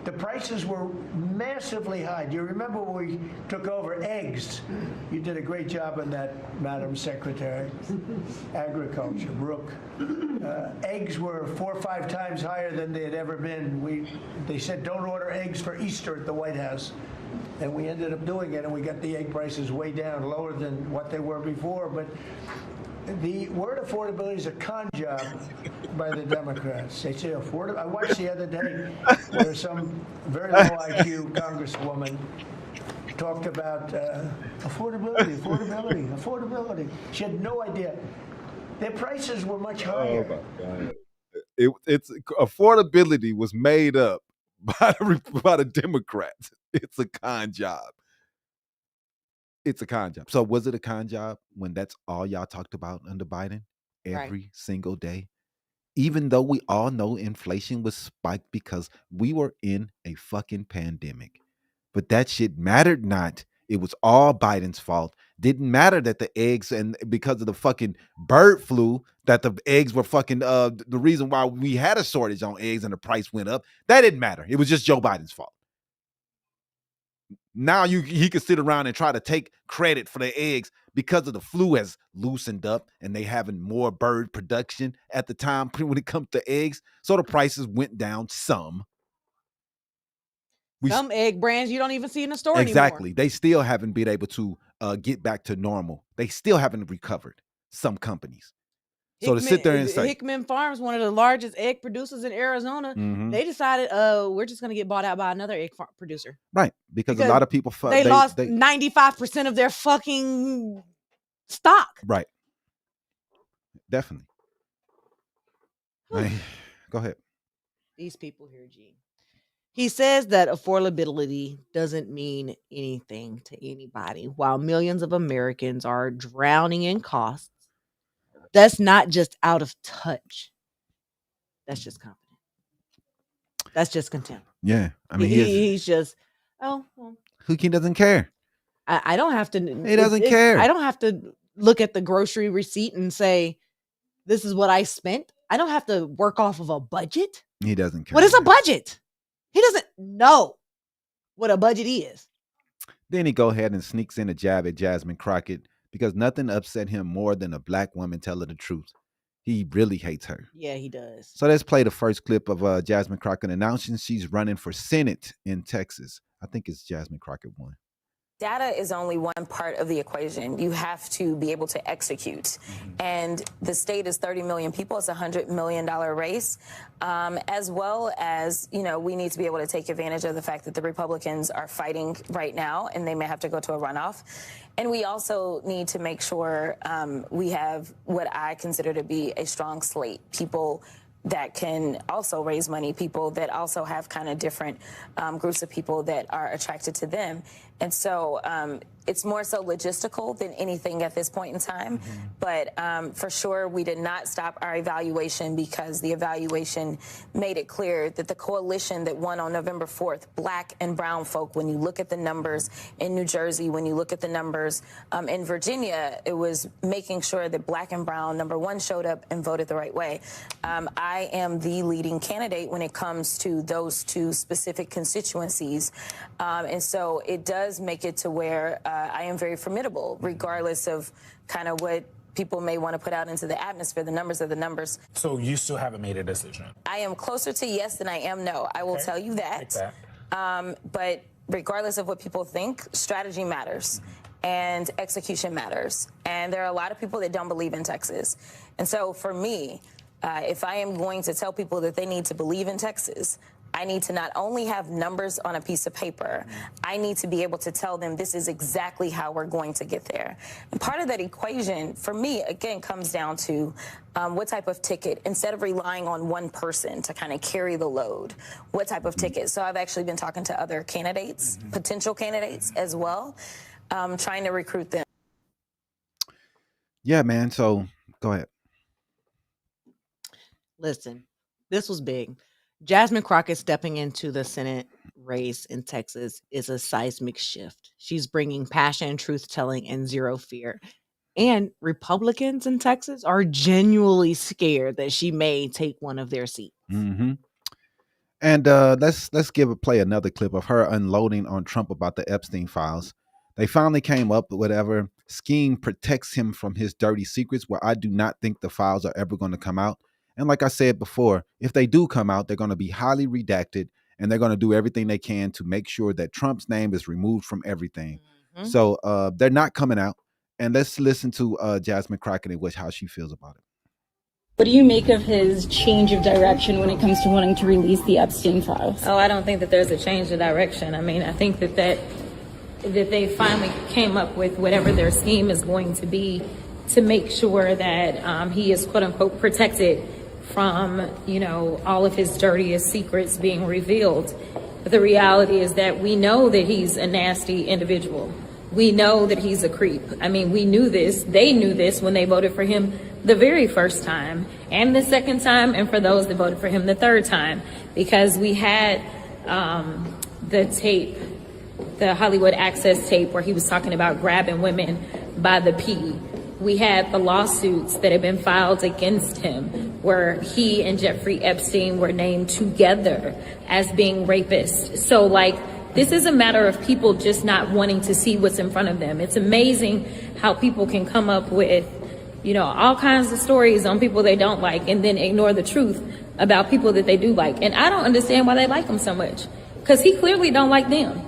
The prices were massively high. Do you remember when we took over eggs? You did a great job on that, Madam Secretary. Agriculture, Brooke. Eggs were 4 or 5 times higher than they had ever been. They said don't order eggs for Easter at the White House. And we ended up doing it, and we got the egg prices way down, lower than what they were before. But the word affordability is a con job by the Democrats. They say affordable. I watched the other day where some very low IQ congresswoman talked about affordability. She had no idea. Their prices were much higher. Oh my God. It's affordability was made up by the Democrats. It's a con job. It's a con job. So was it a con job when that's all y'all talked about under Biden every single day? Even though we all know inflation was spiked because we were in a fucking pandemic. But that shit mattered not It was all Biden's fault. Didn't matter that the eggs, and because of the fucking bird flu, that the eggs were fucking the reason why we had a shortage on eggs and the price went up. That didn't matter. It was just Joe Biden's fault. Now he could sit around and try to take credit for the eggs because of the flu has loosened up and they having more bird production at the time when it comes to eggs. So the prices went down some. Some egg brands you don't even see in the store anymore. Exactly. They still haven't been able to get back to normal. They still haven't recovered, some companies. So to sit there and say Hickman Farms, one of the largest egg producers in Arizona, they decided, we're just going to get bought out by another egg producer. Right. Because a lot of people they lost 95% of their fucking stock. Right. Definitely. Go ahead. These people here, G. He says that affordability doesn't mean anything to anybody, while millions of Americans are drowning in costs. That's not just out of touch. That's just confident. That's just contempt. Yeah. I mean, he's just, well. He doesn't care. I don't have to. He doesn't care. I don't have to look at the grocery receipt and say, this is what I spent. I don't have to work off of a budget. He doesn't care. What is a budget? He doesn't know what a budget is. Then he go ahead and sneaks in a jab at Jasmine Crockett because nothing upset him more than a black woman telling the truth. He really hates her. Yeah, he does. So let's play the first clip of Jasmine Crockett announcing she's running for Senate in Texas. I think it's Jasmine Crockett won. Data is only one part of the equation. You have to be able to execute. And the state is 30 million people. It's a $100 million race. As well as, we need to be able to take advantage of the fact that the Republicans are fighting right now and they may have to go to a runoff. And we also need to make sure we have what I consider to be a strong slate. People that can also raise money, people that also have kind of different groups of people that are attracted to them. And so it's more so logistical than anything at this point in time. But for sure, we did not stop our evaluation because the evaluation made it clear that the coalition that won on November 4th, black and brown folk, when you look at the numbers in New Jersey, when you look at the numbers in Virginia, it was making sure that black and brown, number one, showed up and voted the right way. I am the leading candidate when it comes to those two specific constituencies. And so it does make it to where I am very formidable, regardless of kind of what people may want to put out into the atmosphere. The numbers are the numbers. So you still haven't made a decision? I am closer to yes than I am no. I will tell you that. But regardless of what people think, strategy matters. And execution matters. And there are a lot of people that don't believe in Texas. And so for me, if I am going to tell people that they need to believe in Texas, I need to not only have numbers on a piece of paper, I need to be able to tell them this is exactly how we're going to get there. And part of that equation, for me, again, comes down to what type of ticket, instead of relying on one person to kind of carry the load, what type of ticket. So I've actually been talking to other candidates, potential candidates as well, trying to recruit them. Yeah, man. So go ahead. Listen, this was big. Jasmine Crockett stepping into the Senate race in Texas is a seismic shift. She's bringing passion, truth-telling, and zero fear. And Republicans in Texas are genuinely scared that she may take one of their seats. And let's play another clip of her unloading on Trump about the Epstein files. They finally came up with whatever scheme protects him from his dirty secrets, where I do not think the files are ever going to come out. And like I said before, if they do come out, they're going to be highly redacted, and they're going to do everything they can to make sure that Trump's name is removed from everything. So they're not coming out. And let's listen to Jasmine Crockett and how she feels about it. What do you make of his change of direction when it comes to wanting to release the Epstein files? Oh, I don't think that there's a change of direction. I mean, I think that they finally came up with whatever their scheme is going to be to make sure that he is, quote unquote, protected from, all of his dirtiest secrets being revealed. But the reality is that we know that he's a nasty individual. We know that he's a creep. I mean, we knew this. They knew this when they voted for him the very first time and the second time, and for those that voted for him the third time, because we had the tape the Hollywood Access tape where he was talking about grabbing women by the pee. We had the lawsuits that have been filed against him where he and Jeffrey Epstein were named together as being rapists. So like, this is a matter of people just not wanting to see what's in front of them. It's amazing how people can come up with, you know, all kinds of stories on people they don't like and then ignore the truth about people that they do like. And I don't understand why they like him so much, because he clearly don't like them.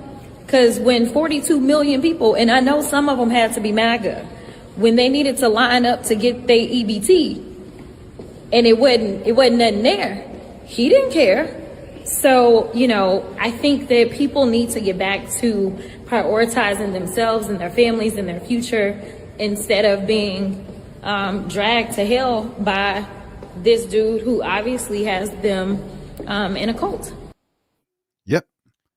Because when 42 million people, and I know some of them had to be MAGA, when they needed to line up to get their EBT and it wasn't nothing there, he didn't care. So, you know, I think that people need to get back to prioritizing themselves and their families and their future instead of being dragged to hell by this dude who obviously has them in a cult. Yep.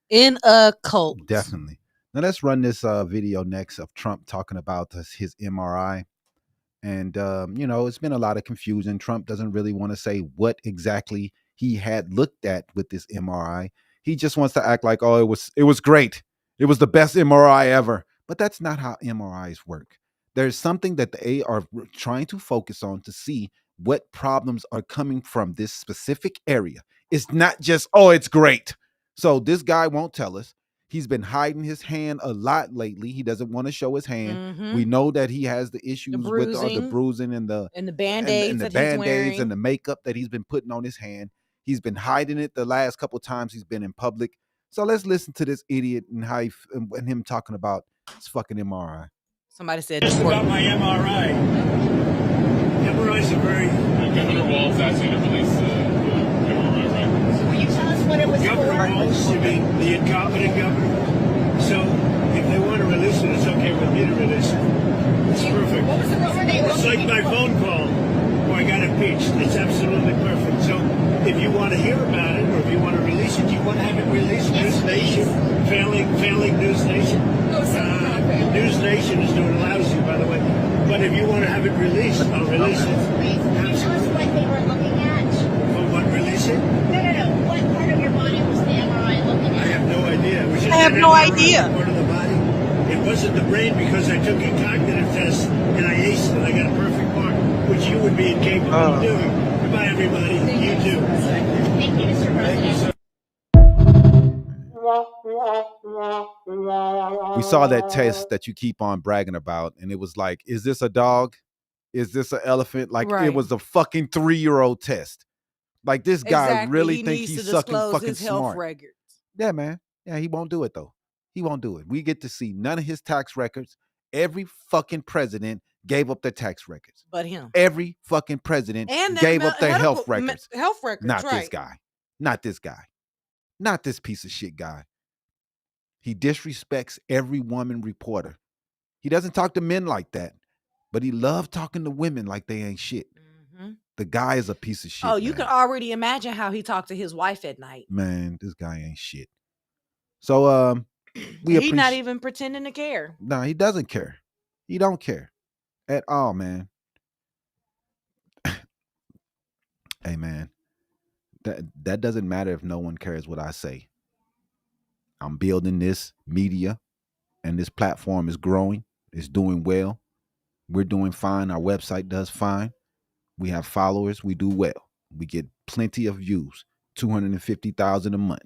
In a cult. Definitely. Now let's run this video next of Trump talking about his MRI. And, you know, it's been a lot of confusion. Trump doesn't really want to say what exactly he had looked at with this MRI. He just wants to act like, oh, it was great. It was the best MRI ever. But that's not how MRIs work. There's something that they are trying to focus on to see what problems are coming from this specific area. It's not just, oh, it's great. So this guy won't tell us. He's been hiding his hand a lot lately. He doesn't want to show his hand. Mhm. We know that he has the issues with the bruising and the Band-Aids and the that he's Band-Aids wearing. and the makeup that he's been putting on his hand. He's been hiding it the last couple of times he's been in public. So let's listen to this idiot and how and him talking about his fucking MRI. Somebody said Just about my MRI. MRIs are very. Governor Walz asked you to release the MRI, right? So will you tell us what it was Governor Walz, you mean the incompetent governor? So if they want to release it, it's okay with me to release it. It's perfect. What was the rumor they were It's like my phone call where I got impeached. It's absolutely perfect. So if you want to hear about it or if you want to release it, do you want to have it released? Yes, News Nation, failing News Nation. News Nation is doing lousy, by the way. But if you want to have it released, I'll release it. Can you tell us what they were looking at? Oh, what, release it? No. What part of your body was the MRI looking at? I have no idea. It was just I have an no MRI idea. Part of the body. It wasn't the brain because I took a cognitive test and I aced it. I got a perfect mark, which you would be incapable of doing. Goodbye, everybody. You too. Thank you, Mr. President. We saw that test that you keep on bragging about, and it was like, is this a dog? Is this an elephant? Like, Right. It was a fucking 3-year-old test. Like, this guy Exactly. really He thinks needs he's to sucking disclose fucking his health smart. records. Yeah, man. Yeah, he won't do it, though. He won't do it. We get to see none of his tax records. Every fucking president gave up their tax records. But him. Every fucking president And gave up their health medical- records. Health records, Not right. this guy. Not this guy. Not this piece of shit guy. He disrespects every woman reporter. He doesn't talk to men like that, but he loves talking to women like they ain't shit. Mhm. The guy is a piece of shit. Oh, you man. can already imagine how he talked to his wife at night. Man, this guy ain't shit. So He's not even pretending to care. No, he doesn't care. He don't care at all, man. Hey, man, that doesn't matter if no one cares what I say. I'm building this media, and this platform is growing. It's doing well. We're doing fine. Our website does fine. We have followers. We do well. We get plenty of views, 250,000 a month.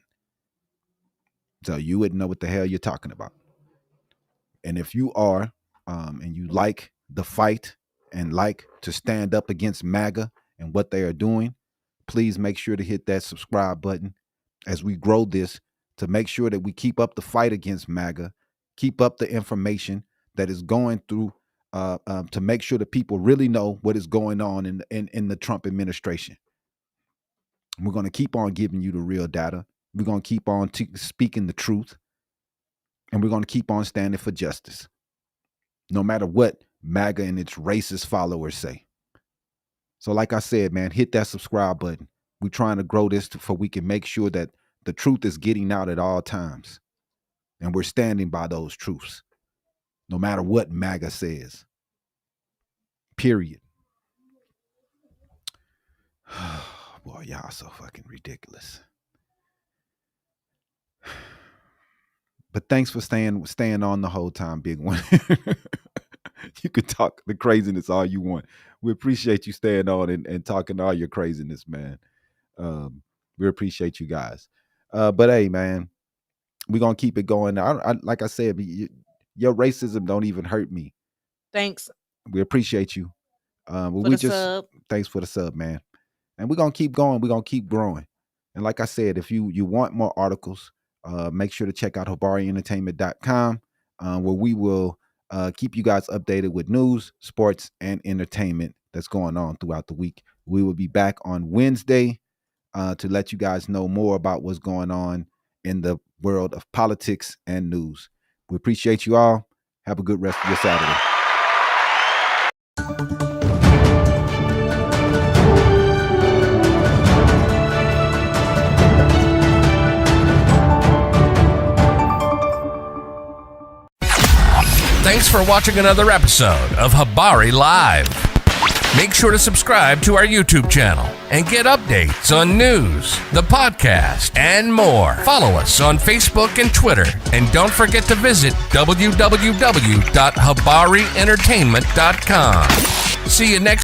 So you wouldn't know what the hell you're talking about. And if you are, and you like the fight and like to stand up against MAGA and what they are doing, please make sure to hit that subscribe button as we grow this, to make sure that we keep up the fight against MAGA, keep up the information that is going through, to make sure that people really know what is going on in the Trump administration. We're going to keep on giving you the real data. We're going to keep on speaking the truth. And we're going to keep on standing for justice, no matter what MAGA and its racist followers say. So like I said, man, hit that subscribe button. We're trying to grow this so we can make sure that the truth is getting out at all times. And we're standing by those truths, no matter what MAGA says. Period. Boy, y'all so fucking ridiculous. But thanks for staying on the whole time, big one. You can talk the craziness all you want. We appreciate you staying on and talking all your craziness, man. We appreciate you guys. But hey, man, we're gonna keep it going. I like I said, your racism don't even hurt me. Thanks. We appreciate you. Sub. Thanks for the sub, man. And we're gonna keep going. We're gonna keep growing. And like I said, if you want more articles, make sure to check out HabariEntertainment.com, where we will keep you guys updated with news, sports, and entertainment that's going on throughout the week. We will be back on Wednesday to let you guys know more about what's going on in the world of politics and news. We appreciate you all. Have a good rest of your Saturday. Thanks for watching another episode of Habari Live. Make sure to subscribe to our YouTube channel and get updates on news, the podcast, and more. Follow us on Facebook and Twitter. And don't forget to visit www.habarientertainment.com. See you next